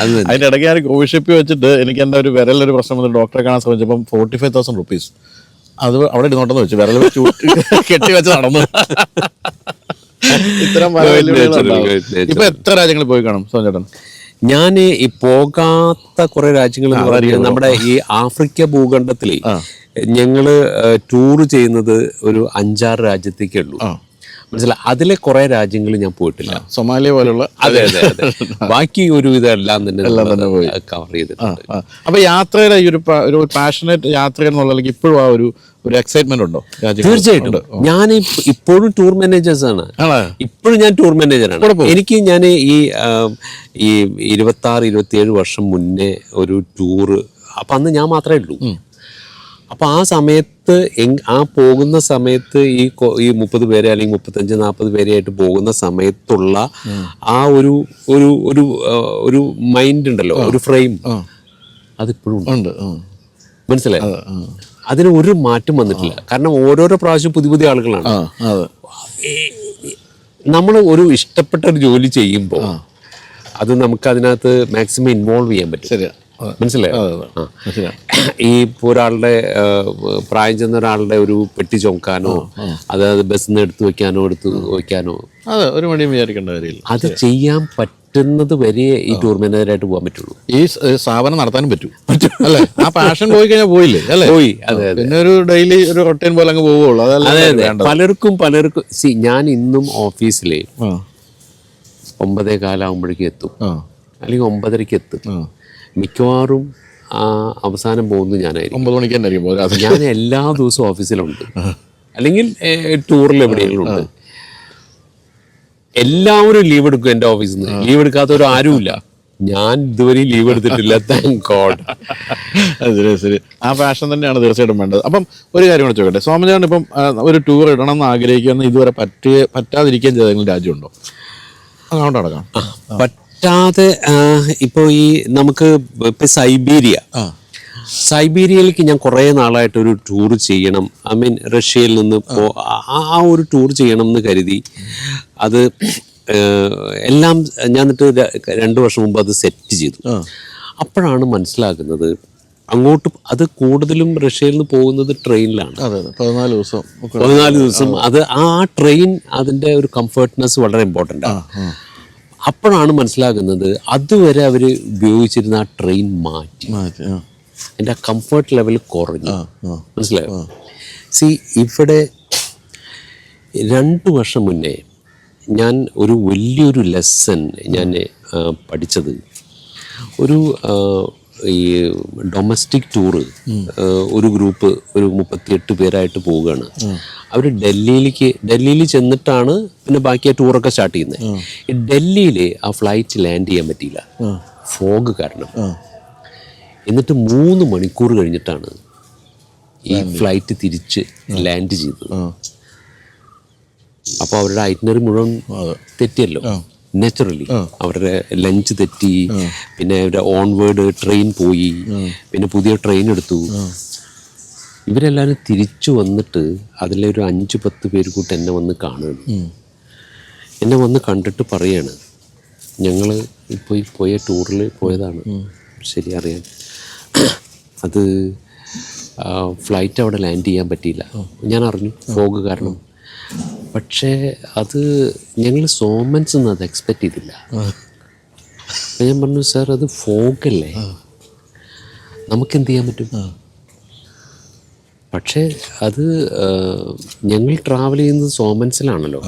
അതിൻ്റെ ഇടയ്ക്ക് ഞാൻ കോവിഡ് ഷിപ്പ് വെച്ചിട്ട് എനിക്ക് എൻ്റെ ഒരു വിരലൊരു പ്രശ്നം വന്നിട്ട് ഡോക്ടറെ കാണാൻ ശ്രമിച്ചപ്പം 45,000 റുപ്പീസ് അത് അവിടെ ഇരുന്നോട്ടെന്ന് വെച്ചു. വിരൽ വെച്ച് കെട്ടി വെച്ച് നടന്നു. ഇത്തരം ഇപ്പൊ എത്ര രാജ്യങ്ങളിൽ പോയി കാണും സോമചേട്ടൻ? ഞാൻ ഈ പോകാത്ത കുറെ രാജ്യങ്ങൾ എന്ന് പറയുന്നത് നമ്മുടെ ഈ ആഫ്രിക്ക ഭൂഖണ്ഡത്തില് ഞങ്ങള് ടൂർ ചെയ്യുന്നത് ഒരു 5-6 രാജ്യത്തേക്കേ ഉള്ളൂ. മനസ്സിലായി? അതിലെ കുറെ രാജ്യങ്ങൾ ഞാൻ പോയിട്ടില്ല. സൊമാലിയ പോലുള്ള. അതെ. ബാക്കി ഒരു ഇതെല്ലാം തന്നെ പോയി കവർ ചെയ്തിട്ടുണ്ട്. അപ്പൊ യാത്രയുടെ ഈ ഒരു പാഷനേറ്റ് യാത്ര എന്നുള്ളതിലേക്ക് ഇപ്പോഴും ആ ഒരു എക്സൈറ്റ്മെന്റ് ഉണ്ടോ? തീർച്ചയായിട്ടും. ഞാൻ ഇപ്പോഴും ടൂർ മാനേജേഴ്സാണ്. ഇപ്പോഴും ഞാൻ ടൂർ മാനേജറാണ്. എനിക്ക് ഞാൻ ഈ 26-27 വർഷം മുന്നേ ഒരു ടൂറ്, അപ്പം അന്ന് ഞാൻ മാത്രമേ ഉള്ളൂ. അപ്പം ആ സമയത്ത് ആ പോകുന്ന സമയത്ത് ഈ 30 പേരെ അല്ലെങ്കിൽ 35-40 പേരെയായിട്ട് പോകുന്ന സമയത്തുള്ള ആ ഒരു മൈൻഡ് ഉണ്ടല്ലോ, ഒരു ഫ്രെയിം, അതിപ്പോഴും ഉണ്ട്. മനസ്സിലായി? അതിന് ഒരു മാറ്റം വന്നിട്ടില്ല. കാരണം ഓരോരോ പ്രാവശ്യം പുതിയ ആളുകളാണ്. നമ്മൾ ഒരു ഇഷ്ടപ്പെട്ട ഒരു ജോലി ചെയ്യുമ്പോൾ അത് നമുക്ക് അതിനകത്ത് മാക്സിമം ഇൻവോൾവ് ചെയ്യാൻ പറ്റും. മനസ്സിലായോ? ഈ ഒരാളുടെ പ്രായം ചെന്ന ഒരാളുടെ ഒരു പെട്ടി ചുമക്കാനോ അതായത് ബസ്സിൽ നിന്ന് എടുത്തു വെക്കാനോ ഒരു മടിയും വിചാരിക്കേണ്ട കാര്യമില്ല. അത് ചെയ്യാൻ പറ്റുന്നത് വരെ ഈ ടൂർ മാനേജറായിട്ട് പോകാൻ പറ്റുള്ളൂ. ഈ സ്ഥാപനം നടത്താനും പറ്റും അല്ലേ? ആ പാഷൻ പോയി കഴിഞ്ഞാൽ പോയില്ലേ അല്ലേ? പോയി. അതെ. പിന്നെ ഒരു ഡെയിലി ഒരു റൊട്ടീൻ പോലെ അങ്ങ് പോവുള്ളൂ. അതെ. പലർക്കും ഞാൻ ഇന്നും ഓഫീസിലെ 9:15 ആകുമ്പോഴേക്കും എത്തും, അല്ലെങ്കിൽ 9:30 എത്തും. മിക്കവാറും അവസാനം പോകുന്നത് ഞാനായിരിക്കും. 9 മണിക്ക് തന്നെ ആയിരിക്കും. ഞാൻ എല്ലാ ദിവസവും ഓഫീസിലുണ്ട്, അല്ലെങ്കിൽ ടൂറിൽ എവിടെയെങ്കിലും ഉണ്ട്. എല്ലാവരും ലീവ് എടുക്കും എൻ്റെ ഓഫീസിൽ നിന്ന്. ലീവ് എടുക്കാത്തവരും ആരുമില്ല. ഞാൻ ഇതുവരെ ലീവ് എടുത്തിട്ടില്ല. Thank God. ശരി. ആ പാഷൻ തന്നെയാണ് തീർച്ചയായിട്ടും വേണ്ടത്. അപ്പം ഒരു കാര്യം കൂടെ ചോദിക്കട്ടെ, സോമചേട്ടൻ ഇപ്പം ഒരു ടൂർ ഇടണം എന്ന് ആഗ്രഹിക്കുന്ന ഇതുവരെ പറ്റാതിരിക്കാൻ ചെയ്ത രാജ്യമുണ്ടോ? അങ്ങോട്ട് നടക്കാം. പറ്റാതെ ഇപ്പോൾ ഈ നമുക്ക് ഇപ്പം സൈബീരിയയിലേക്ക് ഞാൻ കുറേ നാളായിട്ട് ഒരു ടൂർ ചെയ്യണം, ഐ മീൻ റഷ്യയിൽ നിന്ന് ആ ഒരു ടൂർ ചെയ്യണം എന്ന് കരുതി. അത് എല്ലാം ഞാൻ എന്നിട്ട് 2 വർഷം മുമ്പ് അത് സെറ്റ് ചെയ്തു. അപ്പോഴാണ് മനസ്സിലാക്കുന്നത് അങ്ങോട്ട് അത് കൂടുതലും റഷ്യയിൽ നിന്ന് പോകുന്നത് ട്രെയിനിലാണ്. 14 ദിവസം അത് ആ ട്രെയിൻ അതിൻ്റെ ഒരു കംഫർട്ട്നെസ് വളരെ ഇമ്പോർട്ടൻ്റ് ആണ്. അപ്പോഴാണ് മനസ്സിലാകുന്നത് അതുവരെ അവർ ഉപയോഗിച്ചിരുന്ന ആ ട്രെയിൻ മാറ്റി എൻ്റെ കംഫർട്ട് ലെവൽ കുറഞ്ഞു. മനസ്സിലായോ? ഇവിടെ 2 വർഷം മുന്നേ ഞാൻ ഒരു വലിയൊരു ലെസൺ ഞാൻ പഠിച്ചത്, ഒരു ഈ ഡൊമസ്റ്റിക് ടൂറ് ഒരു ഗ്രൂപ്പ് ഒരു 38 പേരായിട്ട് പോവുകയാണ്. അവർ ഡൽഹിയിൽ ചെന്നിട്ടാണ് പിന്നെ ബാക്കി ആ ടൂറൊക്കെ സ്റ്റാർട്ട് ചെയ്യുന്നത്. ഈ ഡൽഹിയിൽ ആ ഫ്ലൈറ്റ് ലാൻഡ് ചെയ്യാൻ പറ്റിയില്ല, ഫോഗ് കാരണം. എന്നിട്ട് 3 മണിക്കൂർ കഴിഞ്ഞിട്ടാണ് ഈ ഫ്ലൈറ്റ് തിരിച്ച് ലാൻഡ് ചെയ്തത്. അപ്പോൾ അവരുടെ ഐറ്റിനറി മുഴുവൻ തെറ്റിയല്ലോ, നാച്ചുറലി. അവരുടെ ലഞ്ച് തെറ്റി, പിന്നെ അവരുടെ ഓൺവേർഡ് ട്രെയിൻ പോയി, പിന്നെ പുതിയ ട്രെയിൻ എടുത്തു. ഇവരെല്ലാവരും തിരിച്ചു വന്നിട്ട് അതിലൊരു 5-10 പേര് കൂട്ട് എന്നെ വന്ന് കാണുകയാണ്. എന്നെ വന്ന് കണ്ടിട്ട് പറയാണ്, ഞങ്ങൾ ഇപ്പോൾ ഈ പോയ ടൂറിൽ പോയതാണ്. ശരി, അറിയാം. അത് ഫ്ലൈറ്റ് അവിടെ ലാൻഡ് ചെയ്യാൻ പറ്റിയില്ല, ഞാൻ അറിഞ്ഞു, ഫോഗ് കാരണം. പക്ഷേ അത് ഞങ്ങൾ സോമൻസ് ഒന്നും അത് എക്സ്പെക്റ്റ് ചെയ്തില്ല. അപ്പം ഞാൻ പറഞ്ഞു, സാർ അത് ഫോഗല്ലേ, നമുക്കെന്ത് ചെയ്യാൻ പറ്റും? പക്ഷേ അത് ഞങ്ങൾ ട്രാവൽ ചെയ്യുന്നത് സോമൻസിലാണല്ലോ,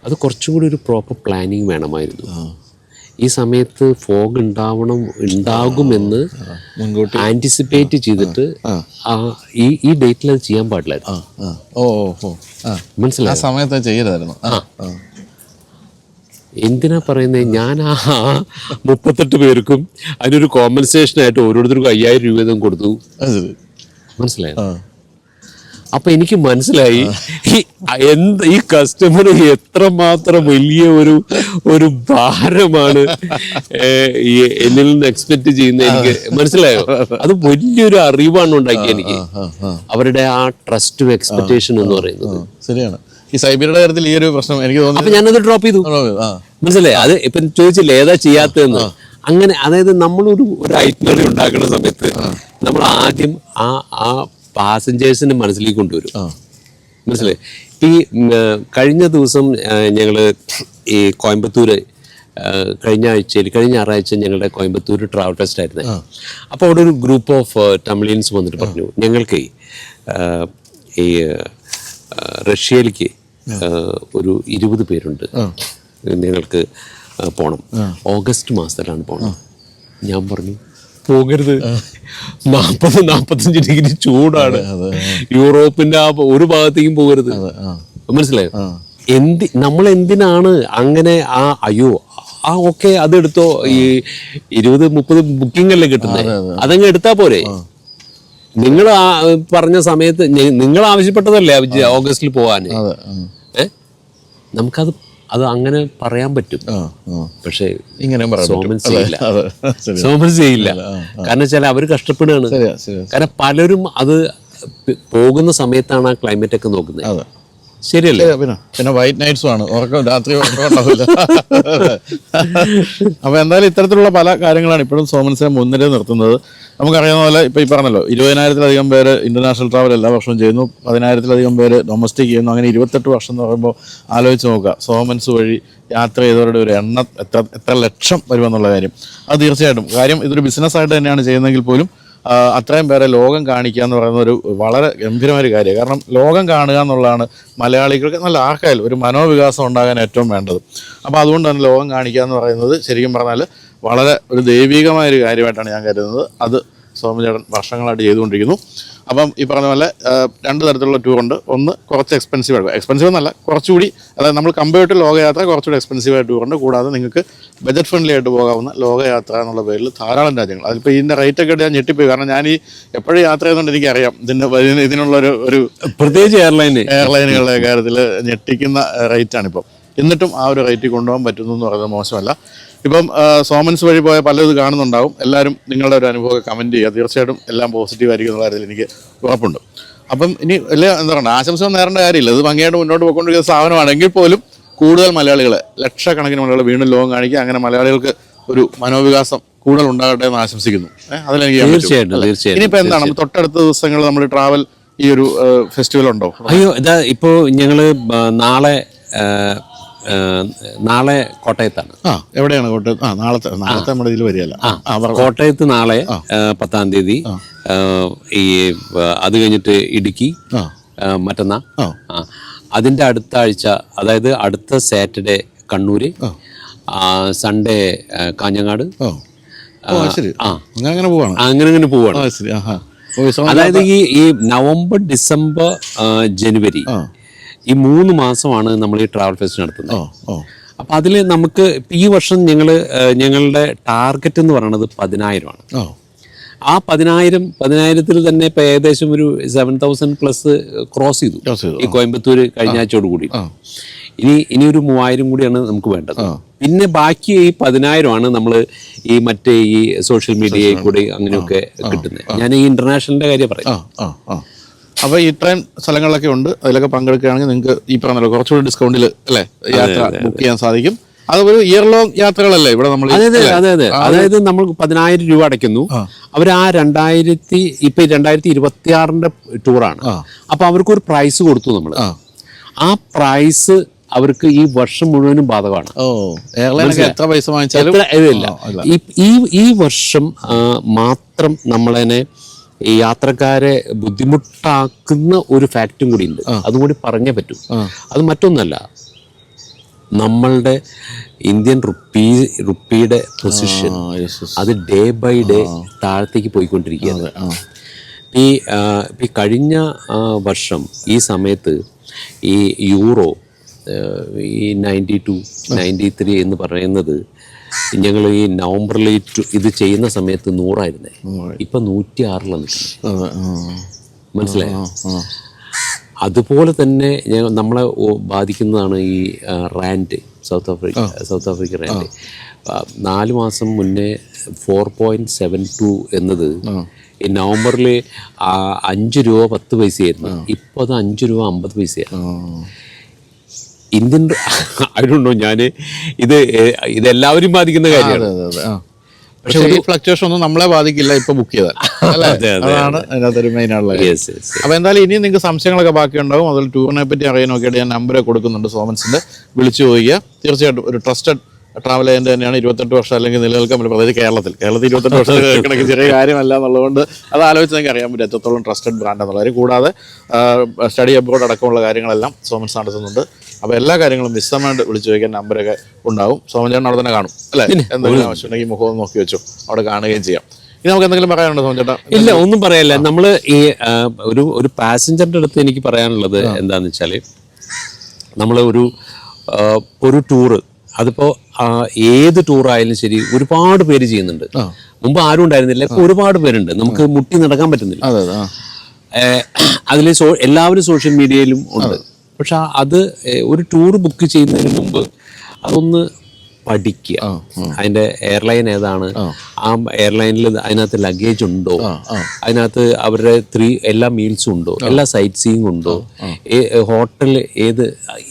അത് കുറച്ചും കൂടി ഒരു പ്രോപ്പർ പ്ലാനിങ് വേണമായിരുന്നു. ഈ സമയത്ത് ഫോഗ് ഉണ്ടാകുമെന്ന് ആൻറ്റിസിപ്പേറ്റ് ചെയ്തിട്ട് ഈ ഡേറ്റിൽ അത് ചെയ്യാൻ പാടില്ലായിരുന്നു. മനസ്സിലായി? സമയത്ത് ചെയ്യരുതായിരുന്നു. എന്തിനാ പറയുന്നത്? ഞാൻ ആ 38 പേർക്കും അതിനൊരു കോമ്പൻസേഷനായിട്ട് ഓരോരുത്തർക്കും 5000 രൂപ വീതം കൊടുത്തു. മനസ്സിലായോ? അപ്പൊ എനിക്ക് മനസ്സിലായി ഈ കസ്റ്റമർ എത്രമാത്രം വലിയ ഒരു ഭാരമാണ് എന്നിൽ നിന്ന് എക്സ്പെക്ട് ചെയ്യുന്നത്. എനിക്ക് മനസ്സിലായോ? അത് വലിയൊരു അറിവാണ് ഉണ്ടാക്കി എനിക്ക്, അവരുടെ ആ ട്രസ്റ്റും എക്സ്പെക്ടേഷൻ എന്ന് പറയുന്നത്. ശരിയാണ്. ഈ സൈബീരിയുടെ കാര്യത്തിൽ ഈ ഒരു പ്രശ്നം എനിക്ക് തോന്നുന്നു. അപ്പൊ ഞാനത് ഡ്രോപ്പ് ചെയ്തു. മനസ്സിലായി? അത് ഇപ്പൊ ചോദിച്ചില്ലേ ഏതാ ചെയ്യാത്തതെന്ന്. അങ്ങനെ, അതായത് നമ്മളൊരു ഐറ്റിനറി ഉണ്ടാക്കുന്ന സമയത്ത് നമ്മൾ ആദ്യം ആ പാസഞ്ചേഴ്സിന്റെ മനസ്സിലേക്ക് കൊണ്ടുവരും. മനസ്സിലായി? ഈ കഴിഞ്ഞ ദിവസം ഞങ്ങള് ഈ കോയമ്പത്തൂര് കഴിഞ്ഞ ഞായറാഴ്ച ഞങ്ങളുടെ കോയമ്പത്തൂർ ട്രാവൽ ടെസ്റ്റ് ആയിരുന്നു. അപ്പോൾ അവിടെ ഒരു ഗ്രൂപ്പ് ഓഫ് തമിഴിയൻസ് വന്നിട്ട് പറഞ്ഞു, ഞങ്ങൾക്ക് ഈ റഷ്യയിലേക്ക് ഒരു 20 പേരുണ്ട്, നിങ്ങൾക്ക് പോകണം, ഓഗസ്റ്റ് മാസത്തിലാണ് പോകണം. ഞാൻ പറഞ്ഞു, പോകരുത്, 40-45 ഡിഗ്രി ചൂടാണ്, യൂറോപ്പിന്റെ ആ ഒരു ഭാഗത്തേക്കും പോകരുത്. മനസ്സിലായോ? നമ്മൾ എന്തിനാണ് അങ്ങനെ അയ്യോ ഓക്കെ അതെടുത്തോ, ഈ 20-30 ബുക്കിംഗ് അല്ലേ കിട്ടുന്നത്, അതങ്ങ് എടുത്താ പോരെ. നിങ്ങൾ പറഞ്ഞ സമയത്ത് നിങ്ങൾ ആവശ്യപ്പെട്ടതല്ലേ ഓഗസ്റ്റിൽ പോവാന്. നമുക്കത് അങ്ങനെ പറയാൻ പറ്റും. പക്ഷേ ഇങ്ങനെ സോമൻസ് ചെയ്യില്ല. കാരണം വെച്ചാൽ അവർ കഷ്ടപ്പെടുകയാണ്. കാരണം പലരും അത് പോകുന്ന സമയത്താണ് ആ ക്ലൈമറ്റ് ഒക്കെ നോക്കുന്നത്. ശരിയല്ലേ? പിന്നെ വൈറ്റ് നൈറ്റ്സും ആണ്, ഉറക്കം രാത്രി ഉണ്ടാവില്ല. അപ്പൊ എന്തായാലും ഇത്തരത്തിലുള്ള പല കാര്യങ്ങളാണ് ഇപ്പോഴും സോമൻസിനെ മുൻനിര നിർത്തുന്നത്. നമുക്കറിയാവുന്ന പോലെ ഇപ്പൊ ഈ പറഞ്ഞല്ലോ, 20,000-ലധികം പേര് ഇന്റർനാഷണൽ ട്രാവൽ എല്ലാ വർഷവും ചെയ്യുന്നു, 10,000-ലധികം പേര് ഡൊമസ്റ്റിക് ചെയ്യുന്നു. അങ്ങനെ 28 വർഷം എന്ന് പറയുമ്പോൾ ആലോചിച്ച് നോക്കുക, സോമൻസ് വഴി യാത്ര ചെയ്തവരുടെ ഒരു എണ്ണം എത്ര ലക്ഷം വരുമെന്നുള്ള കാര്യം. അത് തീർച്ചയായിട്ടും കാര്യം ഇതൊരു ബിസിനസ്സായിട്ട് തന്നെയാണ് ചെയ്യുന്നതെങ്കിൽ പോലും അത്രയും പേരെ ലോകം കാണിക്കുക എന്ന് പറയുന്ന ഒരു വളരെ ഗംഭീരമായ കാര്യമാണ്. കാരണം ലോകം കാണുക എന്നുള്ളതാണ് മലയാളികൾക്ക് നല്ല ആർക്കായാലും ഒരു മനോവികാസം ഉണ്ടാകാൻ ഏറ്റവും വേണ്ടത്. അപ്പോൾ അതുകൊണ്ട് തന്നെ ലോകം കാണിക്കുക എന്ന് പറയുന്നത് ശരിക്കും പറഞ്ഞാൽ വളരെ ഒരു ദൈവികമായൊരു കാര്യമായിട്ടാണ് ഞാൻ കരുതുന്നത്. അത് സോമചേട്ടൻ വർഷങ്ങളായിട്ട് ചെയ്തുകൊണ്ടിരിക്കുന്നു. അപ്പം ഈ പറഞ്ഞ പോലെ 2 തരത്തിലുള്ള ടൂറുണ്ട്. ഒന്ന് കുറച്ച് എക്സ്പെൻസീവ് എന്നല്ല, കുറച്ചുകൂടി, അതായത് നമ്മൾ കമ്പയർ ടു ലോകയാത്ര കുറച്ചുകൂടി എക്സ്പെൻസീവായ ടൂറുണ്ട്. കൂടാതെ നിങ്ങൾക്ക് ബജറ്റ് ഫ്രണ്ട്ലി ആയിട്ട് പോകാവുന്ന ലോകയാത്ര എന്നുള്ള പേരിൽ ധാരാളം രാജ്യങ്ങൾ. അതിപ്പോൾ ഇതിൻ്റെ റേറ്റൊക്കെ ഞാൻ ഞെട്ടിപ്പോയി. കാരണം ഞാൻ ഈ എപ്പോഴും യാത്ര ചെയ്യുന്നതുകൊണ്ട് എനിക്കറിയാം ഇതിനുള്ള ഒരു പ്രത്യേകിച്ച് എയർലൈനുകളുടെ കാര്യത്തിൽ ഞെട്ടിക്കുന്ന റേറ്റാണിപ്പോൾ. എന്നിട്ടും ആ ഒരു റേറ്റിൽ കൊണ്ടുപോകാൻ പറ്റുന്നു എന്ന് പറയുന്നത് മോശമല്ല. ഇപ്പം സോമൻസ് വഴി പോയ പലരും ഇത് കാണുന്നുണ്ടാവും. എല്ലാവരും നിങ്ങളുടെ ഒരു അനുഭവം കമൻറ്റ് ചെയ്യുക. തീർച്ചയായിട്ടും എല്ലാം പോസിറ്റീവ് ആയിരിക്കും എന്നുള്ള കാര്യത്തിൽ എനിക്ക് ഉറപ്പുണ്ട്. അപ്പം ഇനി വലിയ എന്താ പറയുക, ആശംസ നേരേണ്ട കാര്യമില്ല. ഇത് ഭംഗിയായിട്ട് മുന്നോട്ട് പോയിക്കൊണ്ടിരിക്കുന്ന സ്ഥാപനമാണെങ്കിൽ പോലും കൂടുതൽ മലയാളികൾ, ലക്ഷക്കണക്കിന് മലയാളികൾ വീണ്ടും ലോകം കാണിക്കുക, അങ്ങനെ മലയാളികൾക്ക് ഒരു മനോവികാസം കൂടുതൽ ഉണ്ടാകട്ടെ എന്ന് ആശംസിക്കുന്നു. അതിലെനിക്ക് തീർച്ചയായിട്ടും. ഇനിയിപ്പോൾ എന്താണ് തൊട്ടടുത്ത ദിവസങ്ങളിൽ നമ്മൾ ട്രാവൽ ഈ ഒരു ഫെസ്റ്റിവൽ ഉണ്ടോ? അയ്യോ, ഇതാ ഇപ്പോൾ ഞങ്ങൾ നാളെ കോട്ടയത്താണ്. എവിടെയാണ് കോട്ടയത്ത്? നാളത്തെ നമ്മുടെ ഇതിൽ വരികയല്ല. കോട്ടയത്ത് നാളെ 10-ാം തീയതി, ഈ അത് കഴിഞ്ഞിട്ട് ഇടുക്കി മറ്റന്നാ, അതിൻ്റെ അടുത്ത ആഴ്ച, അതായത് അടുത്ത സാറ്റർഡേ കണ്ണൂര്, സൺഡേ കാഞ്ഞങ്ങാട്. അങ്ങനെ പോവാണ്. അതായത് ഈ നവംബർ, ഡിസംബർ, ജനുവരി ഈ 3 മാസമാണ് നമ്മൾ ഈ ട്രാവൽ ഫെസ്റ്റ് നടത്തുന്നത്. അപ്പം അതിൽ നമുക്ക് ഈ വർഷം ഞങ്ങളുടെ ടാർഗറ്റ് എന്ന് പറയുന്നത് 10,000 ആണ്. ആ 10,000-ൽ തന്നെ ഇപ്പം ഏകദേശം ഒരു 7,000+ ക്രോസ് ചെയ്തു ഈ കോയമ്പത്തൂർ കഴിഞ്ഞ ആഴ്ചയോട് കൂടി. ഇനി ഒരു 3,000 കൂടിയാണ് നമുക്ക് വേണ്ടത്. പിന്നെ ബാക്കി ഈ 10,000 ആണ് നമ്മൾ ഈ മറ്റേ ഈ സോഷ്യൽ മീഡിയയിൽ കൂടി അങ്ങനെയൊക്കെ കിട്ടുന്നത്. ഞാൻ ഈ ഇന്റർനാഷണലിന്റെ കാര്യം പറയാം. അപ്പോൾ ഇത്രയും സ്ഥലങ്ങളിലൊക്കെ ഉണ്ട്. അതിലൊക്കെ പങ്കെടുക്കുകയാണെങ്കിൽ നിങ്ങൾക്ക് ഈ പറഞ്ഞല്ലോ കുറച്ചുകൂടി ഡിസ്കൗണ്ടിൽ അല്ലേ യാത്ര ബുക്ക് ചെയ്യാൻ സാധിക്കും. അത് ഒരു ഇയർ ലോങ് യാത്രകളല്ലേ ഇവിടെ നമ്മൾ? അതെ. അതായത് നമ്മൾ 10,000 രൂപ അടയ്ക്കുന്നു. അവർ ആ 2026 ടൂറാണ്. അപ്പൊ അവർക്ക് ഒരു പ്രൈസ് കൊടുത്തു നമ്മൾ. ആ പ്രൈസ് അവർക്ക് ഈ വർഷം മുഴുവനും ബാധകമാണ്. എത്ര പൈസ വാങ്ങിച്ചാലും ഈ വർഷം മാത്രം നമ്മളതിനെ ഈ യാത്രക്കാരെ ബുദ്ധിമുട്ടാക്കുന്ന ഒരു ഫാക്റ്റും കൂടി ഉണ്ട്. അതും കൂടി പറഞ്ഞേ പറ്റൂ. അത് മറ്റൊന്നല്ല, നമ്മളുടെ ഇന്ത്യൻ റുപ്പിയുടെ പൊസിഷൻ അത് ഡേ ബൈ ഡേ താഴത്തേക്ക് പോയിക്കൊണ്ടിരിക്കുകയാണ്. ഈ കഴിഞ്ഞ വർഷം ഈ സമയത്ത് ഈ യൂറോ ഈ 92, 93 എന്ന് പറയുന്നത് ഞങ്ങൾ ഈ നവംബറിൽ ഇത് ചെയ്യുന്ന സമയത്ത് 100 ഇപ്പം 106 നിൽക്കുന്നത്. മനസ്സിലായോ? അതുപോലെ തന്നെ നമ്മളെ ബാധിക്കുന്നതാണ് ഈ റാൻഡ്, സൗത്ത് ആഫ്രിക്ക റാൻഡ്. 4 മാസം മുന്നേ 4.72 എന്നത് ഈ നവംബറിൽ 5 രൂപ 10 പൈസയായിരുന്നു. ഇപ്പോൾ അത് 5 രൂപ 50 പൈസയാണ്. ഇന്ത്യൻ അതുകൊണ്ടോ ഞാൻ ഇതെല്ലാവരും ബാധിക്കുന്ന കാര്യമാണ്. പക്ഷേ ഈ ഫ്ലക്ച്വേഷൻ ഒന്നും നമ്മളെ ബാധിക്കില്ല ഇപ്പൊ ബുക്ക് ചെയ്താൽ. അതാണ് അതിനകത്തൊരു മെയിൻ ആയിട്ടുള്ള കാര്യം. അപ്പൊ എന്തായാലും ഇനിയും നിങ്ങൾക്ക് സംശയങ്ങളൊക്കെ ബാക്കിയുണ്ടാവും. അതിൽ ടൂറിനെ പറ്റി അറിയാനൊക്കെ ഞാൻ നമ്പർ കൊടുക്കുന്നുണ്ട് സോമൻസിന്റെ. വിളിച്ചു ചോദിക്കുക. തീർച്ചയായിട്ടും ഒരു ട്രസ്റ്റഡ് ട്രാവൽ ഏജന്റ് തന്നെയാണ്. 28 വർഷം അല്ലെങ്കിൽ നിലനിൽക്കാൻ പറ്റും. അതായത് കേരളത്തിൽ 28 വർഷം കണക്ക് ചെറിയ കാര്യമല്ല എന്നുള്ളതുകൊണ്ട് അത് ആലോചിച്ച് നിങ്ങൾക്ക് അറിയാൻ പറ്റും എത്രത്തോളം ട്രസ്റ്റഡ് ബ്രാൻഡ് എന്നുള്ളത്. കൂടാതെ സ്റ്റഡി അബ്രോഡ് അടക്കമുള്ള കാര്യങ്ങളെല്ലാം സോമൻസ് നടത്തുന്നുണ്ട്. അപ്പോൾ എല്ലാ കാര്യങ്ങളും വിശദമായിട്ട് വിളിച്ചു ചോദിക്കാൻ നമ്പരൊക്കെ ഉണ്ടാവും. സോമൻ ചേട്ടൻ അവിടെ തന്നെ കാണും അല്ലേ? എന്തെങ്കിലും ആവശ്യമുണ്ടെങ്കിൽ മുഖം നോക്കി വെച്ചോ, അവിടെ കാണുകയും ചെയ്യാം. ഇനി നമുക്ക് എന്തെങ്കിലും പറയാനുണ്ടോ സോമൻ ചേട്ടാ? ഇല്ല, ഒന്നും പറയാനില്ല. നമ്മൾ ഈ ഒരു പാസഞ്ചറിൻ്റെ അടുത്ത് എനിക്ക് പറയാനുള്ളത് എന്താണെന്ന് വെച്ചാൽ, നമ്മൾ ഒരു ടൂറ്, അതിപ്പോൾ ഏത് ടൂറായാലും ശരി ഒരുപാട് പേര് ചെയ്യുന്നുണ്ട്. മുമ്പ് ആരും ഉണ്ടായിരുന്നില്ല, ഇപ്പോൾ ഒരുപാട് പേരുണ്ട്. നമുക്ക് മുട്ടി നടക്കാൻ പറ്റുന്നില്ല. അതിൽ എല്ലാവരും സോഷ്യൽ മീഡിയയിലും ഉണ്ട്. പക്ഷെ അത് ഒരു ടൂർ ബുക്ക് ചെയ്യുന്നതിന് മുമ്പ് അതൊന്ന് പഠിക്കുക. അതിൻ്റെ എയർലൈൻ ഏതാണ്, ആ എയർലൈനിൽ അതിനകത്ത് ലഗേജ് ഉണ്ടോ, അതിനകത്ത് അവരുടെ എല്ലാ മീൽസും ഉണ്ടോ, എല്ലാ സൈറ്റ് സീയിങ് ഉണ്ടോ, ഹോട്ടൽ ഏത്,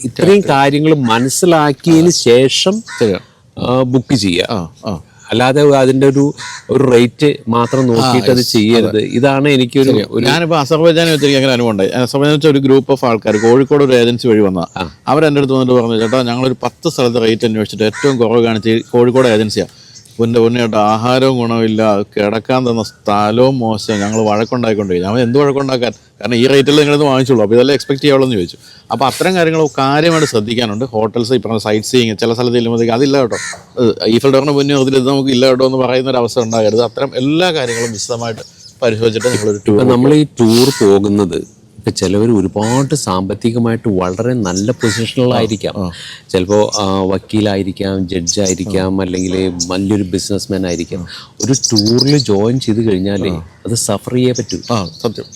ഇത്രയും കാര്യങ്ങൾ മനസ്സിലാക്കിയതിന് ശേഷം ബുക്ക് ചെയ്യുക. അല്ലാതെ അതിൻ്റെ ഒരു റേറ്റ് മാത്രം നോക്കിയിട്ട് അത് ചെയ്യരുത്. ഇതാണ് എനിക്കൊരു ഞാനിപ്പോൾ അസർബൈജാനെ വെച്ചിരിക്കും അങ്ങനെ അനുഭവം ഉണ്ടായി. അസർബൈജാൻ വെച്ചാൽ ഒരു ഗ്രൂപ്പ് ഓഫ് ആൾക്കാർ കോഴിക്കോട് ഒരു ഏജൻസി വഴി വന്നതാണ്. അവരെൻ്റെ അടുത്ത് വന്നിട്ട് പറഞ്ഞു, ചേട്ടാ ഞങ്ങളൊരു 10 സ്ഥലത്ത് റേറ്റ് അന്വേഷിച്ചിട്ട് ഏറ്റവും കുറവ് കാണിച്ച് കോഴിക്കോട് ഏജൻസിയാണ്. പൊന്നേട്ടാ ആഹാരവും ഗുണമില്ല, കിടക്കാൻ തന്ന സ്ഥലവും മോശം, ഞങ്ങൾ വഴക്കുണ്ടായിക്കൊണ്ടിരിക്കും. അവൻ എന്ത് വഴക്കുണ്ടാക്കാൻ, കാരണം ഈ റേറ്റിൽ നിങ്ങളിത് വാങ്ങിച്ചുള്ളൂ, അപ്പോൾ ഇതെല്ലാം എക്സ്പെക്ട് ചെയ്യാവുള്ളൂ എന്ന് ചോദിച്ചു. അപ്പോൾ അത്തരം കാര്യങ്ങൾ കാര്യമായിട്ട് ശ്രദ്ധിക്കാനുണ്ട്. ഹോട്ടൽസ് ഈ പറഞ്ഞ സൈറ്റ് സീയിങ് ചില സ്ഥലത്ത് ചെല്ലുമ്പോഴത്തേക്ക് അതില്ല കേട്ടോ, ഈഫൽ ടവറിന് മുന്നേ അതിൽ ഇത് നമുക്ക് ഇല്ല കേട്ടോ എന്ന് പറയുന്ന ഒരു അവസ്ഥ ഉണ്ടാകരുത്. അത്തരം എല്ലാ കാര്യങ്ങളും വിശദമായിട്ട് പരിശോധിച്ചിട്ട് നിങ്ങളൊരു ടൂർ. നമ്മൾ ഈ ടൂർ പോകുന്നത് ഇപ്പം ചിലവർ ഒരുപാട് സാമ്പത്തികമായിട്ട് വളരെ നല്ല പൊസിഷനിലായിരിക്കാം. ചിലപ്പോൾ വക്കീലായിരിക്കാം, ജഡ്ജായിരിക്കാം, അല്ലെങ്കിൽ വലിയൊരു ബിസിനസ്മാൻ ആയിരിക്കാം. ഒരു ടൂറിൽ ജോയിൻ ചെയ്ത് കഴിഞ്ഞാലേ അത് സഫർ ചെയ്യേ പറ്റൂ. സത്യം.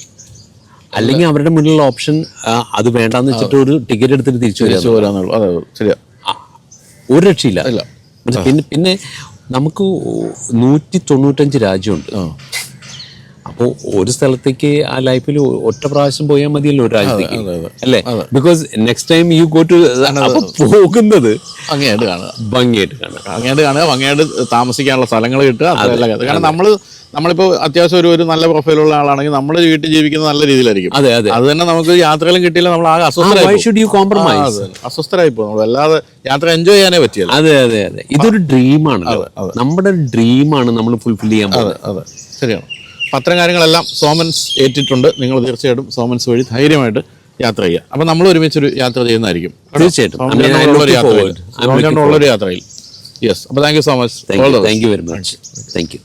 അല്ലെങ്കിൽ അവരുടെ മുന്നിലുള്ള ഓപ്ഷൻ അത് വേണ്ടാന്ന് വെച്ചിട്ട് ഒരു ടിക്കറ്റ് എടുത്തിട്ട് തിരിച്ചു വരാന്നുള്ളൂ. അതെ, ശരിയാ. ഒരു രക്ഷയില്ല. പിന്നെ നമുക്ക് 195 രാജ്യമുണ്ട്. അപ്പോൾ ഒരു സ്ഥലത്തേക്ക് ആ ലൈഫിൽ ഒറ്റ പ്രാവശ്യം പോയാൽ മതിയല്ലോ ഒരു രാജ്യത്തേക്ക്, അല്ലേ? Because next time you go to, പോകുന്നത് ഭംഗിയായിട്ട് കാണുക, ഭംഗിയായിട്ട് താമസിക്കാനുള്ള സ്ഥലങ്ങൾ കിട്ടുക, അതെല്ലാം. കാരണം നമ്മളിപ്പോൾ അത്യാവശ്യം ഒരു നല്ല പ്രൊഫൈലുള്ള ആളാണെങ്കിൽ നമ്മുടെ വീട്ടിൽ ജീവിക്കുന്നത് നല്ല രീതിയിലായിരിക്കും. അതെ. അത് തന്നെ നമുക്ക് യാത്രകളും കിട്ടിയില്ല, നമ്മൾ ആകെ അസ്വസ്ഥരായി പോകും. അല്ലാതെ യാത്ര എൻജോയ് ചെയ്യാനേ പറ്റിയല്ല. അതെ. ഇതൊരു ഡ്രീമാണ്, നമ്മുടെ ഡ്രീമാണ് നമ്മൾ ഫുൾഫിൽ ചെയ്യാൻ പോകുന്നത്. അതെ, ശരിയാണ്. അപ്പം അത്തരം കാര്യങ്ങളെല്ലാം സോമൻസ് ഏറ്റിട്ടുണ്ട്. നിങ്ങൾ തീർച്ചയായിട്ടും സോമൻസ് വഴി ധൈര്യമായിട്ട് യാത്ര ചെയ്യുക. അപ്പം നമ്മൾ ഒരുമിച്ചൊരു യാത്ര ചെയ്യുന്നതായിരിക്കും തീർച്ചയായിട്ടും, ഉള്ളൊരു യാത്രയിൽ. യെസ്. അപ്പോൾ thank you so much. Thank you very much. Thank you.